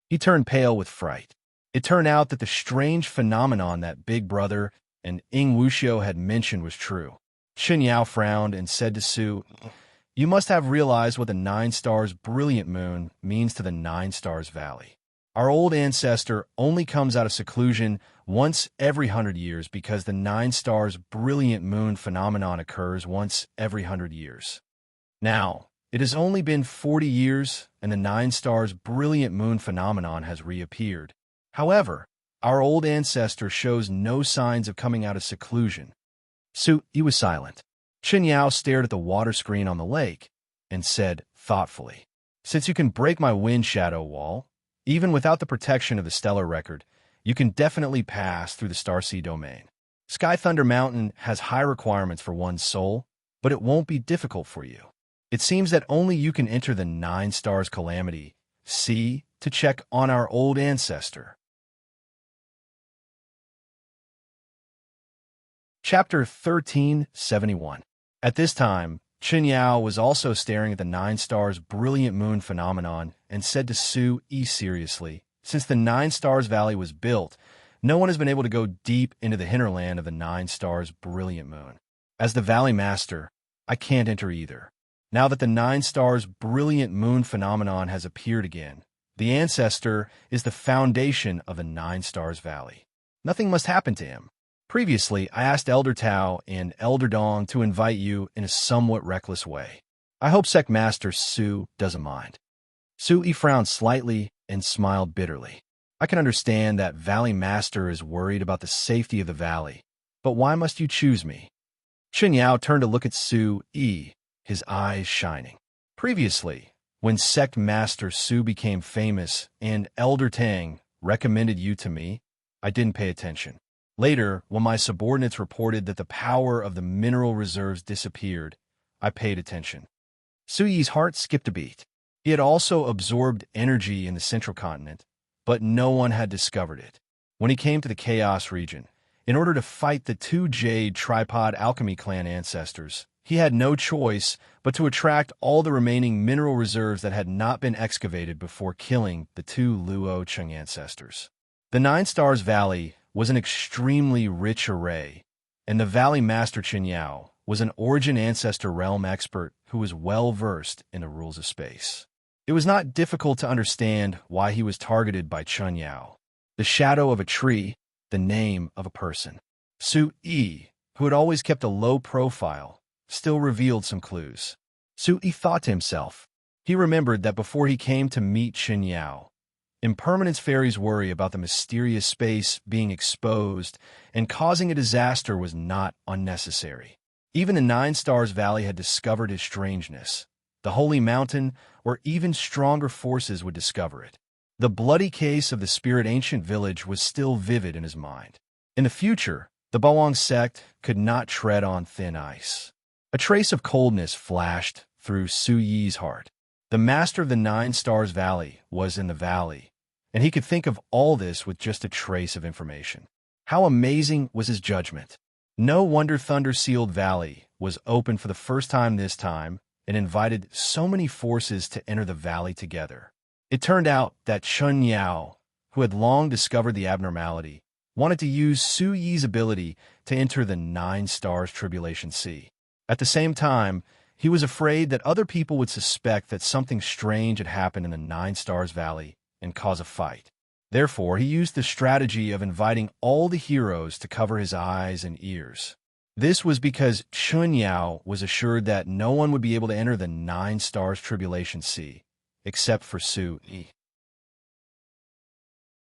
He turned pale with fright. It turned out that the strange phenomenon that Big Brother and Ing Wuxiu had mentioned was true. Chen Yao frowned and said to Su, "You must have realized what the 9 stars brilliant moon means to the 9 stars valley. Our old ancestor only comes out of seclusion once every 100 years because the 9 stars brilliant moon phenomenon occurs once every 100 years. Now, it has only been 40 years and the 9 stars brilliant moon phenomenon has reappeared. However, our old ancestor shows no signs of coming out of seclusion." Su-yi was silent. Chen Yao stared at the water screen on the lake and said thoughtfully, "Since you can break my wind shadow wall, even without the protection of the stellar record, you can definitely pass through the Starsea domain. Sky Thunder Mountain has high requirements for one's soul, but it won't be difficult for you. It seems that only you can enter the 9 stars calamity sea to check on our old ancestor." Chapter 1371. At this time, Chen Yao was also staring at the 9 stars brilliant moon phenomenon and said to Su-yi seriously, "Since the 9 stars valley was built, no one has been able to go deep into the hinterland of the 9 stars brilliant moon. As the valley master, I can't enter either. Now that the 9 stars brilliant moon phenomenon has appeared again, the ancestor is the foundation of the 9 stars valley. Nothing must happen to him. Previously, I asked Elder Tao and Elder Dong to invite you in a somewhat reckless way. I hope Sect Master Su doesn't mind." Su-yi frowned slightly and smiled bitterly. "I can understand that Valley Master is worried about the safety of the valley, but why must you choose me?" Chen Yao turned to look at Su-yi, his eyes shining. "Previously, when Sect Master Su became famous and Elder Tang recommended you to me, I didn't pay attention. Later, when my subordinates reported that the power of the mineral reserves disappeared, I paid attention." Su-yi's heart skipped a beat. He had also absorbed energy in the central continent, but no one had discovered it. When he came to the Chaos region, in order to fight the 2 Jade Tripod Alchemy Clan ancestors, he had no choice but to attract all the remaining mineral reserves that had not been excavated before killing the 2 Luo Cheng ancestors. The 9 Stars Valley was an extremely rich array, and the Valley Master Chen Yao was an Origin Ancestor Realm expert who was well-versed in the rules of space. It was not difficult to understand why he was targeted by Chen Yao. The shadow of a tree, the name of a person. Su-yi, who had always kept a low profile, still revealed some clues. Su-yi thought to himself. He remembered that before he came to meet Chen Yao, Impermanence fairies worry about the mysterious space being exposed, and causing a disaster was not unnecessary. Even the Nine Stars Valley had discovered his strangeness. The Holy Mountain, or even stronger forces, would discover it. The bloody case of the Spirit Ancient Village was still vivid in his mind. In the future, the Bawang sect could not tread on thin ice. A trace of coldness flashed through Su Yi's heart. The master of the Nine Stars Valley was in the valley, and he could think of all this with just a trace of information. How amazing was his judgment! No wonder Thunder-Sealed Valley was open for the first time this time and invited so many forces to enter the valley together. It turned out that Chun Yao, who had long discovered the abnormality, wanted to use Su Yi's ability to enter the Nine Stars Tribulation Sea. At the same time, he was afraid that other people would suspect that something strange had happened in the Nine Stars Valley and cause a fight. Therefore, he used the strategy of inviting all the heroes to cover his eyes and ears. This was because Chun Yao was assured that no one would be able to enter the Nine Stars Tribulation Sea, except for Su Yi.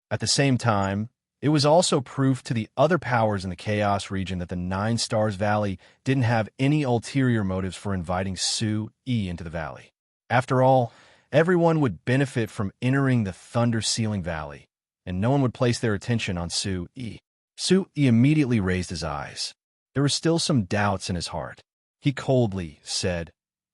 At the same time, it was also proof to the other powers in the Chaos region that the Nine Stars Valley didn't have any ulterior motives for inviting Su Yi into the valley. After all, everyone would benefit from entering the Thunder-Sealing Valley, and no one would place their attention on Su Yi. Su Yi immediately raised his eyes. There were still some doubts in his heart. He coldly said,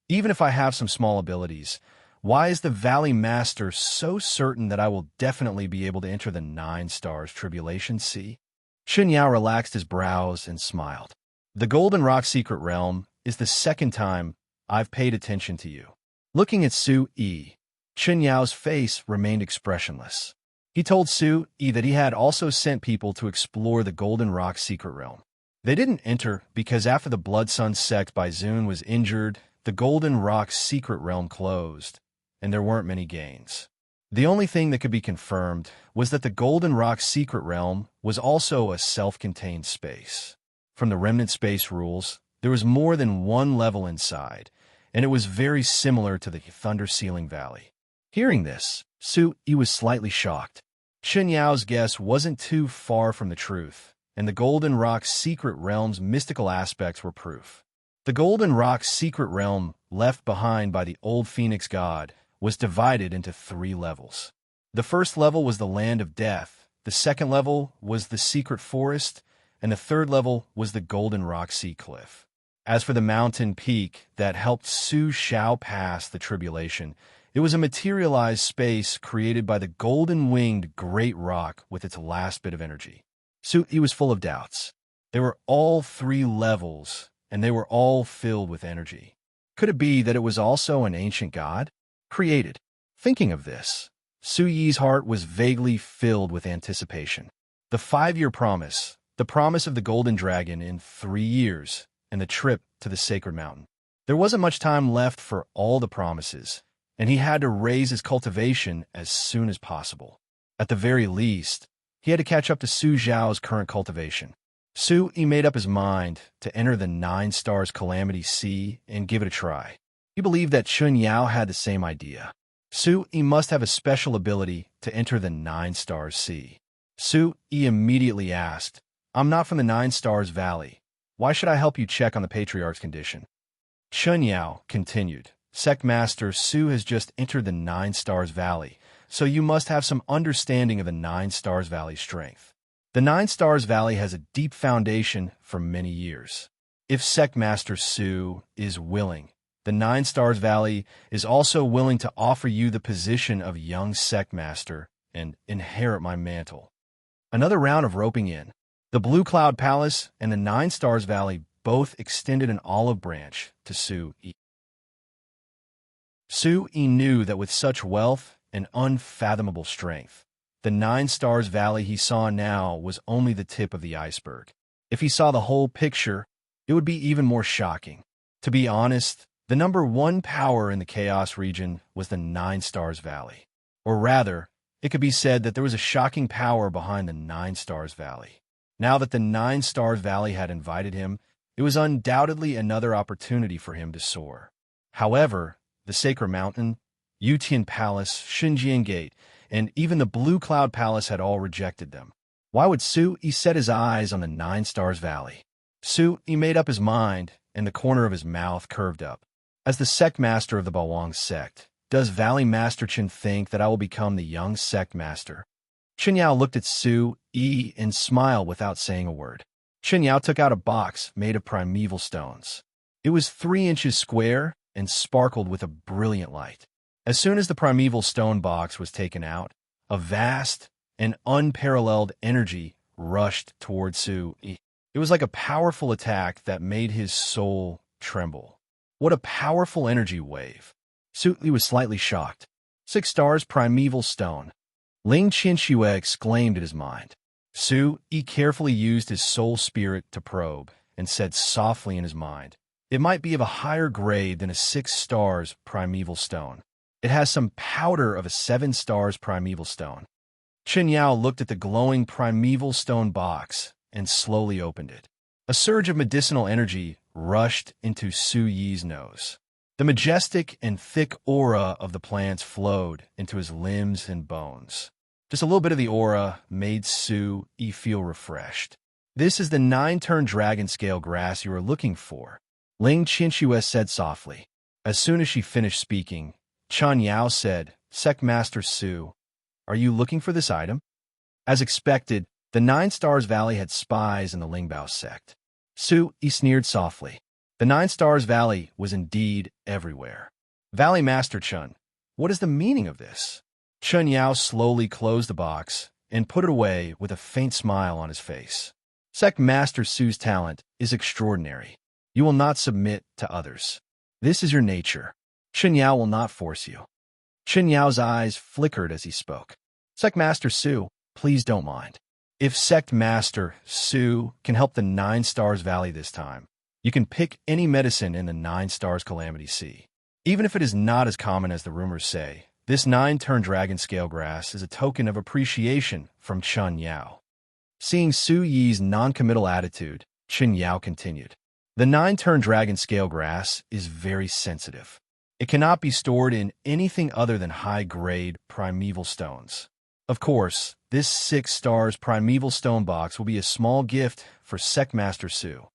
"Even if I have some small abilities, why is the Valley Master so certain that I will definitely be able to enter the Nine Stars Tribulation Sea?" Chun Yao relaxed his brows and smiled. "The Golden Rock Secret Realm is the second time I've paid attention to you." Looking at Su Yi, Chun Yao's face remained expressionless. He told Su Yi that he had also sent people to explore the Golden Rock Secret Realm. They didn't enter because after the Blood Sun sect by Zun was injured, the Golden Rock Secret Realm closed, and there weren't many gains. The only thing that could be confirmed was that the Golden Rock Secret Realm was also a self-contained space. From the Remnant Space rules, there was more than one level inside, and it was very similar to the Thunder-Sealing Valley. Hearing this, Su Yi was slightly shocked. Chun Yao's guess wasn't too far from the truth, and the Golden Rock Secret Realm's mystical aspects were proof. The Golden Rock Secret Realm, left behind by the old Phoenix God, was divided into 3 levels. The first level was the Land of Death, the second level was the Secret Forest, and the third level was the Golden Rock Sea Cliff. As for the mountain peak that helped Su Shao pass the tribulation, it was a materialized space created by the golden-winged Great Rock with its last bit of energy. Su Yi was full of doubts. There were all 3 levels, and they were all filled with energy. Could it be that it was also an ancient god? Created. Thinking of this, Su Yi's heart was vaguely filled with anticipation. The 5-year promise, the promise of the Golden Dragon in 3 years, and the trip to the Sacred Mountain. There wasn't much time left for all the promises, and he had to raise his cultivation as soon as possible. At the very least, he had to catch up to Su Zhao's current cultivation. Su Yi made up his mind to enter the Nine Stars Calamity Sea and give it a try. He believed that Chun Yao had the same idea. Su Yi must have a special ability to enter the Nine Stars Sea. Su Yi immediately asked, "I'm not from the Nine Stars Valley. Why should I help you check on the Patriarch's condition?" Chun Yao continued, "Sect Master Su has just entered the Nine Stars Valley, so you must have some understanding of the Nine Stars Valley's strength. The Nine Stars Valley has a deep foundation for many years. If Sect Master Su is willing, the Nine Stars Valley is also willing to offer you the position of young Sect Master and inherit my mantle." Another round of roping in. The Blue Cloud Palace and the Nine Stars Valley both extended an olive branch to Su Yi. Su Yi knew that with such wealth and unfathomable strength, the Nine Stars Valley he saw now was only the tip of the iceberg. If he saw the whole picture, it would be even more shocking. To be honest, the number 1 power in the Chaos region was the Nine Stars Valley. Or rather, it could be said that there was a shocking power behind the Nine Stars Valley. Now that the Nine Stars Valley had invited him, it was undoubtedly another opportunity for him to soar. However, the Sacred Mountain, Yutian Palace, Xinjiang Gate, and even the Blue Cloud Palace had all rejected them. Why would Su-Yi set his eyes on the Nine Stars Valley? Su-Yi made up his mind, and the corner of his mouth curved up. As the sect master of the Bawang sect, does Valley Master Chen think that I will become the young sect master? Chen Yao looked at Su-Yi and smiled without saying a word. Chen Yao took out a box made of primeval stones. It was 3 inches square and sparkled with a brilliant light. As soon as the primeval stone box was taken out, a vast and unparalleled energy rushed toward Su-Yi. It was like a powerful attack that made his soul tremble. What a powerful energy wave! Su-Yi was slightly shocked. 6 stars primeval stone. Ling Qianxue exclaimed in his mind. Su-Yi carefully used his soul spirit to probe and said softly in his mind, "It might be of a higher grade than a 6 stars primeval stone. It has some powder of a 7 stars primeval stone." Chen Yao looked at the glowing primeval stone box and slowly opened it. A surge of medicinal energy rushed into Su-Yi's nose. The majestic and thick aura of the plants flowed into his limbs and bones. Just a little bit of the aura made Su-Yi feel refreshed. "This is the 9-turn dragon scale grass you are looking for," Ling Qianxue said softly. As soon as she finished speaking, Chen Yao said, "Sect Master Su, are you looking for this item?" As expected, the 9 Stars Valley had spies in the Lingbao sect. Su-Yi sneered softly. The 9 Stars Valley was indeed everywhere. "Valley Master Chen, what is the meaning of this?" Chen Yao slowly closed the box and put it away with a faint smile on his face. "Sect Master Su's talent is extraordinary. You will not submit to others. This is your nature. Chen Yao will not force you." Chen Yao's eyes flickered as he spoke. "Sect Master Su, please don't mind. If Sect Master Su can help the 9 Stars Valley this time, you can pick any medicine in the 9 Stars Calamity Sea. Even if it is not as common as the rumors say, this 9-turn dragon scale grass is a token of appreciation from Chen Yao." Seeing Su-Yi's non-committal attitude, Chen Yao continued. "The 9-turn dragon scale grass is very sensitive. It cannot be stored in anything other than high-grade primeval stones. Of course, this 6 stars primeval stone box will be a small gift for Sect Master Su."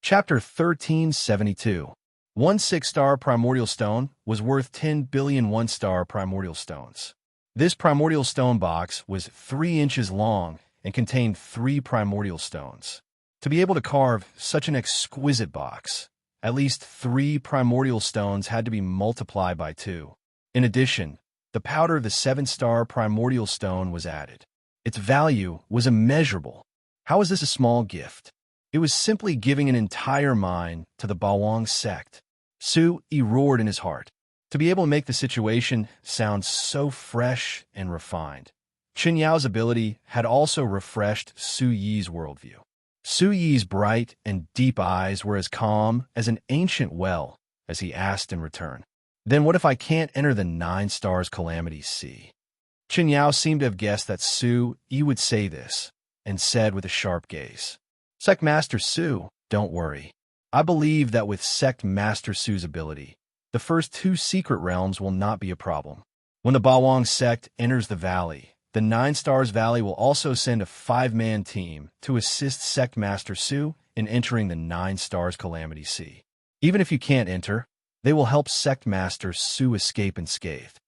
Chapter 1372. 1 6-star primordial stone was worth 10 billion 1-star primordial stones. This primordial stone box was 3 inches long and contained 3 primordial stones. To be able to carve such an exquisite box, at least 3 primordial stones had to be multiplied by 2. In addition, the powder of the 7-star primordial stone was added. Its value was immeasurable. How was this a small gift? It was simply giving an entire mine to the Bawang sect. Su-Yi roared in his heart. To be able to make the situation sound so fresh and refined. Chen Yao's ability had also refreshed Su-Yi's worldview. Su-Yi's bright and deep eyes were as calm as an ancient well as he asked in return, "Then what if I can't enter the 9 Stars Calamity Sea?" Chen Yao seemed to have guessed that Su-Yi would say this, and said with a sharp gaze, "Sect Master Su, don't worry. I believe that with Sect Master Su's ability, the first 2 secret realms will not be a problem. When the Bawang sect enters the valley, the 9 Stars Valley will also send a 5-man team to assist Sect Master Su in entering the 9 Stars Calamity Sea. Even if you can't enter, they will help Sect Master Su escape unscathed."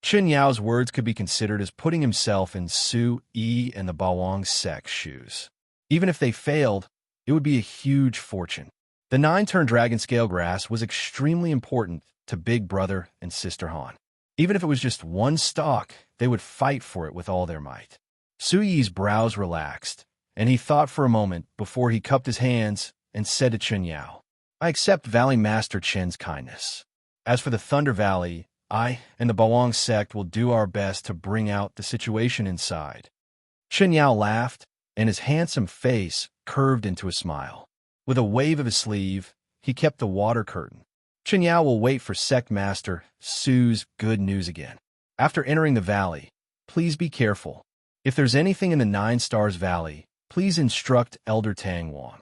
Chen Yao's words could be considered as putting himself in Su-Yi and the Bawang sect's shoes. Even if they failed, it would be a huge fortune. The 9-turn dragon scale grass was extremely important to Big Brother and Sister Han. Even if it was just 1 stalk, they would fight for it with all their might. Su-Yi's brows relaxed, and he thought for a moment before he cupped his hands and said to Chen Yao, "I accept Valley Master Chen's kindness. As for the Thunder Valley, I and the Bawang sect will do our best to bring out the situation inside." Chen Yao laughed, and his handsome face curved into a smile. With a wave of his sleeve, he kept the water curtain. Chen Yao will wait for Sect Master Su's good news again. After entering the valley, please be careful. If there's anything in the 9 Stars Valley, please instruct Elder Tang Wang.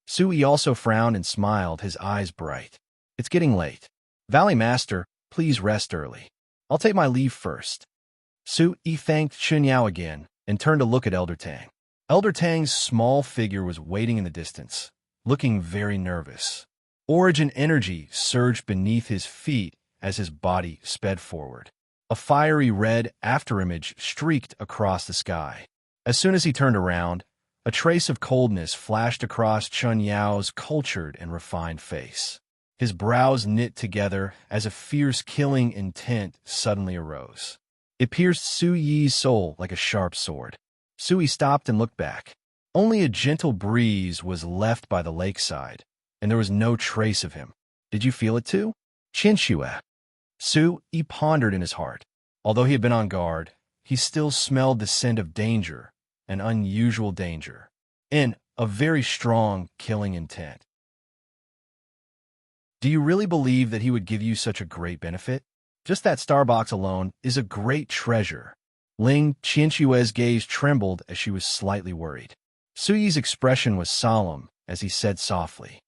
Su-Yi also frowned and smiled, his eyes bright. "It's getting late. Valley Master, please rest early. I'll take my leave first. Su Yi thanked Chunyao again and turned to look at Elder Tang. Elder Tang's small figure was waiting in the distance, looking very nervous. Origin energy surged beneath his feet as his body sped forward. A fiery red afterimage streaked across the sky. As soon as he turned around, a trace of coldness flashed across Chunyao's cultured and refined face. His brows knit together as a fierce killing intent suddenly arose. It pierced Su Yi's soul like a sharp sword. Su Yi stopped and looked back. Only a gentle breeze was left by the lakeside, and there was no trace of him. Did you feel it too? Qinshue. Su Yi pondered in his heart. Although he had been on guard, he still smelled the scent of danger, an unusual danger, and a very strong killing intent. Do you really believe that he would give you such a great benefit? Just that star box alone is a great treasure. Ling Qinshue's gaze trembled as she was slightly worried. Su Yi's expression was solemn as he said softly,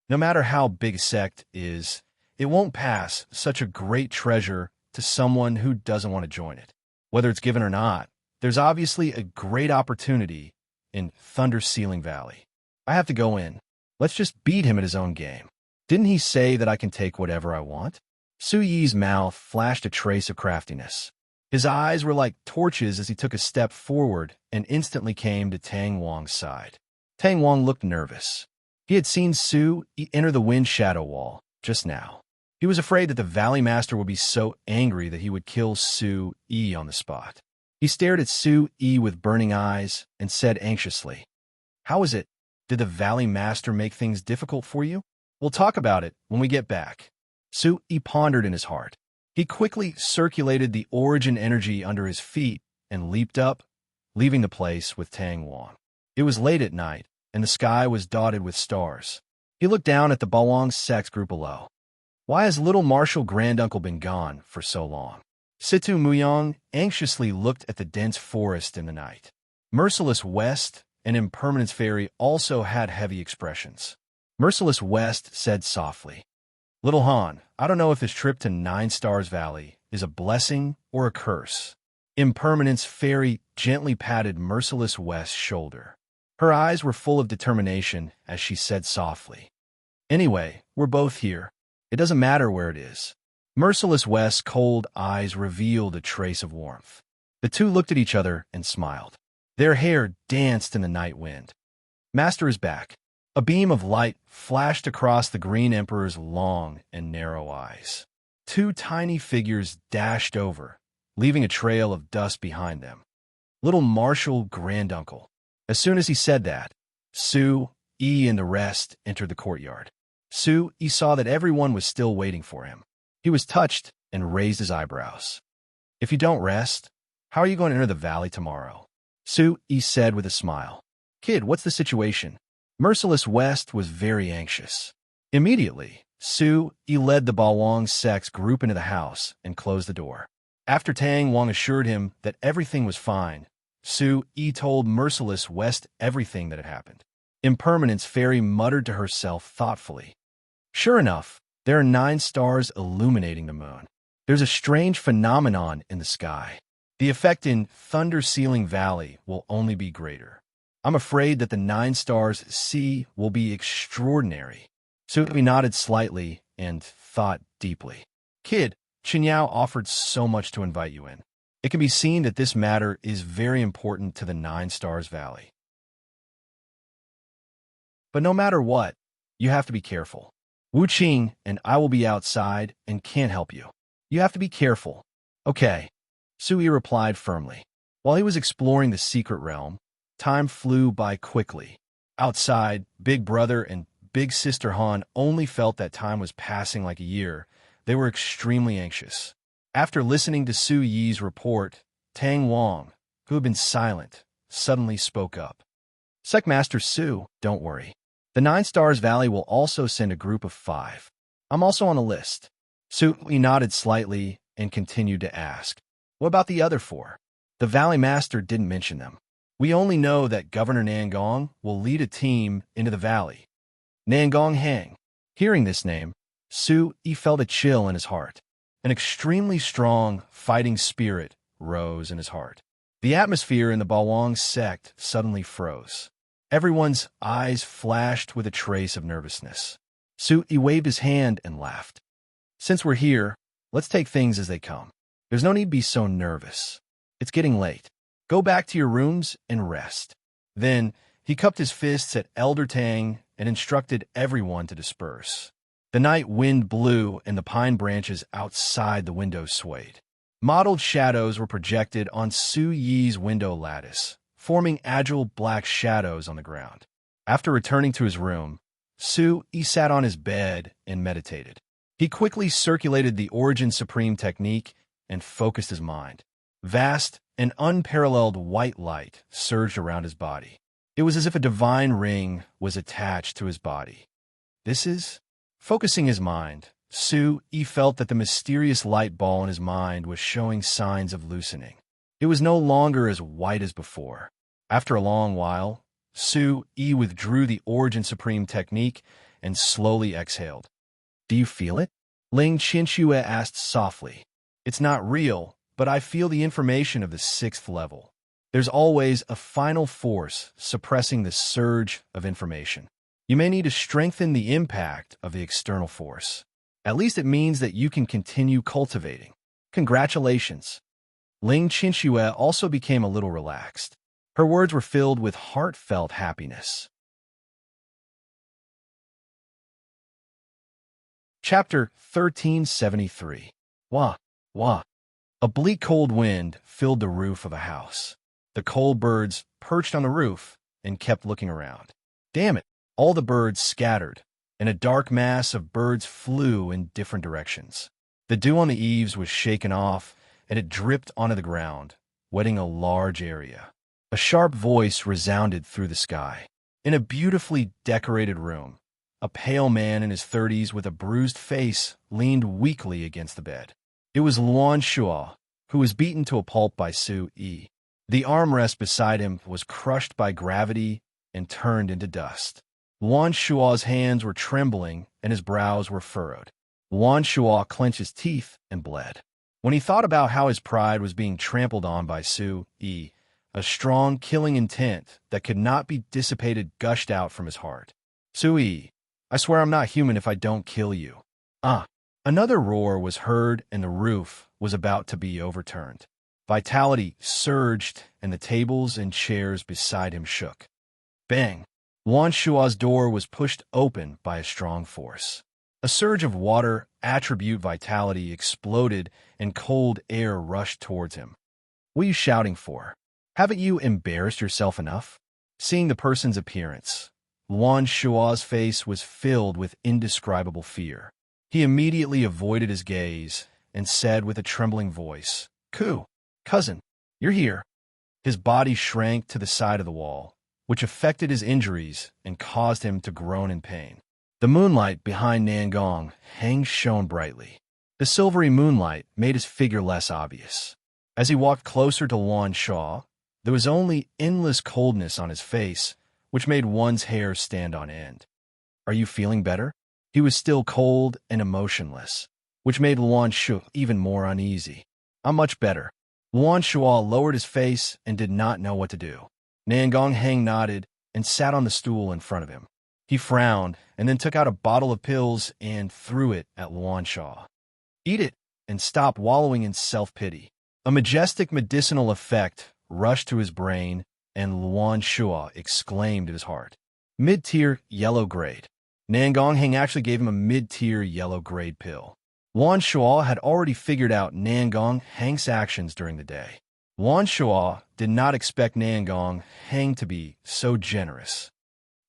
"No matter how big a sect is, it won't pass such a great treasure to someone who doesn't want to join it. Whether it's given or not, there's obviously a great opportunity in Thunder Ceiling Valley. I have to go in. Let's just beat him at his own game. Didn't he say that I can take whatever I want?" Su Yi's mouth flashed a trace of craftiness. His eyes were like torches as he took a step forward and instantly came to Tang Wang's side. Tang Wang looked nervous. He had seen Su Yi enter the wind shadow wall just now. He was afraid that the Valley Master would be so angry that he would kill Su Yi on the spot. He stared at Su Yi with burning eyes and said anxiously, "How is it? Did the Valley Master make things difficult for you? We'll talk about it when we get back." Su Yi pondered in his heart. He quickly circulated the origin energy under his feet and leaped up, leaving the place with Tang Wang. It was late at night, and the sky was dotted with stars. He looked down at the Bawang sex group below. Why has little Marshal Granduncle been gone for so long? Situ Muyang anxiously looked at the dense forest in the night. Merciless West and Impermanence Fairy also had heavy expressions. Merciless West said softly, "Little Han, I don't know if this trip to Nine Stars Valley is a blessing or a curse." Impermanence Fairy gently patted Merciless West's shoulder. Her eyes were full of determination as she said softly, "Anyway, we're both here. It doesn't matter where it is." Merciless West's cold eyes revealed a trace of warmth. The two looked at each other and smiled. Their hair danced in the night wind. "Master is back." A beam of light flashed across the Green Emperor's long and narrow eyes. Two tiny figures dashed over, leaving a trail of dust behind them. Little Marshal Granduncle. As soon as he said that, Su Yi and the rest entered the courtyard. Su Yi saw that everyone was still waiting for him. He was touched and raised his eyebrows. "If you don't rest, how are you going to enter the valley tomorrow?" Su Yi said with a smile. "Kid, what's the situation?" Merciless West was very anxious. Immediately, Su Yi led the Bawang sex group into the house and closed the door. After Tang Wang assured him that everything was fine, Su Yi told Merciless West everything that had happened. Impermanence Fairy muttered to herself thoughtfully. Sure enough, there are 9 stars illuminating the moon. There's a strange phenomenon in the sky. The effect in Thunder Ceiling Valley will only be greater. I'm afraid that the 9 stars see will be extraordinary. Su Yi nodded slightly and thought deeply. Kid, Chunyao offered so much to invite you in. It can be seen that this matter is very important to the 9 Stars Valley. But no matter what, you have to be careful. Wu Qing and I will be outside and can't help you. You have to be careful. Okay, Su Yi replied firmly. While he was exploring the secret realm, time flew by quickly. Outside, Big Brother and Big Sister Han only felt that time was passing like a year. They were extremely anxious. After listening to Su Yi's report, Tang Wang, who had been silent, suddenly spoke up. Secmaster Su, don't worry. The 9 Stars Valley will also send a group of 5. I'm also on the list. Su Yi nodded slightly and continued to ask, what about the other 4? The Valley Master didn't mention them. We only know that Governor Nangong will lead a team into the valley. Nangong Hang. Hearing this name, Su Yi felt a chill in his heart. An extremely strong, fighting spirit rose in his heart. The atmosphere in the Bawang sect suddenly froze. Everyone's eyes flashed with a trace of nervousness. Su Yi waved his hand and laughed. Since we're here, let's take things as they come. There's no need to be so nervous. It's getting late. Go back to your rooms and rest. Then, he cupped his fists at Elder Tang and instructed everyone to disperse. The night wind blew and the pine branches outside the window swayed. Mottled shadows were projected on Su Yi's window lattice, forming agile black shadows on the ground. After returning to his room, Su Yi sat on his bed and meditated. He quickly circulated the Origin Supreme technique and focused his mind. Vast and unparalleled white light surged around his body. It was as if a divine ring was attached to his body. Focusing his mind, Su Yi felt that the mysterious light ball in his mind was showing signs of loosening. It was no longer as white as before. After a long while, Su Yi withdrew the Origin Supreme technique and slowly exhaled. Do you feel it? Ling Qianxue asked softly. It's not real, but I feel the information of the 6th level. There's always a final force suppressing the surge of information. You may need to strengthen the impact of the external force. At least it means that you can continue cultivating. Congratulations. Ling Qianxue also became a little relaxed. Her words were filled with heartfelt happiness. Chapter 1373. Wah, wah. A bleak cold wind filled the roof of a house. The cold birds perched on the roof and kept looking around. Damn it! All the birds scattered, and a dark mass of birds flew in different directions. The dew on the eaves was shaken off, and it dripped onto the ground, wetting a large area. A sharp voice resounded through the sky. In a beautifully decorated room, a pale man in his 30s with a bruised face leaned weakly against the bed. It was Luan Shuo, who was beaten to a pulp by Su Yi. The armrest beside him was crushed by gravity and turned into dust. Luan Shuo's hands were trembling and his brows were furrowed. Luan Shuo clenched his teeth and bled. When he thought about how his pride was being trampled on by Su Yi, a strong killing intent that could not be dissipated gushed out from his heart. Su Yi, I swear I'm not human if I don't kill you. Another roar was heard and the roof was about to be overturned. Vitality surged and the tables and chairs beside him shook. Bang! Luan Shuo's door was pushed open by a strong force. A surge of water attribute vitality exploded and cold air rushed towards him. What are you shouting for? Haven't you embarrassed yourself enough? Seeing the person's appearance, Luan Shuo's face was filled with indescribable fear. He immediately avoided his gaze and said with a trembling voice, Cousin, you're here. His body shrank to the side of the wall, which affected his injuries and caused him to groan in pain. The moonlight behind Nangong Heng shone brightly. The silvery moonlight made his figure less obvious. As he walked closer to Luan Shuo, there was only endless coldness on his face, which made one's hair stand on end. Are you feeling better? He was still cold and emotionless, which made Luan Shuo even more uneasy. I'm much better. Luan Shuo lowered his face and did not know what to do. Nangong Heng nodded and sat on the stool in front of him. He frowned and then took out a bottle of pills and threw it at Luan Shuo. Eat it and stop wallowing in self-pity. A majestic medicinal effect rushed to his brain and Luan Shuo exclaimed in his heart. Mid-tier yellow grade. Nangong Heng actually gave him a mid-tier yellow grade pill. Luan Shuo had already figured out Nangong Heng's actions during the day. Luan Shuo did not expect Nangong Heng to be so generous.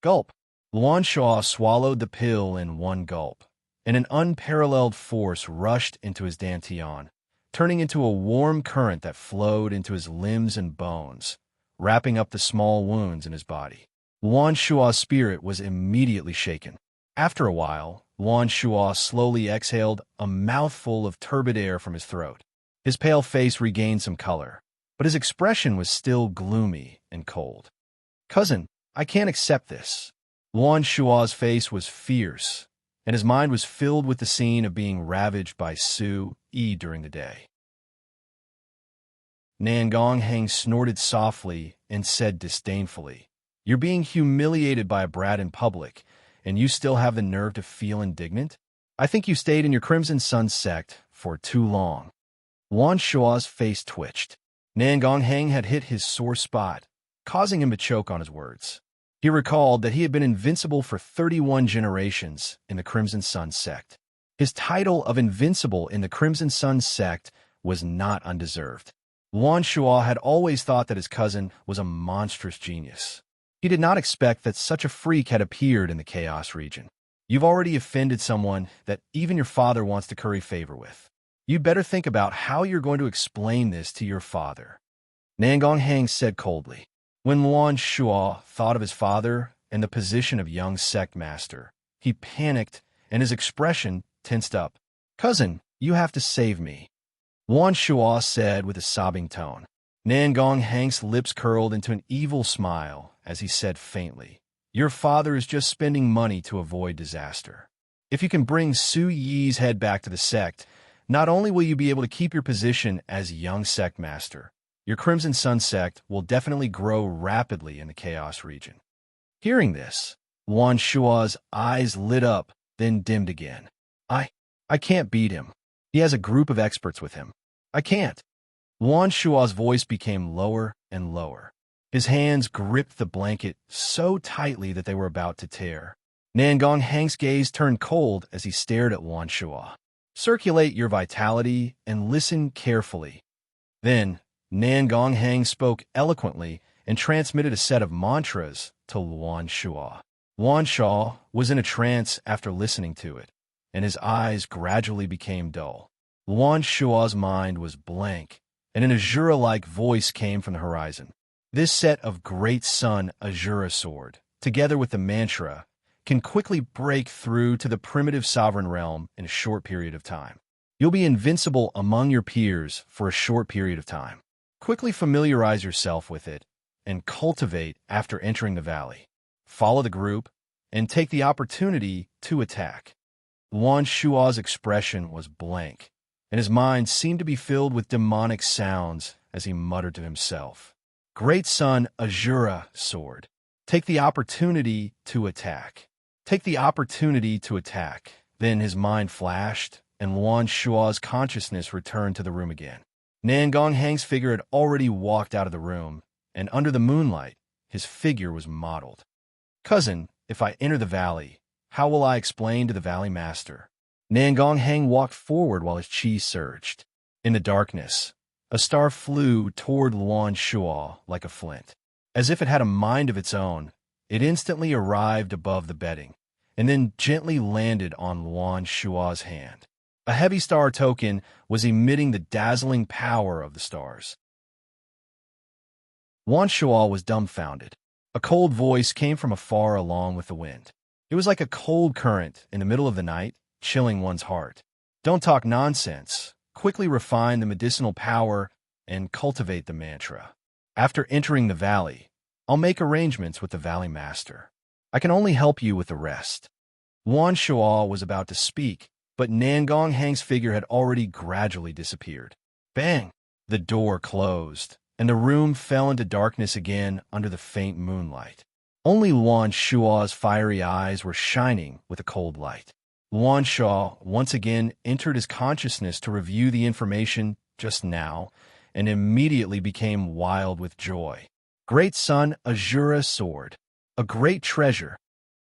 Gulp. Luan Shuo swallowed the pill in one gulp, and an unparalleled force rushed into his dantian, turning into a warm current that flowed into his limbs and bones, wrapping up the small wounds in his body. Luan Shuo's spirit was immediately shaken. After a while, Luan Shuo slowly exhaled a mouthful of turbid air from his throat. His pale face regained some color, but his expression was still gloomy and cold. Cousin, I can't accept this. Luan Shuo's face was fierce, and his mind was filled with the scene of being ravaged by Su Yi during the day. Nangong Hang snorted softly and said disdainfully, "You're being humiliated by a brat in public, and you still have the nerve to feel indignant? I think you stayed in your Crimson Sun sect for too long." Wan Shua's face twitched. Nangong Hang had hit his sore spot, causing him to choke on his words. He recalled that he had been invincible for 31 generations in the Crimson Sun sect. His title of invincible in the Crimson Sun sect was not undeserved. Wan Shua had always thought that his cousin was a monstrous genius. He did not expect that such a freak had appeared in the Chaos region. You've already offended someone that even your father wants to curry favor with. You'd better think about how you're going to explain this to your father. Nangong Hang said coldly. When Wan Shua thought of his father and the position of young sect master, he panicked and his expression tensed up. "Cousin, you have to save me," Wan Shua said with a sobbing tone. Nangong Hang's lips curled into an evil smile as he said faintly, "Your father is just spending money to avoid disaster. If you can bring Su Yi's head back to the sect, not only will you be able to keep your position as young sect master, your Crimson Sun sect will definitely grow rapidly in the Chaos region." Hearing this, Wan Shua's eyes lit up, then dimmed again. I can't beat him. He has a group of experts with him. I can't." Wan Shua's voice became lower and lower. His hands gripped the blanket so tightly that they were about to tear. Nangong Hang's gaze turned cold as he stared at Wan Shua. "Circulate your vitality and listen carefully." Then, Nangong Hang spoke eloquently and transmitted a set of mantras to Wan Shua. Wan Shua was in a trance after listening to it, and his eyes gradually became dull. Wan Shua's mind was blank, and an Azura-like voice came from the horizon. This set of Great Sun Azura Sword, together with the mantra, can quickly break through to the primitive sovereign realm in a short period of time. You'll be invincible among your peers for a short period of time. Quickly familiarize yourself with it and cultivate after entering the valley. Follow the group and take the opportunity to attack. Wan Shua's expression was blank, and his mind seemed to be filled with demonic sounds as he muttered to himself. Great Sun Azura Sword. Take the opportunity to attack. Take the opportunity to attack. Then his mind flashed, and Wan Shua's consciousness returned to the room again. Nangong Hang's figure had already walked out of the room, and under the moonlight, his figure was modeled. "Cousin, if I enter the valley, how will I explain to the valley master?" Nangong Hang walked forward while his chi surged. In the darkness, a star flew toward Wan Shua like a flint. As if it had a mind of its own, it instantly arrived above the bedding, and then gently landed on Wan Shua's hand. A heavy star token was emitting the dazzling power of the stars. Wan Shua was dumbfounded. A cold voice came from afar along with the wind. It was like a cold current in the middle of the night, chilling one's heart. "Don't talk nonsense. Quickly refine the medicinal power and cultivate the mantra. After entering the valley, I'll make arrangements with the valley master. I can only help you with the rest." Wan Shua was about to speak, but Nangong Hang's figure had already gradually disappeared. Bang! The door closed, and the room fell into darkness again under the faint moonlight. Only Wan Shua's fiery eyes were shining with a cold light. Wan Shua once again entered his consciousness to review the information just now, and immediately became wild with joy. Great Sun Azura Sword. A great treasure.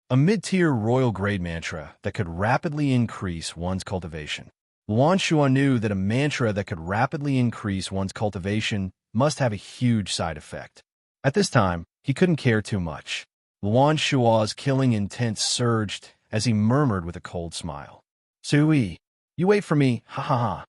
A mid-tier royal grade mantra that could rapidly increase one's cultivation. Wan Shua knew that a mantra that could rapidly increase one's cultivation must have a huge side effect. At this time, he couldn't care too much. Wan Shua's killing intent surged as he murmured with a cold smile. "Sui, you wait for me, ha ha ha."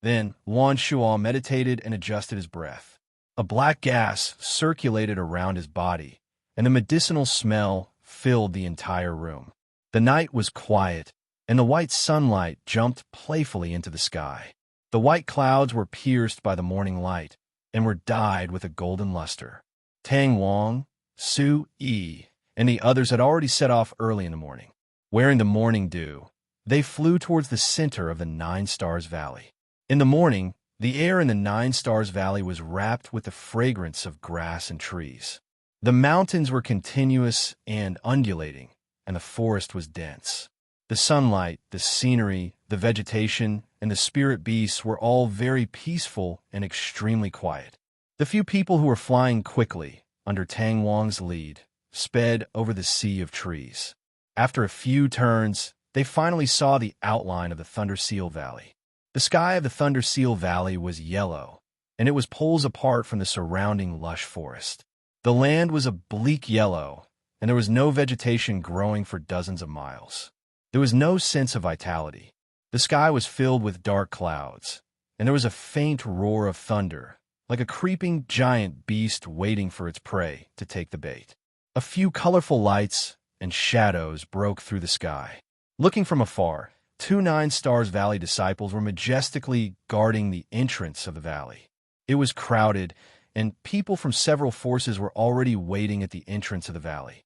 Then Wan Shua meditated and adjusted his breath. A black gas circulated around his body, and the medicinal smell filled the entire room. The night was quiet, and the white sunlight jumped playfully into the sky. The white clouds were pierced by the morning light and were dyed with a golden luster. Tang Wang, Su Yi, and the others had already set off early in the morning. Wearing the morning dew, they flew towards the center of the Nine Stars Valley. In the morning, the air in the Nine Stars Valley was wrapped with the fragrance of grass and trees. The mountains were continuous and undulating, and the forest was dense. The sunlight, the scenery, the vegetation, and the spirit beasts were all very peaceful and extremely quiet. The few people who were flying quickly, under Tang Wang's lead, sped over the sea of trees. After a few turns, they finally saw the outline of the Thunder Seal Valley. The sky of the Thunder Seal Valley was yellow, and it was poles apart from the surrounding lush forest. The land was a bleak yellow, and there was no vegetation growing for dozens of miles. There was no sense of vitality. The sky was filled with dark clouds, and there was a faint roar of thunder, like a creeping giant beast waiting for its prey to take the bait. A few colorful lights and shadows broke through the sky. Looking from afar, 2 Nine Stars Valley disciples were majestically guarding the entrance of the valley. It was crowded, and people from several forces were already waiting at the entrance of the valley.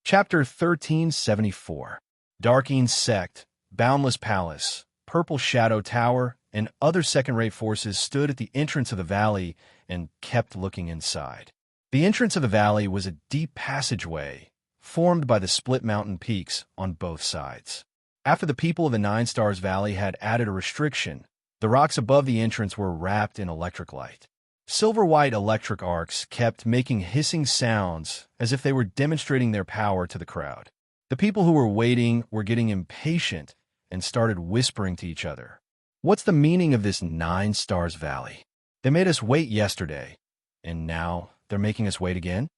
Chapter 1374. Darkeen Sect, Boundless Palace, Purple Shadow Tower, and other second-rate forces stood at the entrance of the valley and kept looking inside. The entrance of the valley was a deep passageway formed by the split mountain peaks on both sides. After the people of the Nine Stars Valley had added a restriction, the rocks above the entrance were wrapped in electric light. Silver-white electric arcs kept making hissing sounds as if they were demonstrating their power to the crowd. The people who were waiting were getting impatient and started whispering to each other. What's the meaning of this Nine Stars Valley? They made us wait yesterday, and now they're making us wait again?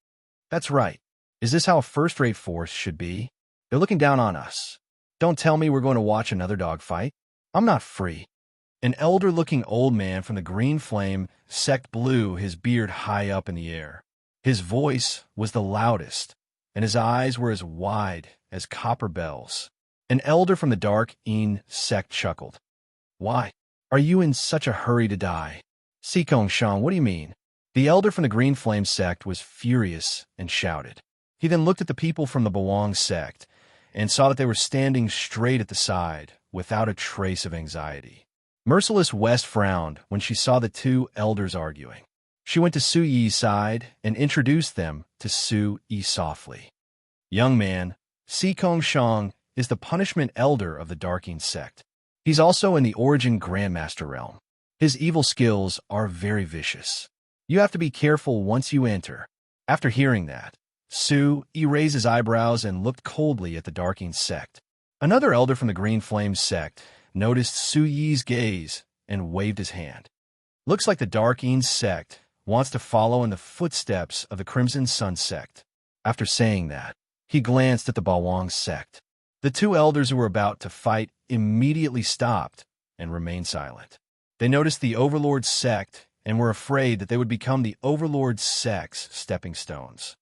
That's right. Is this how a first-rate force should be? They're looking down on us. Don't tell me we're going to watch another dog fight. I'm not free. An elder-looking old man from the Green Flame sect blew his beard high up in the air. His voice was the loudest, and his eyes were as wide as copper bells. An elder from the Dark Een sect chuckled. Why? Are you in such a hurry to die? Sikong Shang, what do you mean? The elder from the Green Flame sect was furious and shouted. He then looked at the people from the Bawang sect and saw that they were standing straight at the side without a trace of anxiety. Merciless West frowned when she saw the 2 elders arguing. She went to Su Yi's side and introduced them to Su Yi softly. Young man, Sikong Shang is the punishment elder of the Darkeen sect. He's also in the Origin Grandmaster realm. His evil skills are very vicious. You have to be careful once you enter. After hearing that, Su Yi raised his eyebrows and looked coldly at the Darkeen sect. Another elder from the Green Flame sect noticed Su Yi's gaze and waved his hand. Looks like the Darkeen sect wants to follow in the footsteps of the Crimson Sun sect. After saying that, he glanced at the Bawang sect. The 2 elders who were about to fight immediately stopped and remained silent. They noticed the Overlord sect and were afraid that they would become the Overlord sect's stepping stones.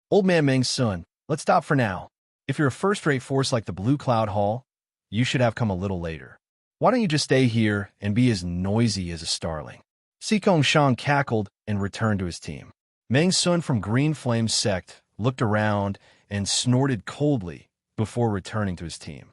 Old man Meng Sun, let's stop for now. If you're a first-rate force like the Blue Cloud Hall, you should have come a little later. Why don't you just stay here and be as noisy as a starling? Sikong Shang cackled and returned to his team. Meng Sun from Green Flame sect looked around and snorted coldly before returning to his team.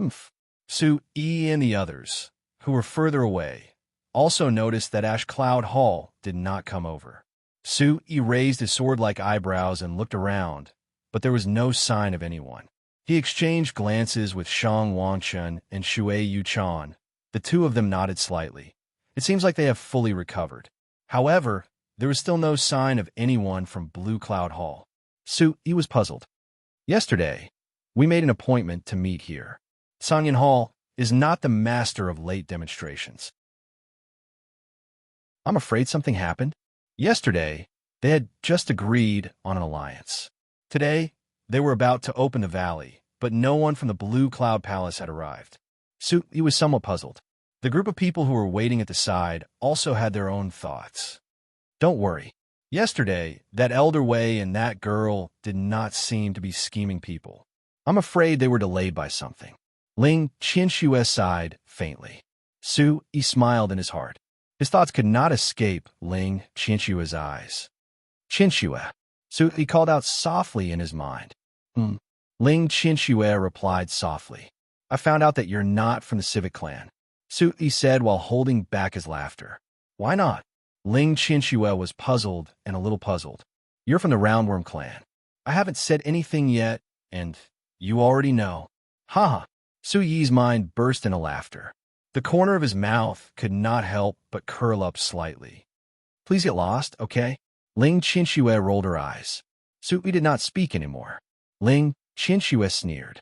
Oomph. Su Yi and the others, who were further away, also noticed that Ash Cloud Hall did not come over. Su Yi raised his sword-like eyebrows and looked around, but there was no sign of anyone. He exchanged glances with Shang Wangchun and Shui Yuchan. The 2 of them nodded slightly. It seems like they have fully recovered. However, there was still no sign of anyone from Blue Cloud Hall. Su Yi was puzzled. Yesterday, we made an appointment to meet here. Sanyan Hall is not the master of late demonstrations. I'm afraid something happened. Yesterday, they had just agreed on an alliance. Today, they were about to open the valley, but no one from the Blue Cloud Palace had arrived. Su Yi was somewhat puzzled. The group of people who were waiting at the side also had their own thoughts. Don't worry. Yesterday, that Elder Wei and that girl did not seem to be scheming people. I'm afraid they were delayed by something. Ling Qinshuo sighed faintly. Su Yi smiled in his heart. His thoughts could not escape Ling Qinshuo's eyes. Qinshuo. He called out softly in his mind. Hmm. Ling Qinxue replied softly. I found out that you're not from the civic clan. He said while holding back his laughter. Why not? Ling Qinxue was puzzled and a little puzzled. You're from the Roundworm clan. I haven't said anything yet, and you already know. Ha! Su Yi's mind burst into laughter. The corner of his mouth could not help but curl up slightly. Please get lost, okay? Ling Qinxue rolled her eyes. Su Yi did not speak anymore. Ling Qinxue sneered.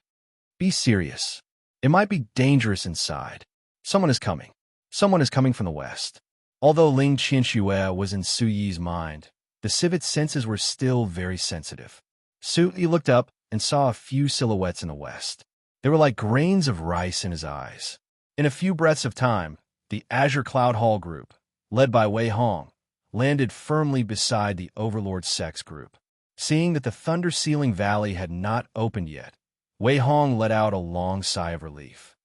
Be serious. It might be dangerous inside. Someone is coming. Someone is coming from the west. Although Ling Qinxue was in Su Yi's mind, the civet's senses were still very sensitive. Su Yi looked up and saw a few silhouettes in the west. They were like grains of rice in his eyes. In a few breaths of time, the Azure Cloud Hall group, led by Wei Hong, landed firmly beside the Overlord Sex group. Seeing that the Thunder Sealing Valley had not opened yet, Wei Hong let out a long sigh of relief.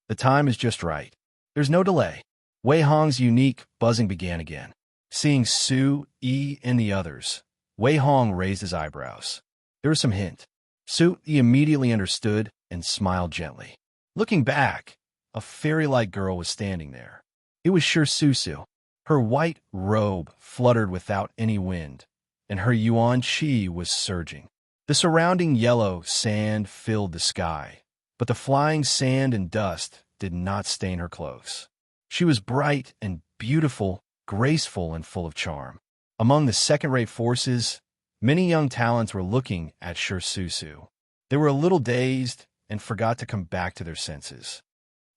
The time is just right. There's no delay. Wei Hong's unique buzzing began again. Seeing Su Yi and the others, Wei Hong raised his eyebrows. There was some hint. Su Yi immediately understood and smiled gently. Looking back, a fairy-like girl was standing there. It was Susu. Her white robe fluttered without any wind, and her yuan qi was surging. The surrounding yellow sand filled the sky, but the flying sand and dust did not stain her clothes. She was bright and beautiful, graceful and full of charm. Among the second-rate forces, many young talents were looking at Susu. They were a little dazed and forgot to come back to their senses.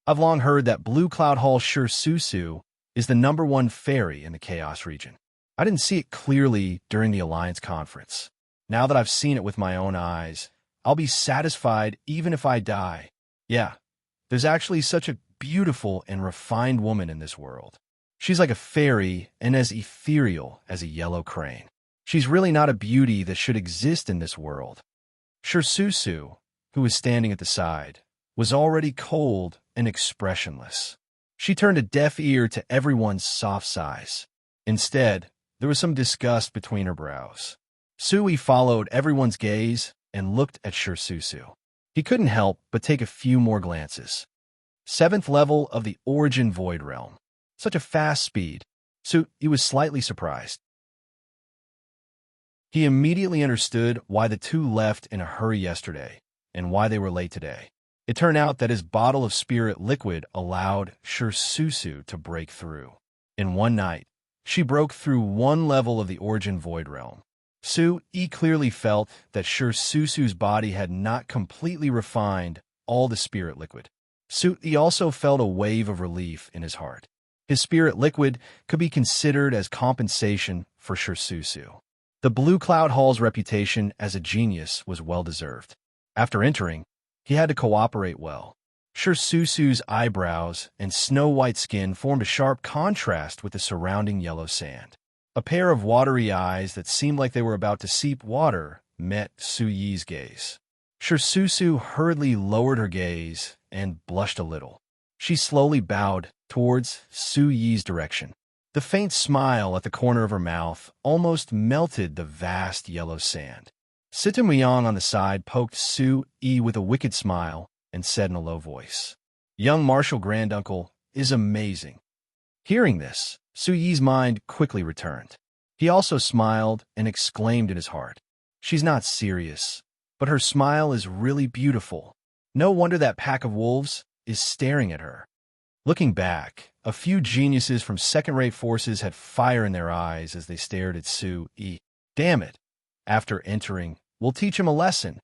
I've long heard that Blue Cloud Hall Susu is the #1 fairy in the Chaos region. I didn't see it clearly during the Alliance conference. Now that I've seen it with my own eyes, I'll be satisfied even if I die. Yeah, there's actually such a beautiful and refined woman in this world. She's like a fairy and as ethereal as a yellow crane. She's really not a beauty that should exist in this world. Susu, who was standing at the side, was already cold and expressionless. She turned a deaf ear to everyone's soft sighs. Instead, there was some disgust between her brows. Sui followed everyone's gaze and looked at Susu. He couldn't help but take a few more glances. 7th level of the Origin Void Realm. Such a fast speed. He was slightly surprised. He immediately understood why the two left in a hurry yesterday and why they were late today. It turned out that his bottle of spirit liquid allowed Susu to break through. In one night, she broke through 1 level of the Origin Void Realm. Su-Yi clearly felt that Susu's body had not completely refined all the spirit liquid. Su-Yi also felt a wave of relief in his heart. His spirit liquid could be considered as compensation for Susu. The Blue Cloud Hall's reputation as a genius was well-deserved. After entering, he had to cooperate well. Susu's eyebrows and snow-white skin formed a sharp contrast with the surrounding yellow sand. A pair of watery eyes that seemed like they were about to seep water met Su-Yi's gaze. Susu hurriedly lowered her gaze and blushed a little. She slowly bowed towards Su-Yi's direction. The faint smile at the corner of her mouth almost melted the vast yellow sand. Sita Muyang on the side poked Su-Yi with a wicked smile and said in a low voice, "Young Martial Granduncle is amazing." Hearing this, Su-Yi's mind quickly returned. He also smiled and exclaimed in his heart, "She's not serious, but her smile is really beautiful. No wonder that pack of wolves is staring at her." Looking back, a few geniuses from second-rate forces had fire in their eyes as they stared at Su-Yi. Damn it. After entering, we'll teach him a lesson.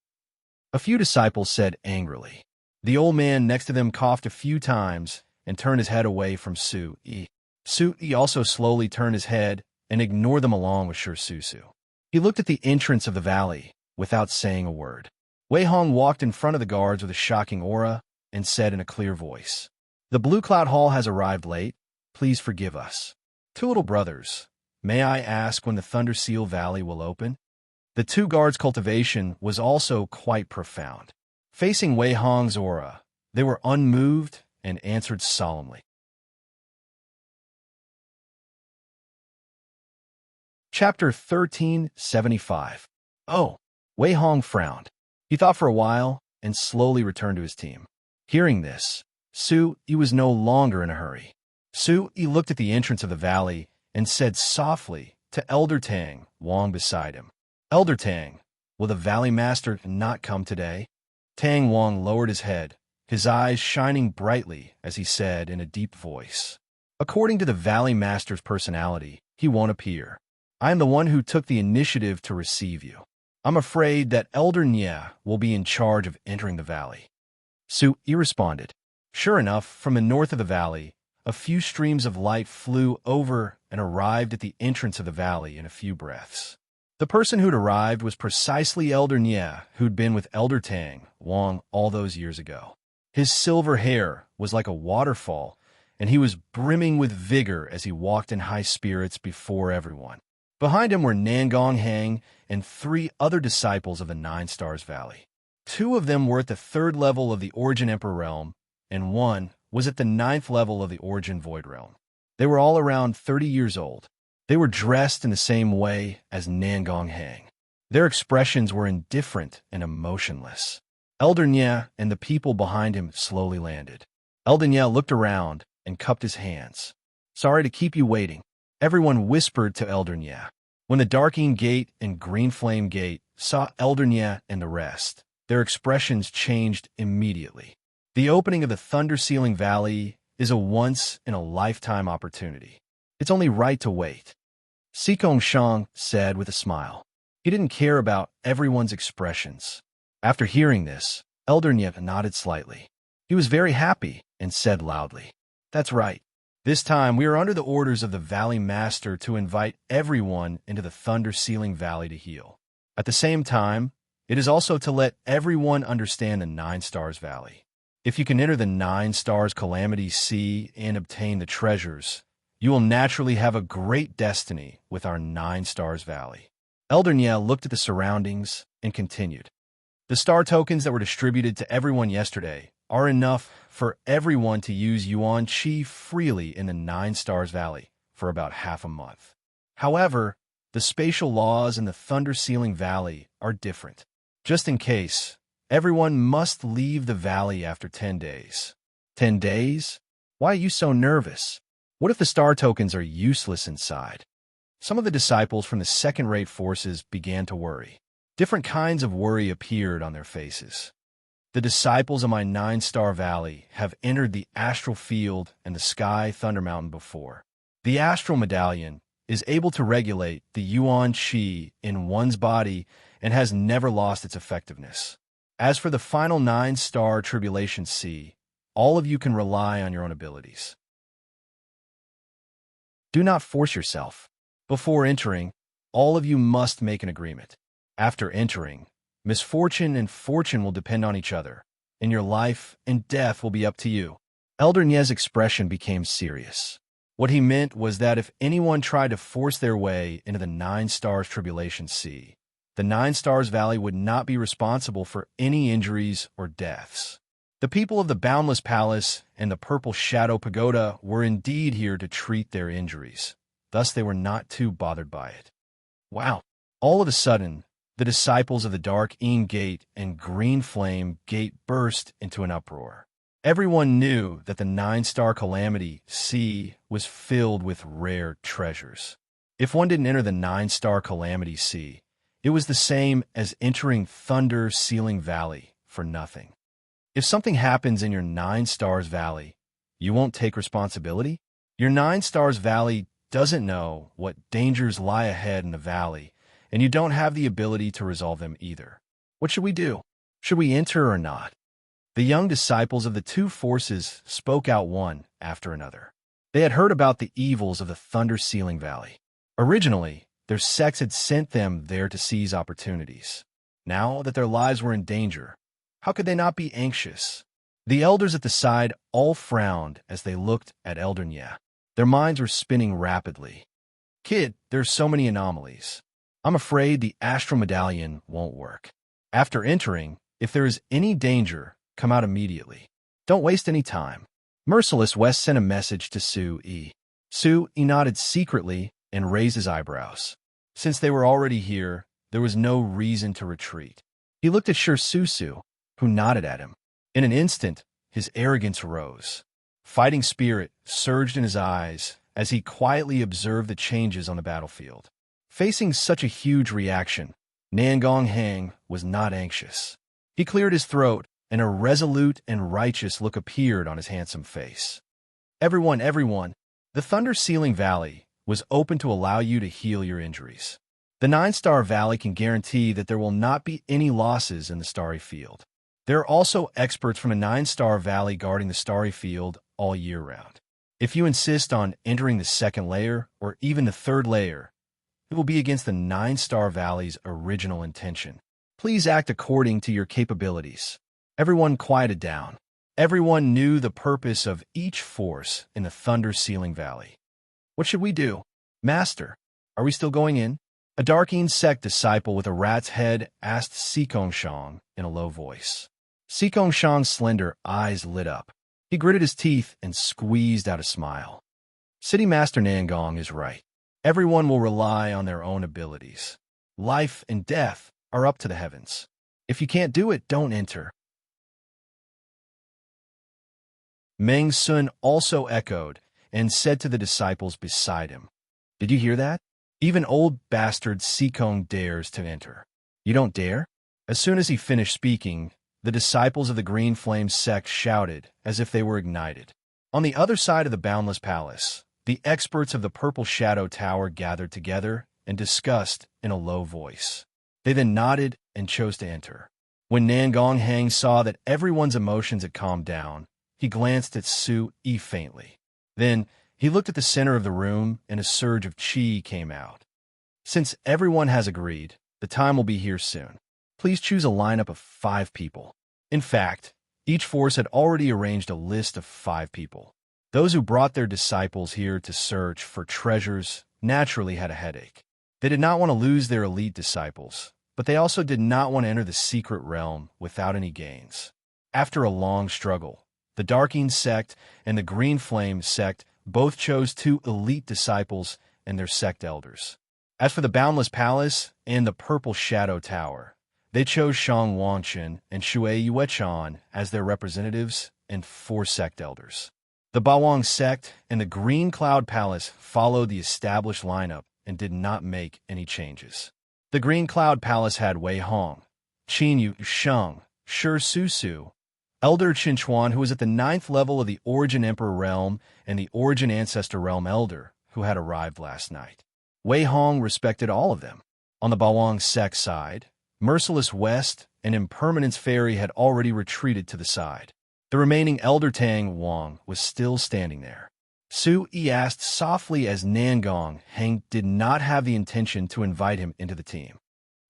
A few disciples said angrily. The old man next to them coughed a few times and turned his head away from Su-Yi. Su-Yi also slowly turned his head and ignored them along with Susu. He looked at the entrance of the valley without saying a word. Wei Hong walked in front of the guards with a shocking aura and said in a clear voice, "The Blue Cloud Hall has arrived late. Please forgive us. Two little brothers, may I ask when the Thunder Seal Valley will open?" The two guards' cultivation was also quite profound. Facing Wei Hong's aura, they were unmoved and answered solemnly. Chapter 1375. Oh, Wei Hong frowned. He thought for a while and slowly returned to his team. Hearing this, Su Yi was no longer in a hurry. Su Yi looked at the entrance of the valley and said softly to Elder Tang, Wong beside him, "Elder Tang, will the Valley Master not come today?" Tang Wong lowered his head, his eyes shining brightly as he said in a deep voice, "According to the Valley Master's personality, he won't appear. I am the one who took the initiative to receive you. I'm afraid that Elder Nye will be in charge of entering the valley." Su Yi responded. Sure enough, from the north of the valley, a few streams of light flew over and arrived at the entrance of the valley in a few breaths. The person who'd arrived was precisely Elder Nye, who'd been with Elder Tang Wong all those years ago. His silver hair was like a waterfall, and he was brimming with vigor as he walked in high spirits before everyone. Behind him were Nangong Hang and 3 other disciples of the Nine Stars Valley. 2 of them were at the 3rd level of the Origin Emperor Realm, and 1 was at the 9th level of the Origin Void Realm. They were all around 30 years old. They were dressed in the same way as Nangong Hang. Their expressions were indifferent and emotionless. Elder Nye and the people behind him slowly landed. Elder Nye looked around and cupped his hands. "Sorry to keep you waiting," everyone whispered to Elder Nye. When the Darking Gate and Green Flame Gate saw Elder Nye and the rest, their expressions changed immediately. The opening of the Thunder Sealing Valley is a once-in-a-lifetime opportunity. It's only right to wait, Sikong Shang said with a smile. He didn't care about everyone's expressions. After hearing this, Elder Nye nodded slightly. He was very happy and said loudly, "That's right. This time we are under the orders of the Valley Master to invite everyone into the Thunder Sealing Valley to heal. At the same time, it is also to let everyone understand the Nine Stars Valley. If you can enter the Nine Stars Calamity Sea and obtain the treasures, you will naturally have a great destiny with our Nine Stars Valley." Elder Nye looked at the surroundings and continued. "The star tokens that were distributed to everyone yesterday are enough for everyone to use Yuan Qi freely in the Nine Stars Valley for about half a month. However, the spatial laws in the Thunder Sealing Valley are different. Just in case, everyone must leave the valley after 10 days. 10 days? Why are you so nervous? What if the star tokens are useless inside?" Some of the disciples from the second-rate forces began to worry. Different kinds of worry appeared on their faces. "The disciples of my Nine-Star Valley have entered the astral field and the Sky Thunder Mountain before. The astral medallion is able to regulate the Yuan Qi in one's body and has never lost its effectiveness. As for the final 9-star Tribulation Sea, all of you can rely on your own abilities. Do not force yourself. Before entering, all of you must make an agreement. After entering, misfortune and fortune will depend on each other, and your life and death will be up to you." Elder Nye's expression became serious. What he meant was that if anyone tried to force their way into the Nine Stars Tribulation Sea, the Nine Stars Valley would not be responsible for any injuries or deaths. The people of the Boundless Palace and the Purple Shadow Pagoda were indeed here to treat their injuries. Thus they were not too bothered by it. Wow! All of a sudden, the disciples of the Dark Ean Gate and Green Flame Gate burst into an uproar. Everyone knew that the Nine-Star Calamity Sea was filled with rare treasures. If one didn't enter the Nine-Star Calamity Sea, it was the same as entering Thunder Sealing Valley for nothing. If something happens in your Nine Stars Valley, you won't take responsibility? Your Nine Stars Valley doesn't know what dangers lie ahead in the valley, and you don't have the ability to resolve them either. What should we do? Should we enter or not? The young disciples of the 2 forces spoke out one after another. They had heard about the evils of the Thunder Sealing Valley. Originally, their sects had sent them there to seize opportunities. Now that their lives were in danger, how could they not be anxious? The elders at the side all frowned as they looked at Elder Nye. Their minds were spinning rapidly. "Kid, there's so many anomalies. I'm afraid the astral medallion won't work. After entering, if there is any danger, come out immediately. Don't waste any time." Merciless West sent a message to Su Yi. Su Yi nodded secretly and raised his eyebrows. Since they were already here, there was no reason to retreat. He looked at Susu, who nodded at him. In an instant, his arrogance rose. Fighting spirit surged in his eyes as he quietly observed the changes on the battlefield. Facing such a huge reaction, Nangong Hang was not anxious. He cleared his throat, and a resolute and righteous look appeared on his handsome face. Everyone, the Thunder Sealing Valley was open to allow you to heal your injuries. The 9-Star Valley can guarantee that there will not be any losses in the Starry Field. There are also experts from the 9-Star Valley guarding the Starry Field all year round. If you insist on entering the second layer or even the third layer, it will be against the 9-Star Valley's original intention. Please act according to your capabilities. Everyone quieted down. Everyone knew the purpose of each force in the Thunder Sealing Valley. What should we do? Master, are we still going in? A Dark Sect disciple with a rat's head asked Sikong Shang in a low voice. Sikong Shang's slender eyes lit up. He gritted his teeth and squeezed out a smile. City Master Nangong is right. Everyone will rely on their own abilities. Life and death are up to the heavens. If you can't do it, don't enter. Meng Sun also echoed and said to the disciples beside him, "Did you hear that? Even old bastard Sikong dares to enter. You don't dare?" As soon as he finished speaking, the disciples of the Green Flame sect shouted as if they were ignited. On the other side of the Boundless Palace, the experts of the Purple Shadow Tower gathered together and discussed in a low voice. They then nodded and chose to enter. When Nangong Hang saw that everyone's emotions had calmed down, he glanced at Su Yi faintly. Then, he looked at the center of the room, and a surge of qi came out. Since everyone has agreed, the time will be here soon. Please choose a lineup of 5 people. In fact, each force had already arranged a list of 5 people. Those who brought their disciples here to search for treasures naturally had a headache. They did not want to lose their elite disciples, but they also did not want to enter the secret realm without any gains. After a long struggle, the Darking Sect and the Green Flame Sect both chose 2 elite disciples and their sect elders. As for the Boundless Palace and the Purple Shadow Tower, they chose Shang Wangchen and Shui Yuechan as their representatives and 4 sect elders. The Bawang Sect and the Green Cloud Palace followed the established lineup and did not make any changes. The Green Cloud Palace had Wei Hong, Qin Yu Sheng, Shi Susu, Elder Qinchuan, who was at the 9th level of the Origin Emperor Realm, and the Origin Ancestor Realm Elder, who had arrived last night. Wei Hong respected all of them. On the Bawang Sect side, Merciless West and Impermanence Fairy had already retreated to the side. The remaining Elder Tang Wang was still standing there. Su Yi asked softly as Nangong Hang did not have the intention to invite him into the team.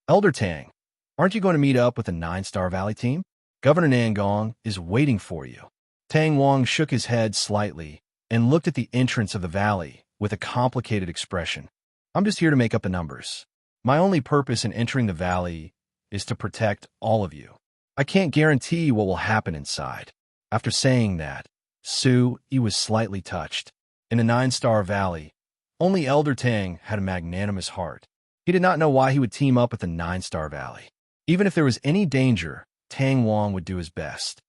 "Elder Tang, aren't you going to meet up with the 9-Star Valley team? Governor Nangong is waiting for you." Tang Wang shook his head slightly and looked at the entrance of the valley with a complicated expression. "I'm just here to make up the numbers. My only purpose in entering the valley is to protect all of you. I can't guarantee what will happen inside." After saying that, Su Yi was slightly touched. In the 9-Star Valley, only Elder Tang had a magnanimous heart. He did not know why he would team up with the 9-Star Valley. Even if there was any danger, Tang Wang would do his best.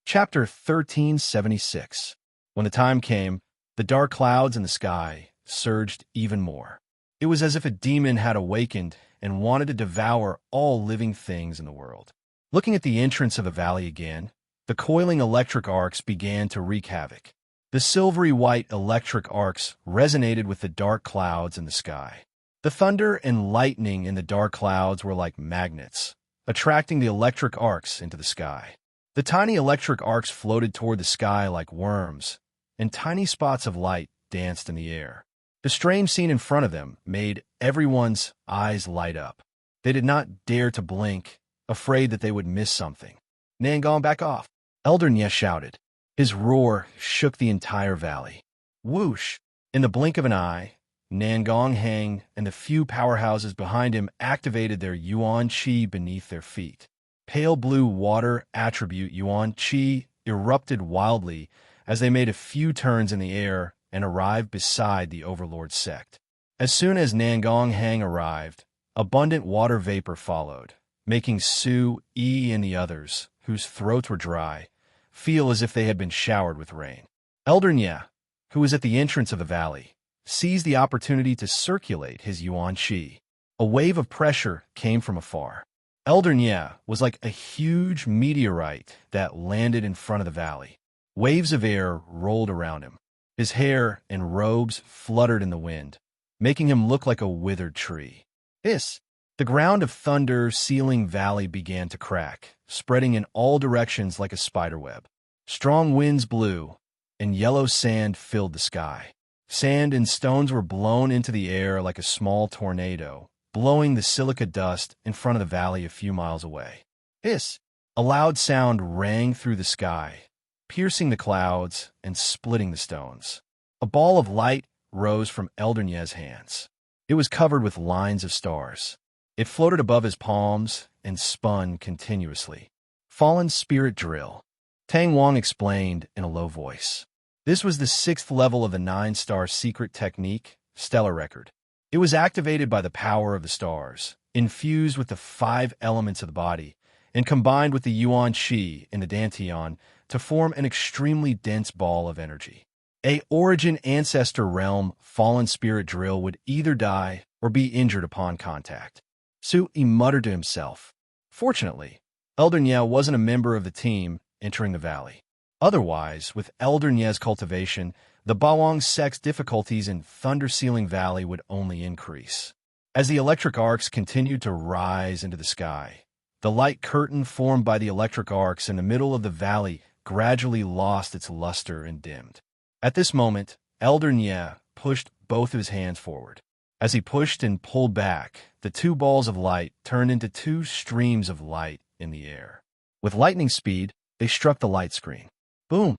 Chapter 1376. When the time came, the dark clouds in the sky surged even more. It was as if a demon had awakened and wanted to devour all living things in the world. Looking at the entrance of the valley again, the coiling electric arcs began to wreak havoc. The silvery white electric arcs resonated with the dark clouds in the sky. The thunder and lightning in the dark clouds were like magnets, attracting the electric arcs into the sky. The tiny electric arcs floated toward the sky like worms, and tiny spots of light danced in the air. The strange scene in front of them made everyone's eyes light up. They did not dare to blink, afraid that they would miss something. "Nangong, back off!" Elder Nye shouted. His roar shook the entire valley. Whoosh! In the blink of an eye, Nangong Hang and the few powerhouses behind him activated their Yuan Qi beneath their feet. Pale blue water attribute Yuan Qi erupted wildly as they made a few turns in the air and arrived beside the Overlord sect. As soon as Nangong Hang arrived, abundant water vapor followed, making Su, Yi, and the others, whose throats were dry, feel as if they had been showered with rain. Elder Nya, who was at the entrance of the valley, seized the opportunity to circulate his yuan qi. A wave of pressure came from afar. Elder Nya was like a huge meteorite that landed in front of the valley. Waves of air rolled around him. His hair and robes fluttered in the wind, making him look like a withered tree. Hiss! The ground of Thunder Ceiling Valley began to crack, spreading in all directions like a spiderweb. Strong winds blew, and yellow sand filled the sky. Sand and stones were blown into the air like a small tornado, blowing the silica dust in front of the valley a few miles away. Hiss! A loud sound rang through the sky, piercing the clouds and splitting the stones. A ball of light rose from Elder Nye's hands. It was covered with lines of stars. It floated above his palms and spun continuously. Fallen Spirit Drill, Tang Wang explained in a low voice. This was the 6th level of the 9-star secret technique, Stellar Record. It was activated by the power of the stars, infused with the 5 elements of the body, and combined with the Yuan Qi in the Dantian to form an extremely dense ball of energy. A Origin Ancestor Realm Fallen Spirit Drill would either die or be injured upon contact. Su-Yi muttered to himself. Fortunately, Elder Nya wasn't a member of the team entering the valley. Otherwise, with Elder Nye's cultivation, the Bawang sect's difficulties in Thunder Ceiling Valley would only increase. As the electric arcs continued to rise into the sky, the light curtain formed by the electric arcs in the middle of the valley gradually lost its luster and dimmed. At this moment, Elder Nya pushed both of his hands forward. As he pushed and pulled back, the 2 balls of light turned into 2 streams of light in the air. With lightning speed, they struck the light screen. Boom!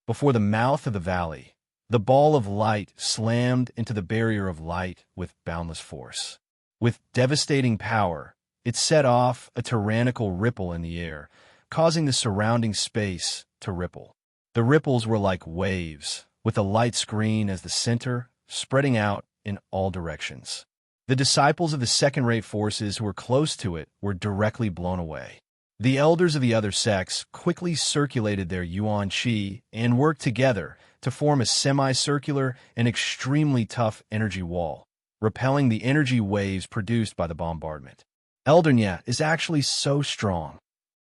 Before the mouth of the valley, the ball of light slammed into the barrier of light with boundless force. With devastating power, it set off a tyrannical ripple in the air, causing the surrounding space to ripple. The ripples were like waves, with the light screen as the center, spreading out in all directions. The disciples of the second-rate forces who were close to it were directly blown away. The elders of the other sects quickly circulated their yuan qi and worked together to form a semicircular and extremely tough energy wall, repelling the energy waves produced by the bombardment. Elder Nya is actually so strong.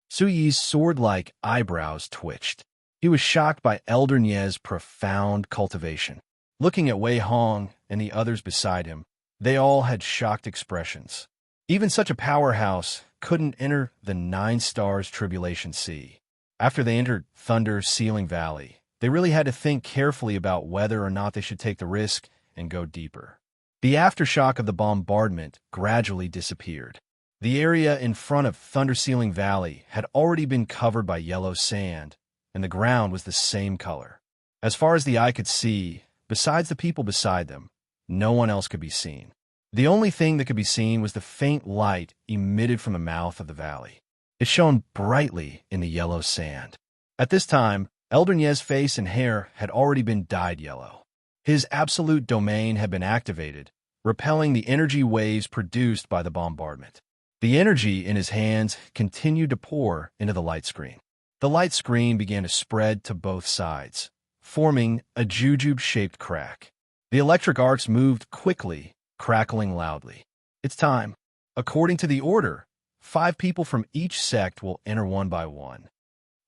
Su-Yi's sword-like eyebrows twitched. He was shocked by Elder Nye's profound cultivation. Looking at Wei Hong and the others beside him, they all had shocked expressions. Even such a powerhouse couldn't enter the 9 stars Tribulation Sea. After they entered Thunder Ceiling Valley, they really had to think carefully about whether or not they should take the risk and go deeper. The aftershock of the bombardment gradually disappeared. The area in front of Thunder Ceiling Valley had already been covered by yellow sand, and the ground was the same color. As far as the eye could see, besides the people beside them, no one else could be seen. The only thing that could be seen was the faint light emitted from the mouth of the valley. It shone brightly in the yellow sand. At this time, Elder Nye's face and hair had already been dyed yellow. His absolute domain had been activated, repelling the energy waves produced by the bombardment. The energy in his hands continued to pour into the light screen. The light screen began to spread to both sides, forming a jujube-shaped crack. The electric arcs moved quickly, crackling loudly. It's time. According to the order, 5 people from each sect will enter one by one.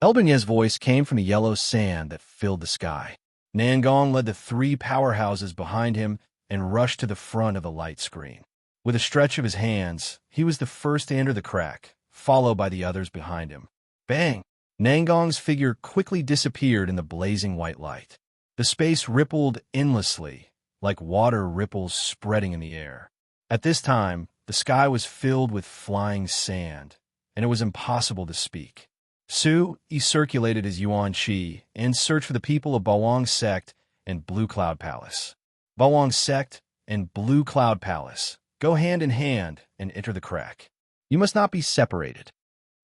Elder Nye's voice came from the yellow sand that filled the sky. Nangong led the 3 powerhouses behind him and rushed to the front of the light screen. With a stretch of his hands, he was the first to enter the crack, followed by the others behind him. Bang! Nangong's figure quickly disappeared in the blazing white light. The space rippled endlessly, like water ripples spreading in the air. At this time, the sky was filled with flying sand, and it was impossible to speak. Su-Yi circulated his yuan qi and searched for the people of Bawang Sect and Blue Cloud Palace. Bawang Sect and Blue Cloud Palace go hand in hand and enter the crack. You must not be separated.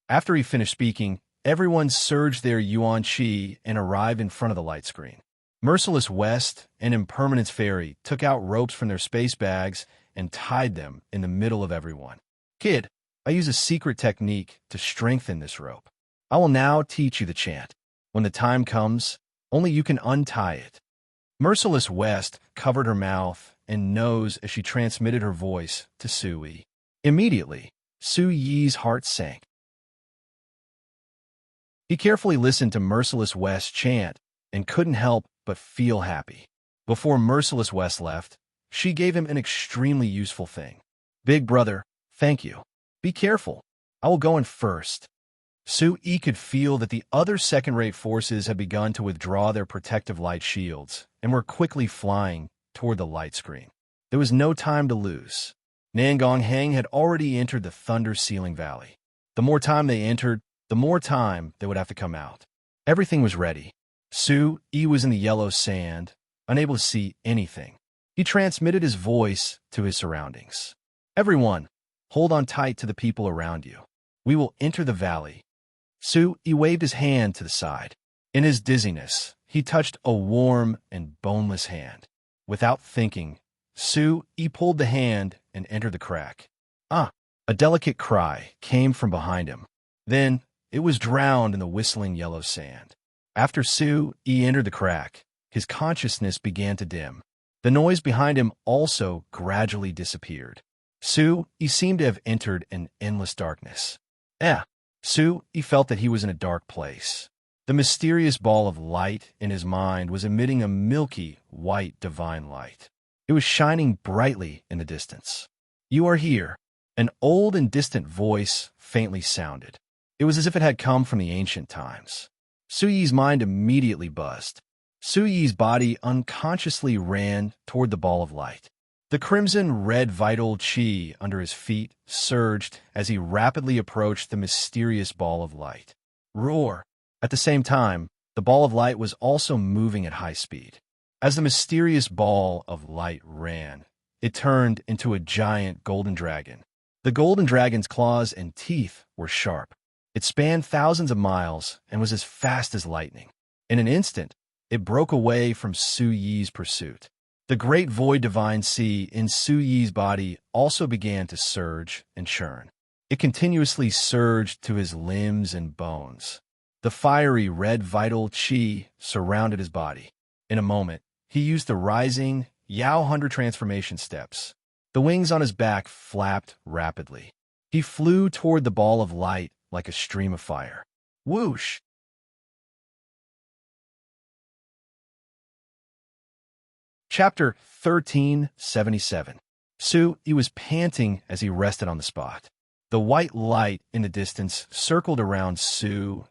After he finished speaking, everyone surged their yuan qi and arrived in front of the light screen. Merciless West and Impermanence Fairy took out ropes from their space bags and tied them in the middle of everyone. Kid, I use a secret technique to strengthen this rope. I will now teach you the chant. When the time comes, only you can untie it. Merciless West covered her mouth and nose as she transmitted her voice to Sui. Immediately, Suyi's heart sank. He carefully listened to Merciless West's chant and couldn't help but feel happy. Before Merciless West left, she gave him an extremely useful thing. Big brother, thank you. Be careful. I will go in first. Sui could feel that the other second-rate forces had begun to withdraw their protective light shields and were quickly flying toward the light screen. There was no time to lose. Nangong Hang had already entered the Thunder Ceiling Valley. The more time they entered, the more time they would have to come out. Everything was ready. Sui was in the yellow sand, unable to see anything. He transmitted his voice to his surroundings. Everyone, hold on tight to the people around you. We will enter the valley. Sui waved his hand to the side. In his dizziness, he touched a warm and boneless hand. Without thinking, Sui pulled the hand and entered the crack. Ah! A delicate cry came from behind him. Then, it was drowned in the whistling yellow sand. After Sui entered the crack, his consciousness began to dim. The noise behind him also gradually disappeared. Sui seemed to have entered an endless darkness. Sui felt that he was in a dark place. The mysterious ball of light in his mind was emitting a milky, white, divine light. It was shining brightly in the distance. You are here. An old and distant voice faintly sounded. It was as if it had come from the ancient times. Sui's mind immediately buzzed. Sui's body unconsciously ran toward the ball of light. The crimson-red vital qi under his feet surged as he rapidly approached the mysterious ball of light. Roar! At the same time, the ball of light was also moving at high speed. As the mysterious ball of light ran, it turned into a giant golden dragon. The golden dragon's claws and teeth were sharp. It spanned thousands of miles and was as fast as lightning. In an instant, it broke away from Sui's pursuit. The great void divine sea in Sui's body also began to surge and churn. It continuously surged to his limbs and bones. The fiery red vital qi surrounded his body. In a moment, he used the rising Yao 100 transformation steps. The wings on his back flapped rapidly. He flew toward the ball of light like a stream of fire. Whoosh! Chapter 1377. Sui was panting as he rested on the spot. The white light in the distance circled around Sui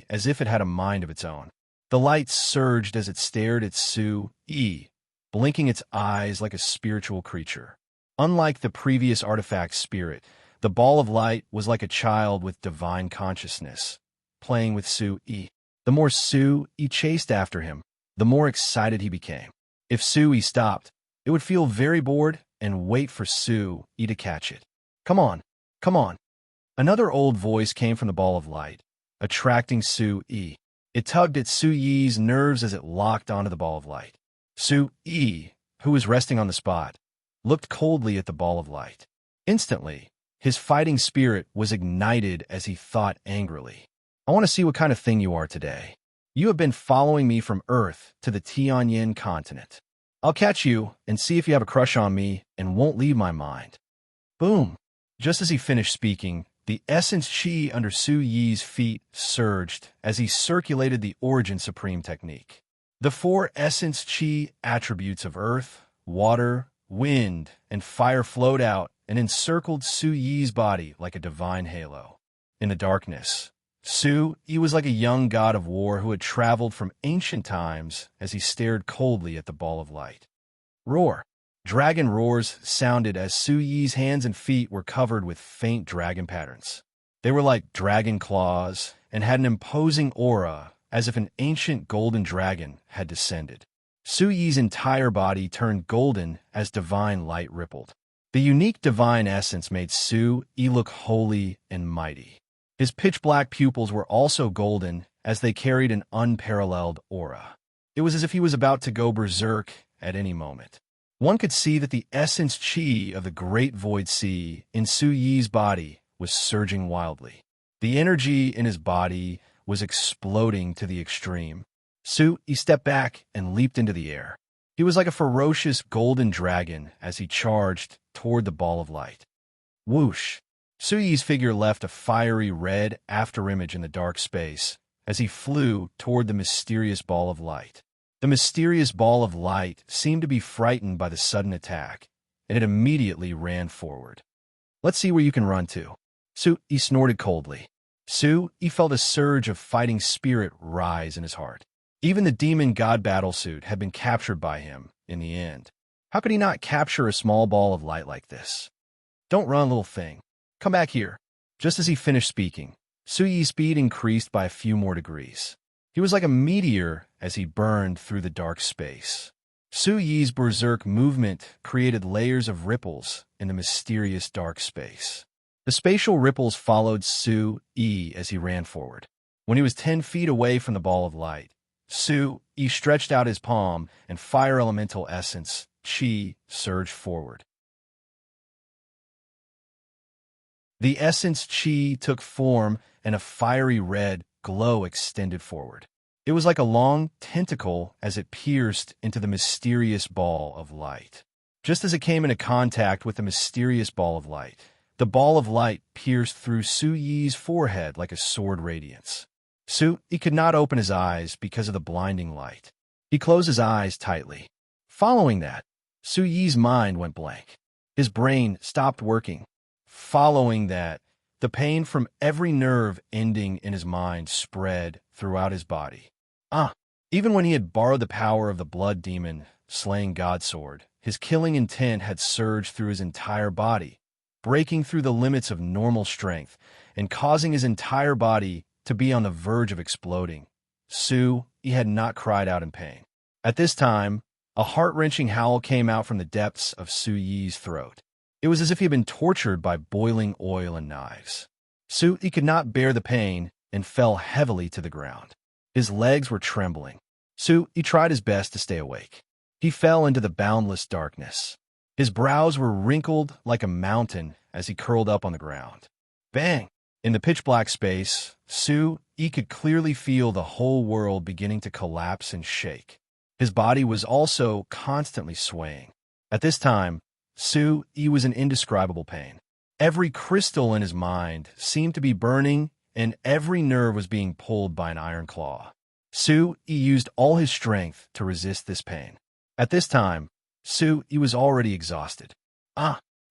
as if it had a mind of its own. The light surged as it stared at Sui, blinking its eyes like a spiritual creature. Unlike the previous artifact spirit, the ball of light was like a child with divine consciousness, playing with Sui. The more Sui chased after him, the more excited he became. If Sui stopped, it would feel very bored and wait for Sui to catch it. Come on, come on. Another old voice came from the ball of light, attracting Sui. It tugged at Sui's nerves as it locked onto the ball of light. Sui, who was resting on the spot, looked coldly at the ball of light. Instantly, his fighting spirit was ignited as he thought angrily. I want to see what kind of thing you are today. You have been following me from Earth to the Tianyin continent. I'll catch you and see if you have a crush on me and won't leave my mind. Boom! Just as he finished speaking, the essence qi under Sui's feet surged as he circulated the Origin Supreme technique. The 4 essence qi attributes of earth, water, wind, and fire flowed out and encircled Sui's body like a divine halo. In the darkness, Sui was like a young god of war who had traveled from ancient times as he stared coldly at the ball of light. Roar! Dragon roars sounded as Sui's hands and feet were covered with faint dragon patterns. They were like dragon claws and had an imposing aura as if an ancient golden dragon had descended. Sui's entire body turned golden as divine light rippled. The unique divine essence made Sui look holy and mighty. His pitch-black pupils were also golden as they carried an unparalleled aura. It was as if he was about to go berserk at any moment. One could see that the essence chi of the great void sea in Su Yi's body was surging wildly. The energy in his body was exploding to the extreme. Su Yi stepped back and leaped into the air. He was like a ferocious golden dragon as he charged toward the ball of light. Whoosh! Su Yi's figure left a fiery red afterimage in the dark space as he flew toward the mysterious ball of light. The mysterious ball of light seemed to be frightened by the sudden attack, and it immediately ran forward. Let's see where you can run to. Su Yi snorted coldly. Su Yi felt a surge of fighting spirit rise in his heart. Even the demon god battlesuit had been captured by him in the end. How could he not capture a small ball of light like this? Don't run, little thing. Come back here. Just as he finished speaking, Su Yi's speed increased by a few more degrees. He was like a meteor as he burned through the dark space. Su Yi's berserk movement created layers of ripples in the mysterious dark space. The spatial ripples followed Su Yi as he ran forward. When he was 10 feet away from the ball of light, Su Yi stretched out his palm and fire elemental essence, Qi, surged forward. The essence Qi took form and a fiery red glow extended forward. It was like a long tentacle as it pierced into the mysterious ball of light. Just as it came into contact with the mysterious ball of light, the ball of light pierced through Su Yi's forehead like a sword radiance. Su Yi could not open his eyes because of the blinding light. He closed his eyes tightly. Following that, Su Yi's mind went blank. His brain stopped working. Following that, the pain from every nerve ending in his mind spread throughout his body. Even when he had borrowed the power of the blood demon, slaying Godsword, his killing intent had surged through his entire body, breaking through the limits of normal strength and causing his entire body to be on the verge of exploding. Su Yi had not cried out in pain. At this time, a heart-wrenching howl came out from the depths of Su Yi's throat. It was as if he had been tortured by boiling oil and knives. Su Yi could not bear the pain and fell heavily to the ground. His legs were trembling. Su Yi tried his best to stay awake. He fell into the boundless darkness. His brows were wrinkled like a mountain as he curled up on the ground. Bang! In the pitch-black space, Su Yi could clearly feel the whole world beginning to collapse and shake. His body was also constantly swaying. At this time, Su Yi was in indescribable pain. Every crystal in his mind seemed to be burning, and every nerve was being pulled by an iron claw. Su Yi used all his strength to resist this pain. At this time, Su Yi was already exhausted.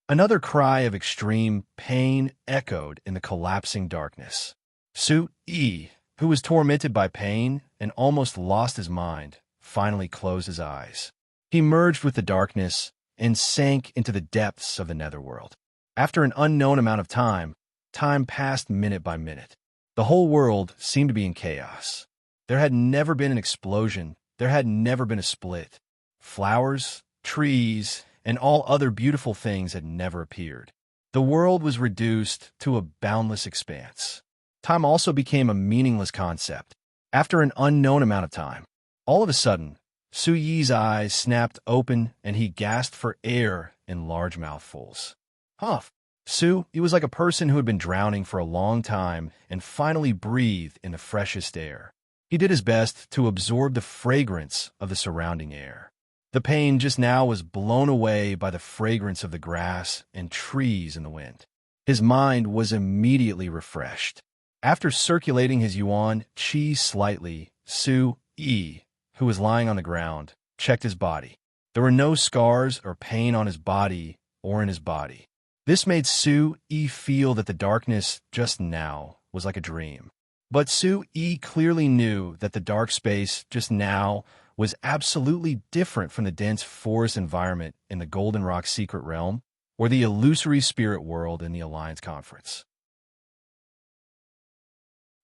Another cry of extreme pain echoed in the collapsing darkness. Su Yi, who was tormented by pain and almost lost his mind, finally closed his eyes. He merged with the darkness and sank into the depths of the netherworld. After an unknown amount of time passed minute by minute. The whole world seemed to be in chaos. There had never been an explosion. There had never been a split. Flowers, trees, and all other beautiful things had never appeared. The world was reduced to a boundless expanse. Time also became a meaningless concept. After an unknown amount of time, all of a sudden, Su Yi's eyes snapped open and he gasped for air in large mouthfuls. Su Yi was like a person who had been drowning for a long time and finally breathed in the freshest air. He did his best to absorb the fragrance of the surrounding air. The pain just now was blown away by the fragrance of the grass and trees in the wind. His mind was immediately refreshed. After circulating his yuan qi slightly, Su Yi, who was lying on the ground, checked his body. There were no scars or pain on his body or in his body. This made Su Yi feel that the darkness just now was like a dream. But Su Yi clearly knew that the dark space just now was absolutely different from the dense forest environment in the Golden Rock Secret Realm or the illusory spirit world in the Alliance Conference.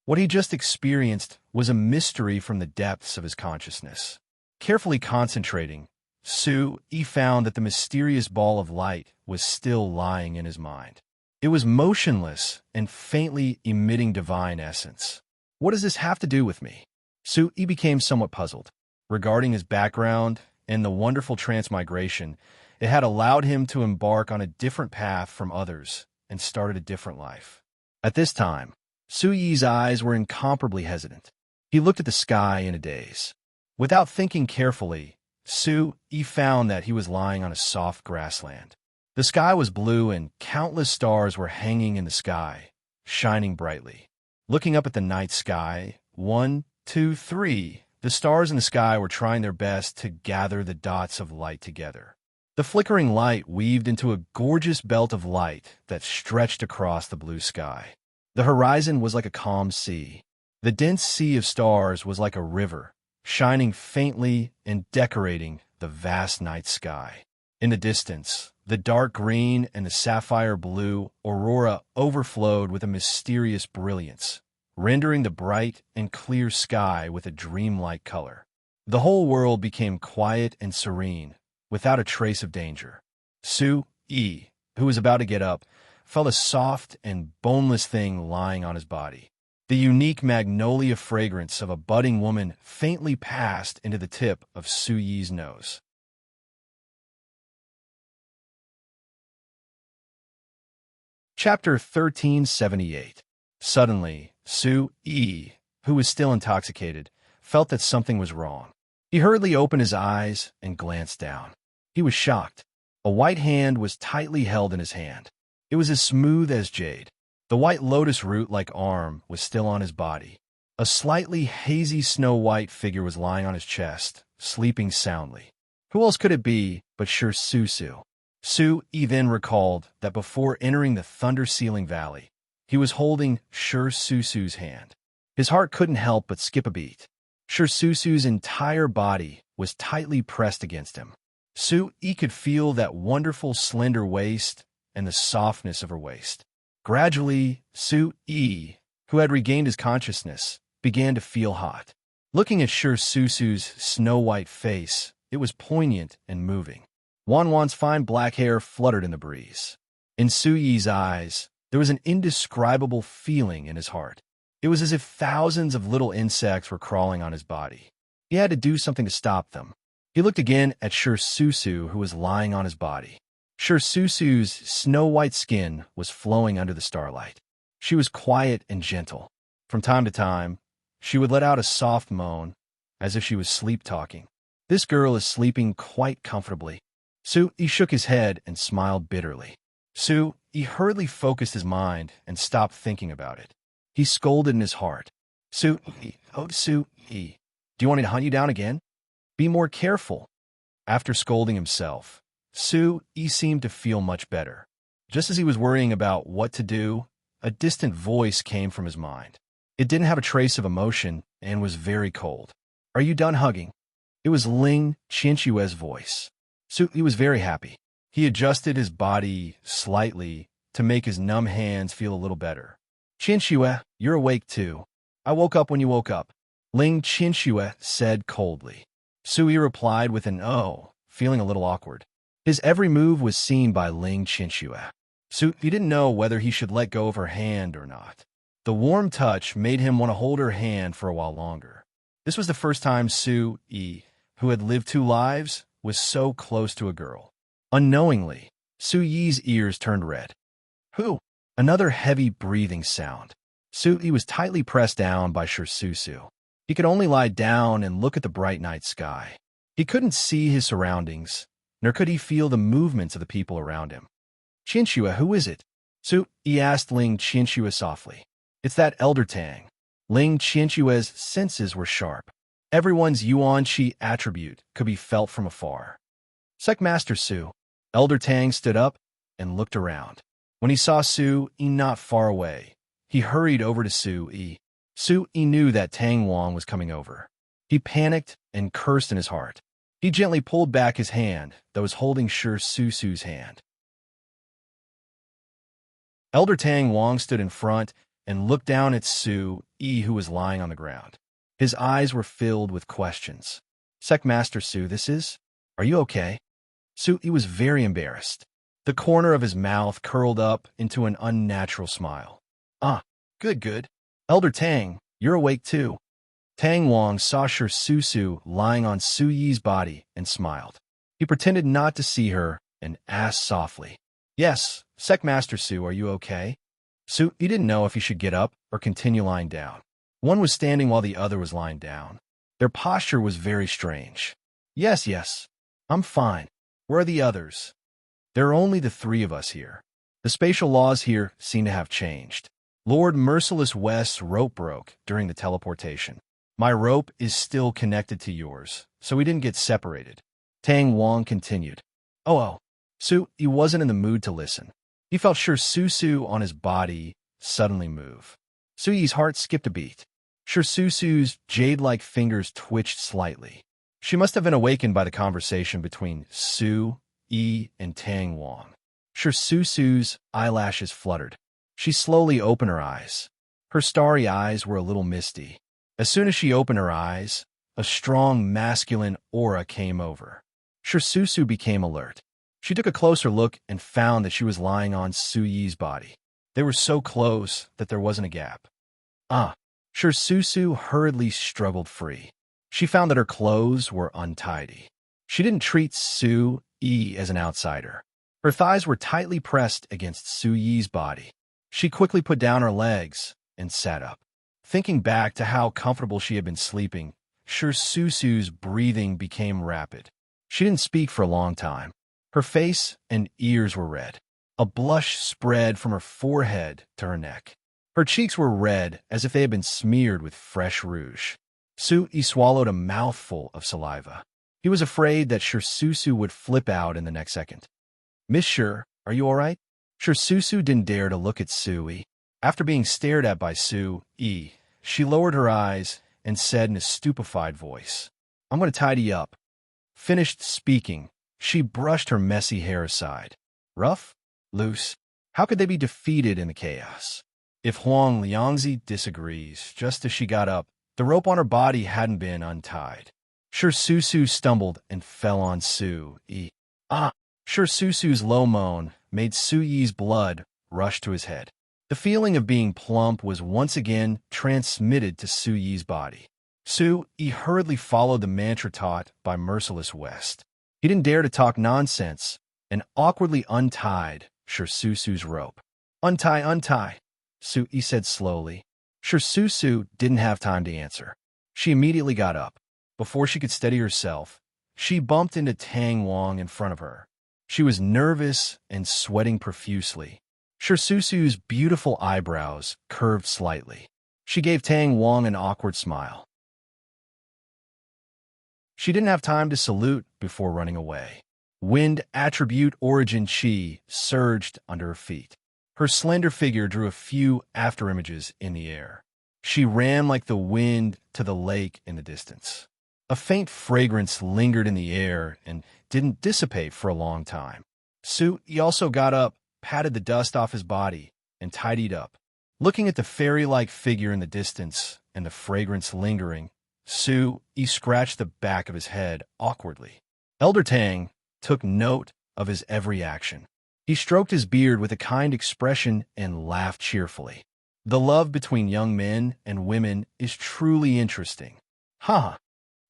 What he just experienced was a mystery from the depths of his consciousness. Carefully concentrating, Su Yi found that the mysterious ball of light was still lying in his mind. It was motionless and faintly emitting divine essence. What does this have to do with me? Su-yi became somewhat puzzled. Regarding his background and the wonderful transmigration, it had allowed him to embark on a different path from others and started a different life. At this time, Su-yi's eyes were incomparably hesitant. He looked at the sky in a daze. Without thinking carefully, Su-yi found that he was lying on a soft grassland. The sky was blue and countless stars were hanging in the sky, shining brightly. Looking up at the night sky, 1, 2, 3, the stars in the sky were trying their best to gather the dots of light together. The flickering light weaved into a gorgeous belt of light that stretched across the blue sky. The horizon was like a calm sea. The dense sea of stars was like a river, shining faintly and decorating the vast night sky. In the distance, the dark green and the sapphire blue aurora overflowed with a mysterious brilliance, rendering the bright and clear sky with a dreamlike color. The whole world became quiet and serene, without a trace of danger. Su-yi, who was about to get up, felt a soft and boneless thing lying on his body. The unique magnolia fragrance of a budding woman faintly passed into the tip of Su-yi's nose. Chapter 1378. Suddenly, Su-yi, who was still intoxicated, felt that something was wrong. He hurriedly opened his eyes and glanced down. He was shocked. A white hand was tightly held in his hand. It was as smooth as jade. The white lotus root-like arm was still on his body. A slightly hazy snow-white figure was lying on his chest, sleeping soundly. Who else could it be but Sure Susu? Su-yi then recalled that before entering the thunder-sealing valley, he was holding Sure Susu's hand. His heart couldn't help but skip a beat. Sure Susu's entire body was tightly pressed against him. Su-yi could feel that wonderful slender waist and the softness of her waist. Gradually, Su-yi, who had regained his consciousness, began to feel hot. Looking at Sure Susu's snow-white face, it was poignant and moving. Wanwan's fine black hair fluttered in the breeze. In Su-yi's eyes, there was an indescribable feeling in his heart. It was as if thousands of little insects were crawling on his body. He had to do something to stop them. He looked again at Sure Susu, who was lying on his body. Sure Susu's snow-white skin was flowing under the starlight. She was quiet and gentle. From time to time, she would let out a soft moan, as if she was sleep-talking. This girl is sleeping quite comfortably. Su-yi shook his head and smiled bitterly. Su-yi hurriedly focused his mind and stopped thinking about it. He scolded in his heart. Su-yi, oh Su-yi, do you want me to hunt you down again? Be more careful. After scolding himself, Su-yi seemed to feel much better. Just as he was worrying about what to do, a distant voice came from his mind. It didn't have a trace of emotion and was very cold. Are you done hugging? It was Ling Qinshue's voice. Su-yi was very happy. He adjusted his body slightly to make his numb hands feel a little better. Qinsue, you're awake too. I woke up when you woke up, Ling Qinsue said coldly. Su-yi replied with an oh, feeling a little awkward. His every move was seen by Ling Qinsue. Su-yi didn't know whether he should let go of her hand or not. The warm touch made him want to hold her hand for a while longer. This was the first time Su-yi, who had lived 2 lives, was so close to a girl. Unknowingly, Su-yi's ears turned red. Who? Another heavy breathing sound. Su-yi was tightly pressed down by Sure Susu. He could only lie down and look at the bright night sky. He couldn't see his surroundings, nor could he feel the movements of the people around him. Qinsue, who is it? Su-yi asked Ling Qinsue softly. It's that Elder Tang. Ling Qinshue's senses were sharp. Everyone's Yuan-Chi attribute could be felt from afar. Master Su. Elder Tang stood up and looked around. When he saw Su-yi not far away, he hurried over to Su-yi. Su-yi knew that Tang Wang was coming over. He panicked and cursed in his heart. He gently pulled back his hand that was holding Sure Susu's hand. Elder Tang Wang stood in front and looked down at Su-yi, who was lying on the ground. His eyes were filled with questions. Master Su, this is? Are you okay? Su-yi was very embarrassed. The corner of his mouth curled up into an unnatural smile. Ah, good, good. Elder Tang, you're awake too. Tang Wang saw Shi Susu lying on Su Yi's body and smiled. He pretended not to see her and asked softly, "Yes, Secmaster Su, are you okay?" Su Yi didn't know if he should get up or continue lying down. One was standing while the other was lying down. Their posture was very strange. Yes, yes, I'm fine. Where are the others? There are only the three of us here. The spatial laws here seem to have changed. Lord Merciless West's rope broke during the teleportation. My rope is still connected to yours, so we didn't get separated. Tang Wang continued. Oh. Su Yi wasn't in the mood to listen. He felt sure Susu on his body suddenly move. Su Yi's heart skipped a beat. Sure Susu's jade-like fingers twitched slightly. She must have been awakened by the conversation between Su Yi and Tang Wang. Sure Susu's eyelashes fluttered. She slowly opened her eyes. Her starry eyes were a little misty. As soon as she opened her eyes, a strong masculine aura came over. Sure Susu became alert. She took a closer look and found that she was lying on Su Yi's body. They were so close that there wasn't a gap. Sure Susu hurriedly struggled free. She found that her clothes were untidy. She didn't treat Su Yi as an outsider. Her thighs were tightly pressed against Su Yi's body. She quickly put down her legs and sat up. Thinking back to how comfortable she had been sleeping, Sure Susu's breathing became rapid. She didn't speak for a long time. Her face and ears were red. A blush spread from her forehead to her neck. Her cheeks were red as if they had been smeared with fresh rouge. Su Yi swallowed a mouthful of saliva. He was afraid that Sure Susu would flip out in the next second. "Miss Sure, are you all right?" Sure Susu didn't dare to look at Su Yi. After being stared at by Su Yi, she lowered her eyes and said in a stupefied voice, "I'm going to tidy up." Finished speaking, she brushed her messy hair aside. Rough? Loose? How could they be defeated in the chaos? If Huang Liangzi disagrees, just as she got up, the rope on her body hadn't been untied. Sure Susu stumbled and fell on Su Yi. Sure Susu's low moan made Su Yi's blood rush to his head. The feeling of being plump was once again transmitted to Su Yi's body. Su Yi hurriedly followed the mantra taught by Merciless West. He didn't dare to talk nonsense and awkwardly untied Sure Susu's rope. "Untie, untie," Su Yi said slowly. Sure Susu didn't have time to answer. She immediately got up. Before she could steady herself, she bumped into Tang Wang in front of her. She was nervous and sweating profusely. Sure Susu's beautiful eyebrows curved slightly. She gave Tang Wang an awkward smile. She didn't have time to salute before running away. Wind attribute origin chi surged under her feet. Her slender figure drew a few afterimages in the air. She ran like the wind to the lake in the distance. A faint fragrance lingered in the air and didn't dissipate for a long time. Su Yi also got up, patted the dust off his body, and tidied up. Looking at the fairy-like figure in the distance and the fragrance lingering, Su Yi scratched the back of his head awkwardly. Elder Tang took note of his every action. He stroked his beard with a kind expression and laughed cheerfully. The love between young men and women is truly interesting.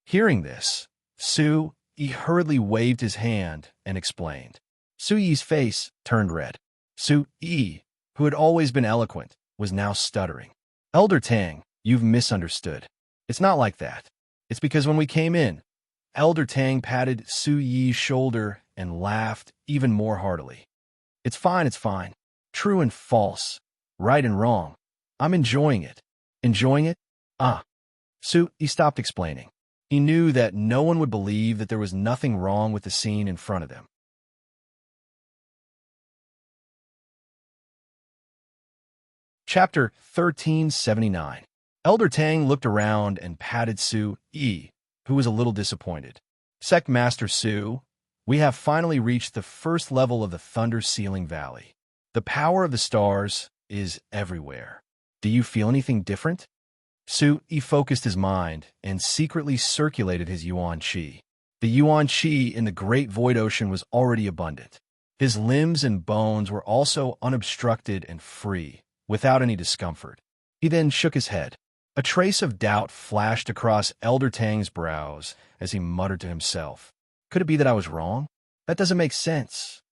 Hearing this, Su Yi hurriedly waved his hand and explained. Su Yi's face turned red. Su Yi, who had always been eloquent, was now stuttering. "Elder Tang, you've misunderstood. It's not like that. It's because when we came in..." Elder Tang patted Su Yi's shoulder and laughed even more heartily. It's fine, it's fine. True and false. Right and wrong. I'm enjoying it." "Enjoying it?" Su Yi stopped explaining. He knew that no one would believe that there was nothing wrong with the scene in front of them. Chapter 1379. Elder Tang looked around and patted Su Yi, who was a little disappointed. "Sect Master Su, we have finally reached the first level of the Thunder Sealing Valley. The power of the stars is everywhere. Do you feel anything different?" Su Yi focused his mind and secretly circulated his yuan qi. The yuan qi in the great void ocean was already abundant. His limbs and bones were also unobstructed and free, without any discomfort. He then shook his head. A trace of doubt flashed across Elder Tang's brows as he muttered to himself. Could it be that I was wrong? That doesn't make sense.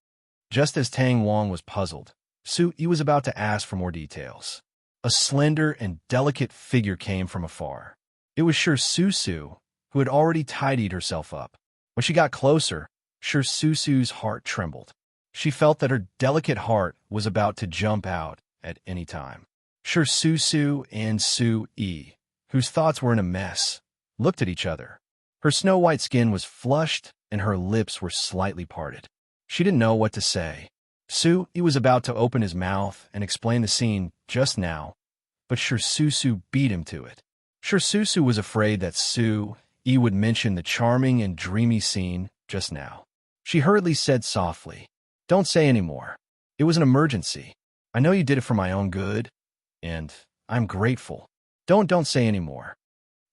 Just as Tang Wang was puzzled, Su Yi was about to ask for more details. A slender and delicate figure came from afar. It was Susu, who had already tidied herself up. When she got closer, Susu's heart trembled. She felt that her delicate heart was about to jump out at any time. Susu and Su Yi, whose thoughts were in a mess, looked at each other. Her snow-white skin was flushed and her lips were slightly parted. She didn't know what to say. Su Yi was about to open his mouth and explain the scene just now, but Susu beat him to it. Susu was afraid that Su Yi would mention the charming and dreamy scene just now. She hurriedly said softly, "Don't say any more. It was an emergency. I know you did it for my own good, and I'm grateful. Don't say any more."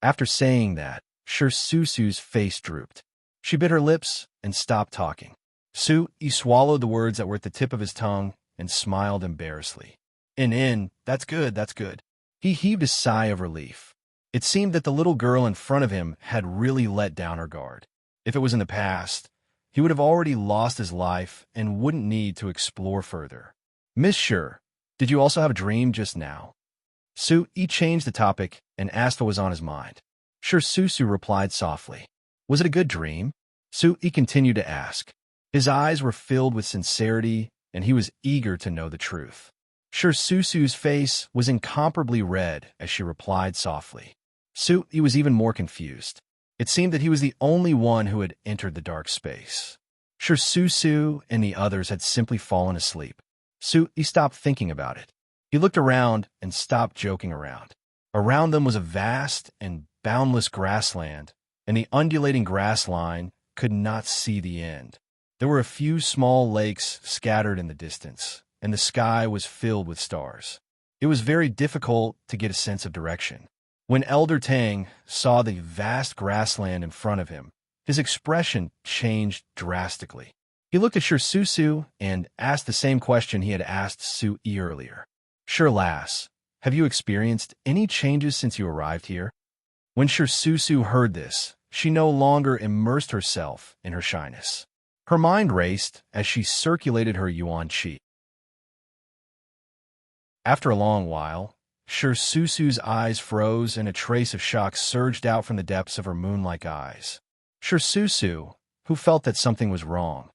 After saying that, Susu's face drooped. She bit her lips and stopped talking. Su Yi swallowed the words that were at the tip of his tongue and smiled embarrassedly. That's good, that's good." He heaved a sigh of relief. It seemed that the little girl in front of him had really let down her guard. If it was in the past, he would have already lost his life and wouldn't need to explore further. "Miss Sure, did you also have a dream just now?" Su Yi changed the topic and asked what was on his mind. Susu replied softly. "Was it a good dream?" Su Yi continued to ask. His eyes were filled with sincerity, and he was eager to know the truth. Susu's face was incomparably red as she replied softly. Su Yi was even more confused. It seemed that he was the only one who had entered the dark space. Susu and the others had simply fallen asleep. Su Yi stopped thinking about it. He looked around and stopped joking around. Around them was a vast and boundless grassland, and the undulating grass line could not see the end. There were a few small lakes scattered in the distance, and the sky was filled with stars. It was very difficult to get a sense of direction. When Elder Tang saw the vast grassland in front of him, his expression changed drastically. He looked at Susu and asked the same question he had asked Su Yi earlier. "Sure, lass, have you experienced any changes since you arrived here?" When Susu heard this, she no longer immersed herself in her shyness. Her mind raced as she circulated her yuan qi. After a long while, Susu's eyes froze and a trace of shock surged out from the depths of her moon-like eyes. Susu, who felt that something was wrong,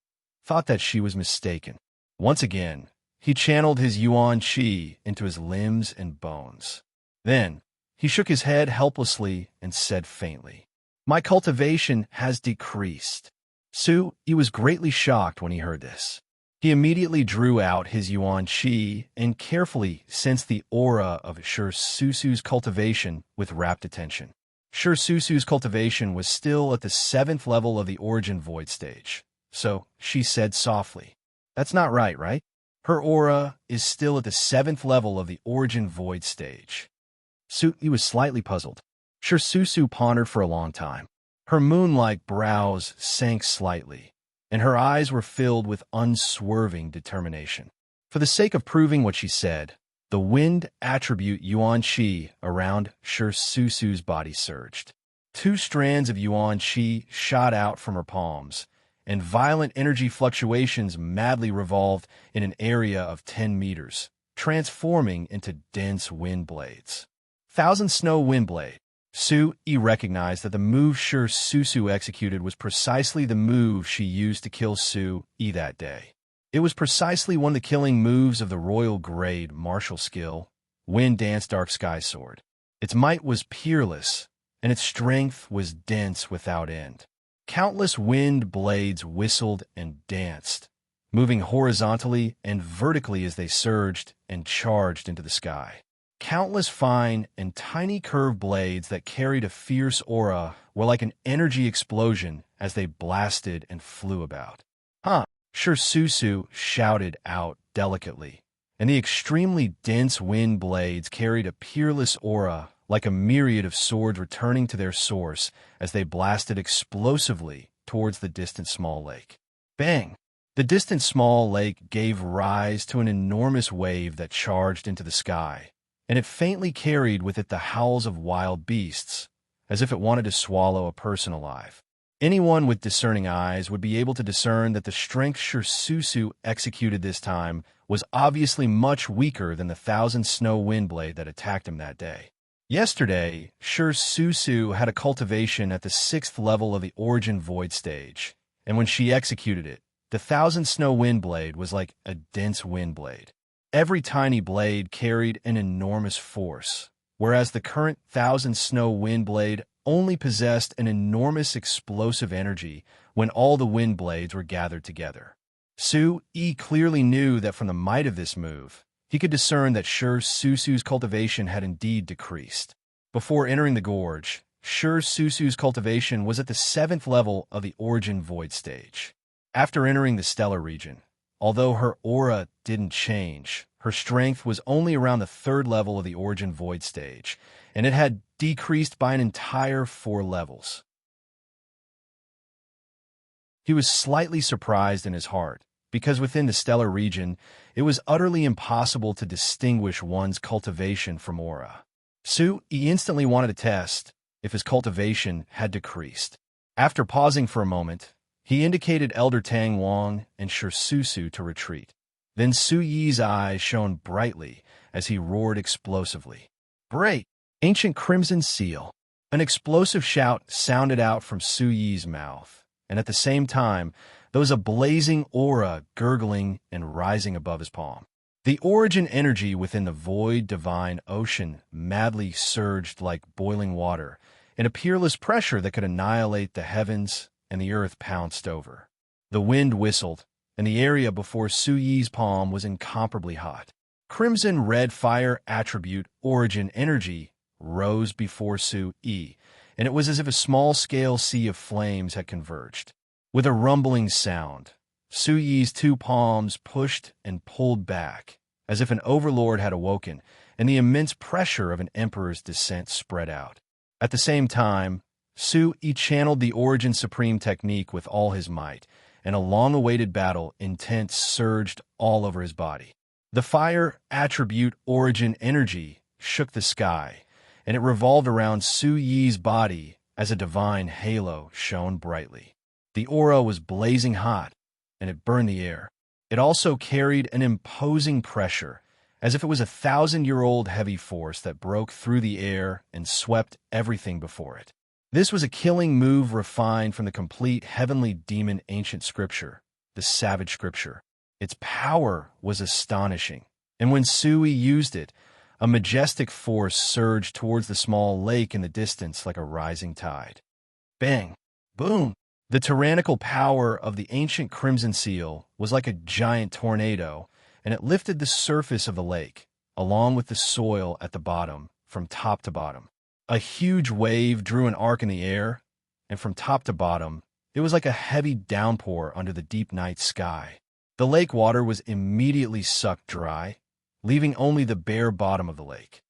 thought that she was mistaken. Once again, he channeled his yuan qi into his limbs and bones. Then, he shook his head helplessly and said faintly, "My cultivation has decreased." Su Yi was greatly shocked when he heard this. He immediately drew out his yuan qi and carefully sensed the aura of Susu's cultivation with rapt attention. Susu's cultivation was still at the 7th level of the origin void stage, so she said softly, "That's not right, right? Her aura is still at the 7th level of the origin void stage." Su Yi was slightly puzzled. Susu pondered for a long time. Her moon-like brows sank slightly, and her eyes were filled with unswerving determination. For the sake of proving what she said, the wind attribute yuan qi around Susu's body surged. 2 strands of yuan qi shot out from her palms, and violent energy fluctuations madly revolved in an area of 10 meters, transforming into dense wind blades. Thousand Snow Wind Blade. Su Yi recognized that the move Susu executed was precisely the move she used to kill Su Yi that day. It was precisely one of the killing moves of the royal grade martial skill, Wind Dance Dark Sky Sword. Its might was peerless, and its strength was dense without end. Countless wind blades whistled and danced, moving horizontally and vertically as they surged and charged into the sky. Countless fine and tiny curved blades that carried a fierce aura were like an energy explosion as they blasted and flew about. "Huh!" Susu shouted out delicately, and the extremely dense wind blades carried a peerless aura like a myriad of swords returning to their source as they blasted explosively towards the distant small lake. Bang! The distant small lake gave rise to an enormous wave that charged into the sky, and it faintly carried with it the howls of wild beasts, as if it wanted to swallow a person alive. Anyone with discerning eyes would be able to discern that the strength Shursusu executed this time was obviously much weaker than the 1,000 snow windblade that attacked him that day. Yesterday, Shursusu had a cultivation at the 6th level of the Origin Void stage, and when she executed it, the 1,000 snow windblade was like a dense windblade. Every tiny blade carried an enormous force, whereas the current 1,000 snow windblade only possessed an enormous explosive energy when all the wind blades were gathered together. Su-yi clearly knew that from the might of this move, he could discern that Shursusu's cultivation had indeed decreased. Before entering the gorge, Shursusu's cultivation was at the 7th level of the Origin Void stage. After entering the stellar region, although her aura didn't change, her strength was only around the 3rd level of the Origin Void stage, and it had decreased by an entire 4 levels. He was slightly surprised in his heart, because within the stellar region, it was utterly impossible to distinguish one's cultivation from aura. Su-yi instantly wanted to test if his cultivation had decreased. After pausing for a moment, he indicated Elder Tang Wang and Shursusu to retreat. Then Su-yi's eyes shone brightly as he roared explosively. "Great! Ancient Crimson Seal!" An explosive shout sounded out from Su-yi's mouth, and at the same time, there was a blazing aura gurgling and rising above his palm. The origin energy within the void divine ocean madly surged like boiling water, in a peerless pressure that could annihilate the heavens, and the earth pounced over. The wind whistled, and the area before Su-yi's palm was incomparably hot. Crimson-red fire attribute origin energy rose before Su-yi, and it was as if a small-scale sea of flames had converged. With a rumbling sound, Su-yi's 2 palms pushed and pulled back, as if an overlord had awoken, and the immense pressure of an emperor's descent spread out. At the same time, Su-yi channeled the Origin Supreme technique with all his might, and a long-awaited battle intent surged all over his body. The fire attribute origin energy shook the sky, and it revolved around Su-yi's body as a divine halo shone brightly. The aura was blazing hot, and it burned the air. It also carried an imposing pressure, as if it was a 1,000-year-old heavy force that broke through the air and swept everything before it. This was a killing move refined from the complete heavenly demon ancient scripture, the Savage Scripture. Its power was astonishing, and when Su-yi used it, a majestic force surged towards the small lake in the distance like a rising tide. Bang! Boom! The tyrannical power of the ancient Crimson Seal was like a giant tornado, and it lifted the surface of the lake, along with the soil at the bottom, from top to bottom. A huge wave drew an arc in the air, and from top to bottom, it was like a heavy downpour under the deep night sky. The lake water was immediately sucked dry, leaving only the bare bottom of the lake.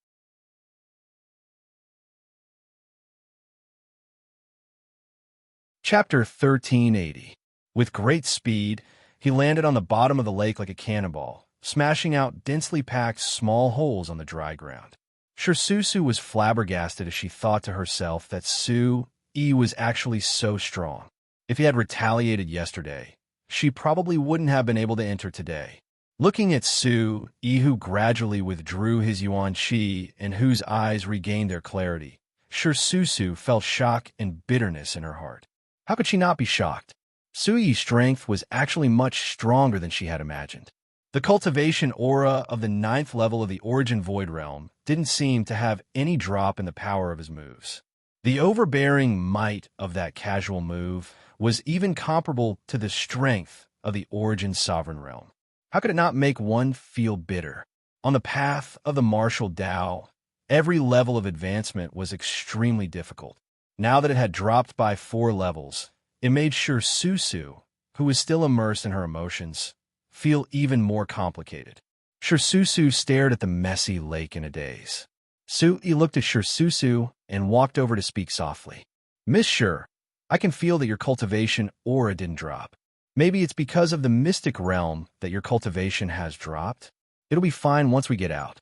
Chapter 1380. With great speed, he landed on the bottom of the lake like a cannonball, smashing out densely packed small holes on the dry ground. Shursusu was flabbergasted as she thought to herself that Su-yi was actually so strong. If he had retaliated yesterday, she probably wouldn't have been able to enter today. Looking at Su-yi, who gradually withdrew his yuan qi and whose eyes regained their clarity, Shursusu felt shock and bitterness in her heart. How could she not be shocked? Su-yi's strength was actually much stronger than she had imagined. The cultivation aura of the 9th level of the Origin Void Realm didn't seem to have any drop in the power of his moves. The overbearing might of that casual move was even comparable to the strength of the Origin Sovereign Realm. How could it not make one feel bitter? On the path of the martial Tao, every level of advancement was extremely difficult. Now that it had dropped by 4 levels, it made Shursusu, who was still immersed in her emotions, feel even more complicated. Shursusu stared at the messy lake in a daze. Su-yi looked at Shursusu and walked over to speak softly. "Miss Shur, I can feel that your cultivation aura didn't drop. Maybe it's because of the mystic realm that your cultivation has dropped. It'll be fine once we get out.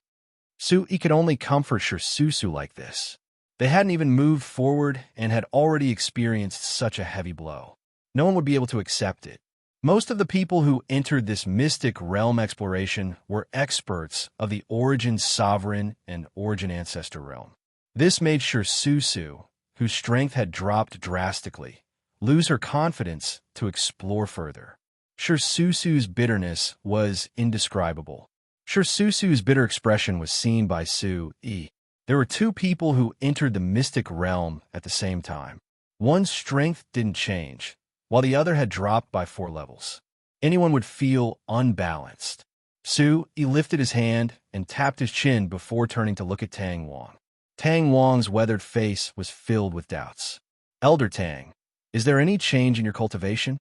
Sui could only comfort Shirsusu like this. They hadn't even moved forward and had already experienced such a heavy blow. No one would be able to accept it. Most of the people who entered this mystic realm exploration were experts of the Origin Sovereign and Origin Ancestor realm. This made Shirsusu, whose strength had dropped drastically, lose her confidence to explore further. Shirsusu's bitterness was indescribable. Shirsusu's bitter expression was seen by Sui. There were two people who entered the mystic realm at the same time. One's strength didn't change, while the other had dropped by 4 levels. Anyone would feel unbalanced. Sui lifted his hand and tapped his chin before turning to look at Tang Wang. Tang Wang's weathered face was filled with doubts. Elder Tang, is there any change in your cultivation?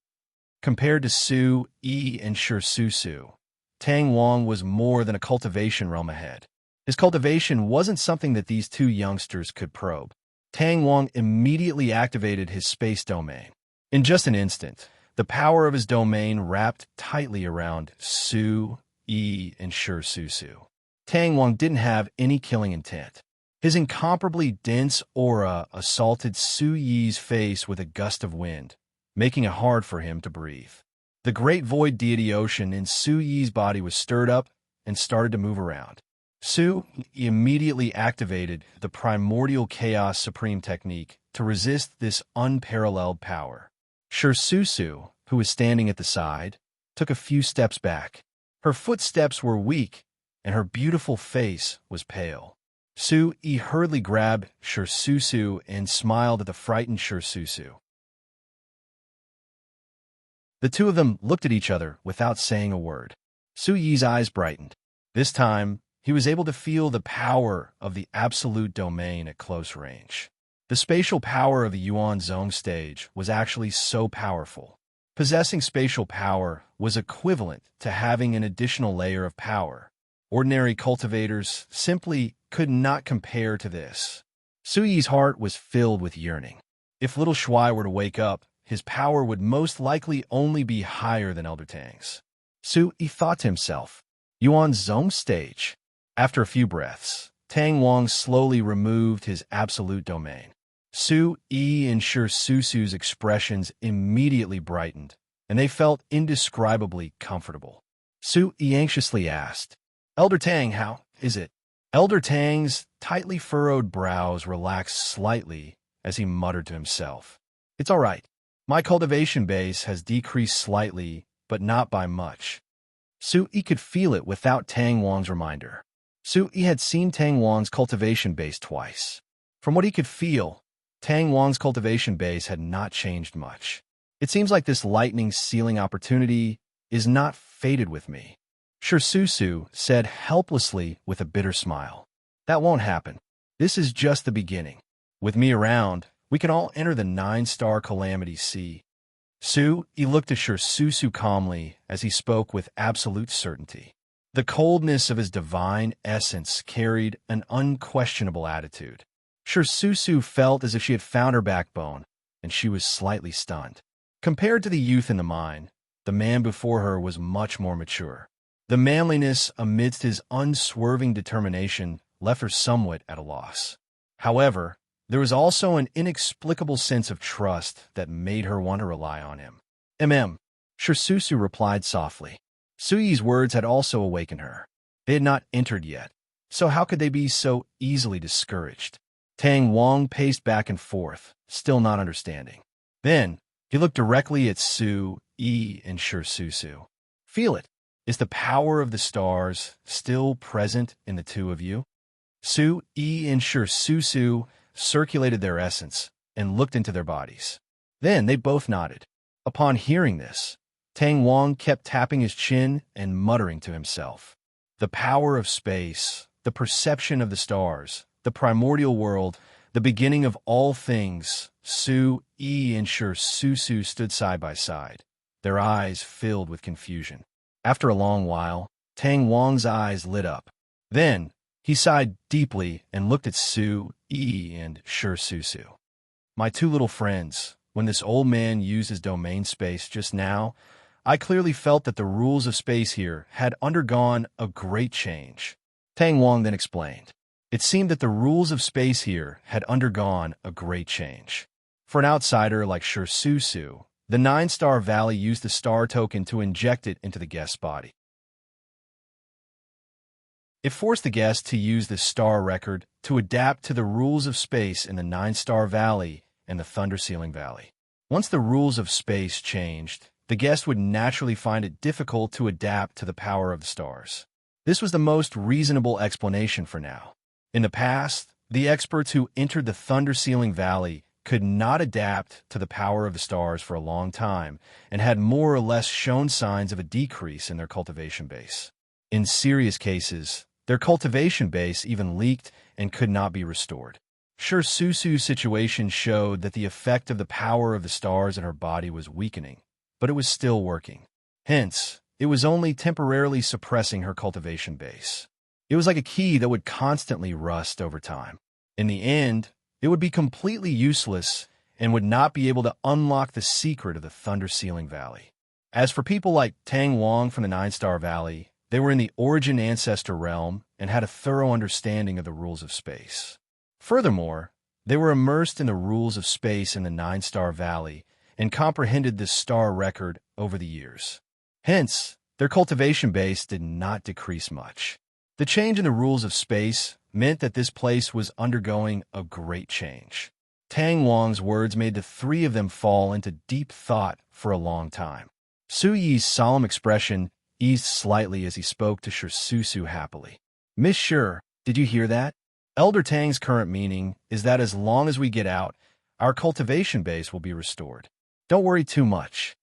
Compared to Sui and Shirsusu, Tang Wang was more than a cultivation realm ahead. His cultivation wasn't something that these two youngsters could probe. Tang Wang immediately activated his space domain. In just an instant, the power of his domain wrapped tightly around Sui and Shirsusu. Tang Wang didn't have any killing intent. His incomparably dense aura assaulted Sui's face with a gust of wind, making it hard for him to breathe. The great void deity ocean in Sui's body was stirred up and started to move around. Sui immediately activated the primordial chaos supreme technique to resist this unparalleled power. Shirsusu, who was standing at the side, took a few steps back. Her footsteps were weak, and her beautiful face was pale. Sui hurriedly grabbed Shirsusu and smiled at the frightened Shirsusu. The two of them looked at each other without saying a word. Sui's eyes brightened. This time, he was able to feel the power of the absolute domain at close range. The spatial power of the Yuan Zong stage was actually so powerful. Possessing spatial power was equivalent to having an additional layer of power. Ordinary cultivators simply could not compare to this. Sui's heart was filled with yearning. If little Shuai were to wake up, his power would most likely only be higher than Elder Tang's. Sui thought to himself, Yuan Zong stage. After a few breaths, Tang Wang slowly removed his absolute domain. Sui and Shirsusu's expressions immediately brightened, and they felt indescribably comfortable. Sui anxiously asked, Elder Tang, how is it? Elder Tang's tightly furrowed brows relaxed slightly as he muttered to himself. It's all right. My cultivation base has decreased slightly, but not by much. Sui could feel it without Tang Wang's reminder. Sui had seen Tang Wang's cultivation base twice. From what he could feel, Tang Wang's cultivation base had not changed much. It seems like this lightning sealing opportunity is not fated with me. Shirsusu said helplessly with a bitter smile. That won't happen. This is just the beginning. With me around, we can all enter the 9-star Calamity Sea. Sui looked at Shirsusu calmly as he spoke with absolute certainty. The coldness of his divine essence carried an unquestionable attitude. Shirsusu felt as if she had found her backbone, and she was slightly stunned. Compared to the youth in the mine, the man before her was much more mature. The manliness amidst his unswerving determination left her somewhat at a loss. However, there was also an inexplicable sense of trust that made her want to rely on him. Shirsusu replied softly. Sui's words had also awakened her. They had not entered yet, so how could they be so easily discouraged? Tang Wang paced back and forth, still not understanding. Then, he looked directly at Sui and Shirsusu. Feel it. Is the power of the stars still present in the two of you? Sui and Shirsusu circulated their essence and looked into their bodies. Then they both nodded. Upon hearing this, Tang Wang kept tapping his chin and muttering to himself. The power of space, the perception of the stars, the primordial world, the beginning of all things. Sui and Shirsusu stood side by side, their eyes filled with confusion. After a long while, Tang Wang's eyes lit up. Then, he sighed deeply and looked at Sui and Shirsusu. My two little friends, when this old man used his domain space just now, I clearly felt that the rules of space here had undergone a great change. Tang Wang then explained. It seemed that the rules of space here had undergone a great change. For an outsider like Shi Su, the 9-star valley used the star token to inject it into the guest's body. It forced the guest to use the star record to adapt to the rules of space in the 9-star valley and the Thunder Ceiling Valley. Once the rules of space changed, the guest would naturally find it difficult to adapt to the power of the stars. This was the most reasonable explanation for now. In the past, the experts who entered the Thunder Ceiling Valley could not adapt to the power of the stars for a long time and had more or less shown signs of a decrease in their cultivation base. In serious cases, their cultivation base even leaked and could not be restored. Shi Susu's situation showed that the effect of the power of the stars in her body was weakening, but it was still working. Hence, it was only temporarily suppressing her cultivation base. It was like a key that would constantly rust over time. In the end, it would be completely useless and would not be able to unlock the secret of the Thunder Ceiling Valley. As for people like Tang Wang from the 9-star Valley, they were in the Origin Ancestor realm and had a thorough understanding of the rules of space. Furthermore, they were immersed in the rules of space in the 9-star Valley and comprehended this star record over the years. Hence, their cultivation base did not decrease much. The change in the rules of space meant that this place was undergoing a great change. Tang Wang's words made the three of them fall into deep thought for a long time. Su Yi's solemn expression eased slightly as he spoke to Shi Susu happily. Miss Shi, did you hear that? Elder Tang's current meaning is that as long as we get out, our cultivation base will be restored. Don't worry too much.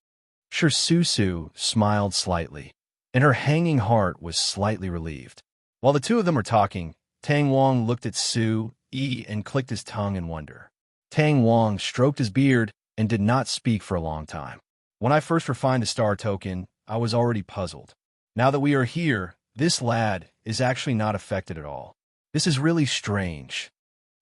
Shi Susu smiled slightly, and her hanging heart was slightly relieved. While the two of them were talking, Tang Wang looked at Su Yi and clicked his tongue in wonder. Tang Wang stroked his beard and did not speak for a long time. When I first refined the star token, I was already puzzled. Now that we are here, this lad is actually not affected at all. This is really strange.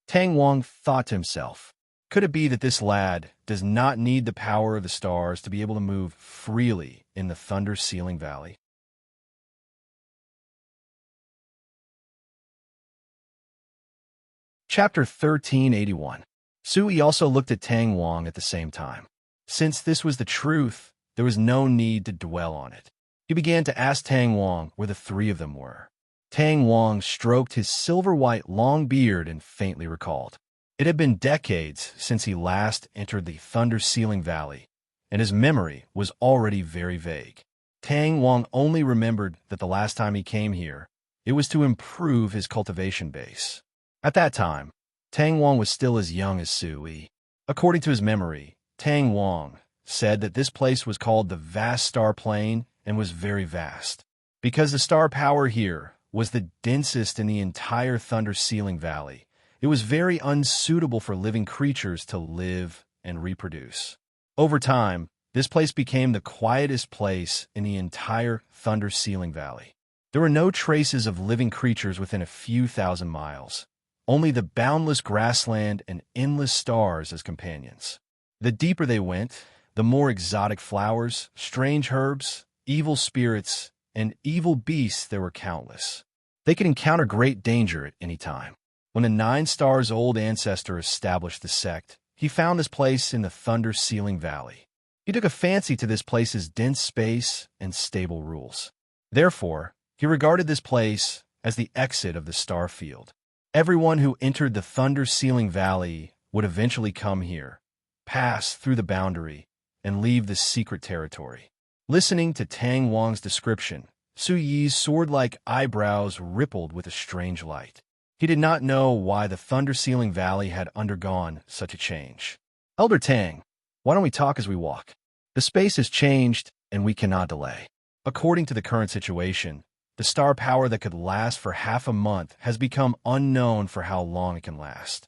Tang Wang thought to himself. Could it be that this lad does not need the power of the stars to be able to move freely in the Thunder Ceiling Valley? Chapter 1381. Sui also looked at Tang Wang at the same time. Since this was the truth, there was no need to dwell on it. He began to ask Tang Wang where the three of them were. Tang Wang stroked his silver-white long beard and faintly recalled. It had been decades since he last entered the Thunder Ceiling Valley, and his memory was already very vague. Tang Wang only remembered that the last time he came here, it was to improve his cultivation base. At that time, Tang Wang was still as young as Sui. According to his memory, Tang Wang said that this place was called the Vast Star Plain and was very vast. Because the star power here was the densest in the entire Thunder Ceiling Valley, it was very unsuitable for living creatures to live and reproduce. Over time, this place became the quietest place in the entire Thunder Ceiling Valley. There were no traces of living creatures within a few thousand miles, only the boundless grassland and endless stars as companions. The deeper they went, the more exotic flowers, strange herbs, evil spirits, and evil beasts there were countless. They could encounter great danger at any time. When the 9 stars old ancestor established the sect, he found this place in the Thunder Ceiling Valley. He took a fancy to this place's dense space and stable rules. Therefore, he regarded this place as the exit of the star field. Everyone who entered the Thunder Ceiling Valley would eventually come here, pass through the boundary, and leave this secret territory. Listening to Tang Wang's description, Su Yi's sword-like eyebrows rippled with a strange light. He did not know why the Thunder Ceiling Valley had undergone such a change. Elder Tang, why don't we talk as we walk? The space has changed, and we cannot delay. According to the current situation, the star power that could last for half a month has become unknown for how long it can last.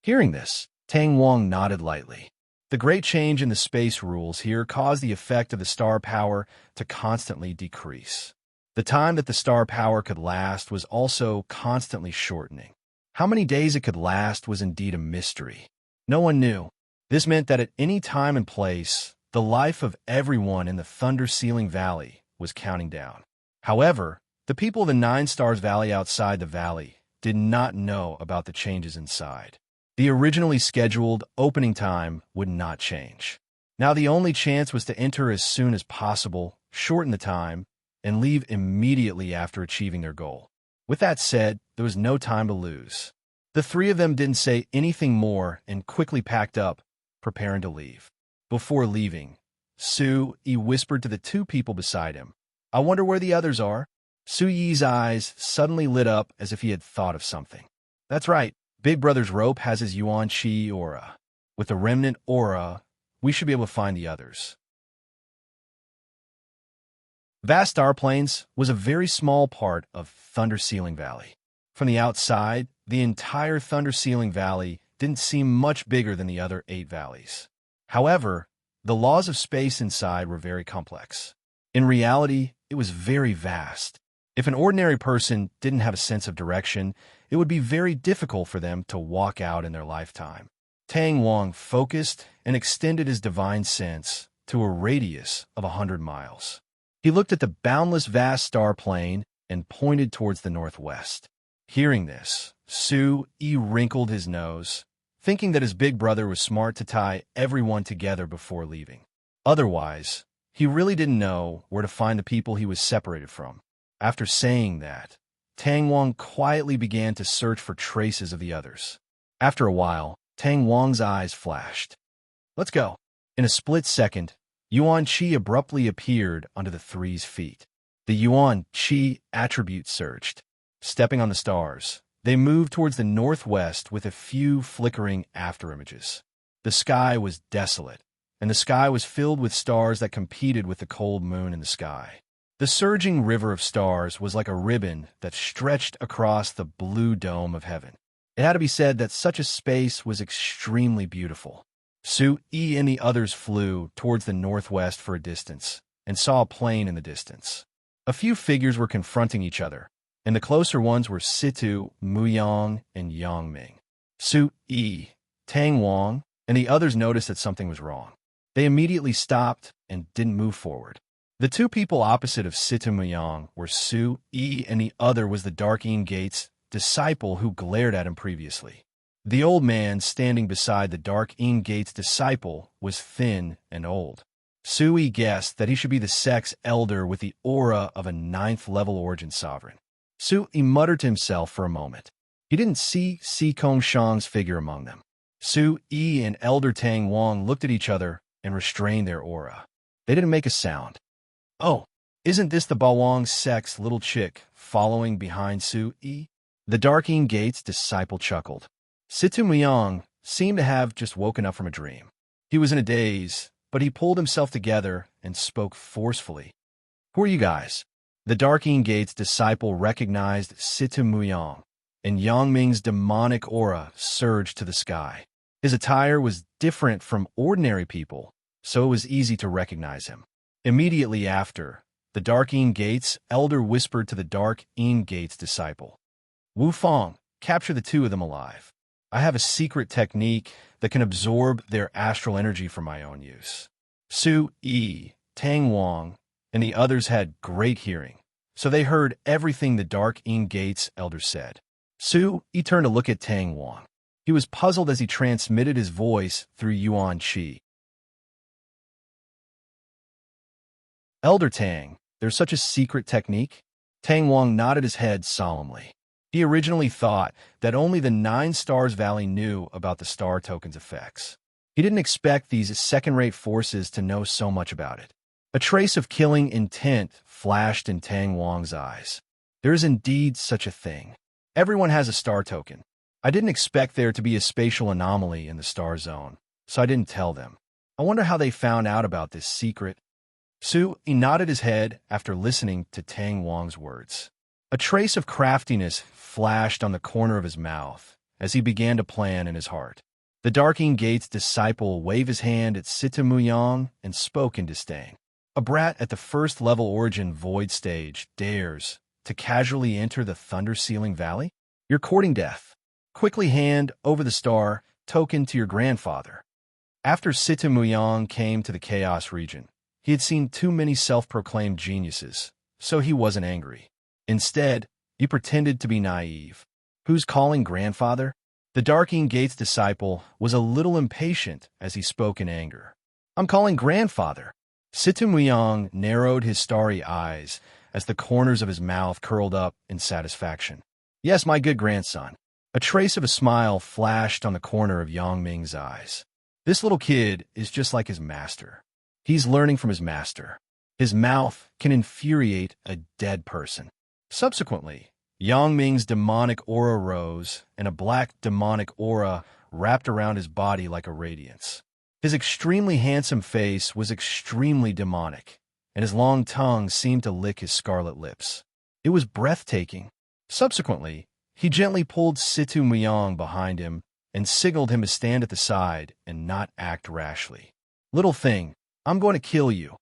Hearing this, Tang Wang nodded lightly. The great change in the space rules here caused the effect of the star power to constantly decrease. The time that the star power could last was also constantly shortening. How many days it could last was indeed a mystery. No one knew. This meant that at any time and place, The life of everyone in the Thunder-Ceiling Valley was counting down. However, the people of the Nine Stars Valley outside the valley did not know about the changes inside. The originally scheduled opening time would not change. Now the only chance was to enter as soon as possible, shorten the time, and leave immediately after achieving their goal. With that said, there was no time to lose. The three of them didn't say anything more and quickly packed up, preparing to leave. Before leaving, Su-Yi whispered to the two people beside him, "I wonder where the others are." Su-Yi's eyes suddenly lit up as if he had thought of something. "That's right. Big Brother's rope has his Yuan Qi aura. With the remnant aura, we should be able to find the others." Vast Star Plains was a very small part of Thunder-Ceiling Valley. From the outside, the entire Thunder-Ceiling Valley didn't seem much bigger than the other 8 valleys. However, the laws of space inside were very complex. In reality, it was very vast. If an ordinary person didn't have a sense of direction, it would be very difficult for them to walk out in their lifetime. Tang Wang focused and extended his divine sense to a radius of 100 miles. He looked at the boundless vast star plain and pointed towards the northwest. Hearing this, Su-Yi wrinkled his nose, thinking that his big brother was smart to tie everyone together before leaving. Otherwise, he really didn't know where to find the people he was separated from. After saying that, Tang Wang quietly began to search for traces of the others. After a while, Tang Wang's eyes flashed. "Let's go." In a split second, Yuan Qi abruptly appeared under the three's feet. The Yuan Qi attribute surged. Stepping on the stars, they moved towards the northwest with a few flickering afterimages. The sky was desolate, and the sky was filled with stars that competed with the cold moon in the sky. The surging river of stars was like a ribbon that stretched across the blue dome of heaven. It had to be said that such a space was extremely beautiful. Su-Yi and the others flew towards the northwest for a distance and saw a plane in the distance. A few figures were confronting each other, and the closer ones were Situ, Muyang, and Yangming. Su-Yi, Tang Wang, and the others noticed that something was wrong. They immediately stopped and didn't move forward. The two people opposite of Situ Muyang were Su-Yi, and the other was the Dark Een Gate's disciple who glared at him previously. The old man standing beside the Dark Een Gate's disciple was thin and old. Su-Yi guessed that he should be the sect's elder with the aura of a 9th-level origin sovereign. Su-Yi muttered to himself for a moment. He didn't see Si Kongshang's figure among them. Su-Yi and Elder Tang Wang looked at each other and restrained their aura. They didn't make a sound. "Oh, isn't this the Bawang sect's little chick following behind Su-Yi?" The Dark Een Gate's disciple chuckled. Situ Muyang seemed to have just woken up from a dream. He was in a daze, but he pulled himself together and spoke forcefully. "Who are you guys?" The Dark Een Gate's disciple recognized Situ Muyang, and Yangming's demonic aura surged to the sky. His attire was different from ordinary people, so it was easy to recognize him. Immediately after, the Dark Een Gate's elder whispered to the Dark Een Gate's disciple, "Wu Fang, capture the two of them alive. I have a secret technique that can absorb their astral energy for my own use." Su-Yi, Tang Wang, and the others had great hearing, so they heard everything the Dark Een Gate's elder said. Su-Yi turned to look at Tang Wang. He was puzzled as he transmitted his voice through Yuan Qi. "Elder Tang, there's such a secret technique?" Tang Wang nodded his head solemnly. He originally thought that only the 9 Stars Valley knew about the star token's effects. He didn't expect these second-rate forces to know so much about it. A trace of killing intent flashed in Tang Wang's eyes. There is indeed such a thing. Everyone has a star token. I didn't expect there to be a spatial anomaly in the star zone, so I didn't tell them. I wonder how they found out about this secret. Su-Yi nodded his head after listening to Tang Wang's words. A trace of craftiness flashed on the corner of his mouth as he began to plan in his heart. The Dark Een Gate's disciple waved his hand at Situ Muyang and spoke in disdain. "A brat at the 1st-level origin void stage dares to casually enter the Thunder-Ceiling Valley? You're courting death. Quickly hand over the star token to your grandfather." After Sitamuyang came to the Chaos region, he had seen too many self-proclaimed geniuses, so he wasn't angry. Instead, he pretended to be naive. Who's calling grandfather? The Darking Gate's disciple was a little impatient as he spoke in anger. I'm calling grandfather. Sitamuyang narrowed his starry eyes as the corners of his mouth curled up in satisfaction. Yes, my good grandson. A trace of a smile flashed on the corner of Yang Ming's eyes. This little kid is just like his master. He's learning from his master. His mouth can infuriate a dead person. Subsequently, Yang Ming's demonic aura rose, and a black demonic aura wrapped around his body like a radiance. His extremely handsome face was extremely demonic, and his long tongue seemed to lick his scarlet lips. It was breathtaking. Subsequently, he gently pulled Sitamuyang behind him and signaled him to stand at the side and not act rashly. Little thing, I'm going to kill you.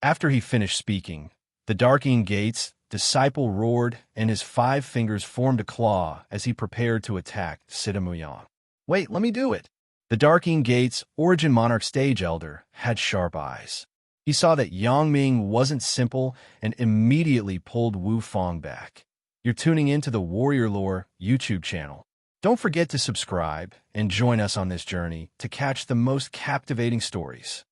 After he finished speaking, the Darking Gate's disciple roared, and his 5 fingers formed a claw as he prepared to attack Sitamuyang. Wait, let me do it. The Darking Gate's Origin Monarch Stage Elder had sharp eyes. He saw that Yang Ming wasn't simple and immediately pulled Wu Fong back. You're tuning into the Warrior Lore YouTube channel. Don't forget to subscribe and join us on this journey to catch the most captivating stories.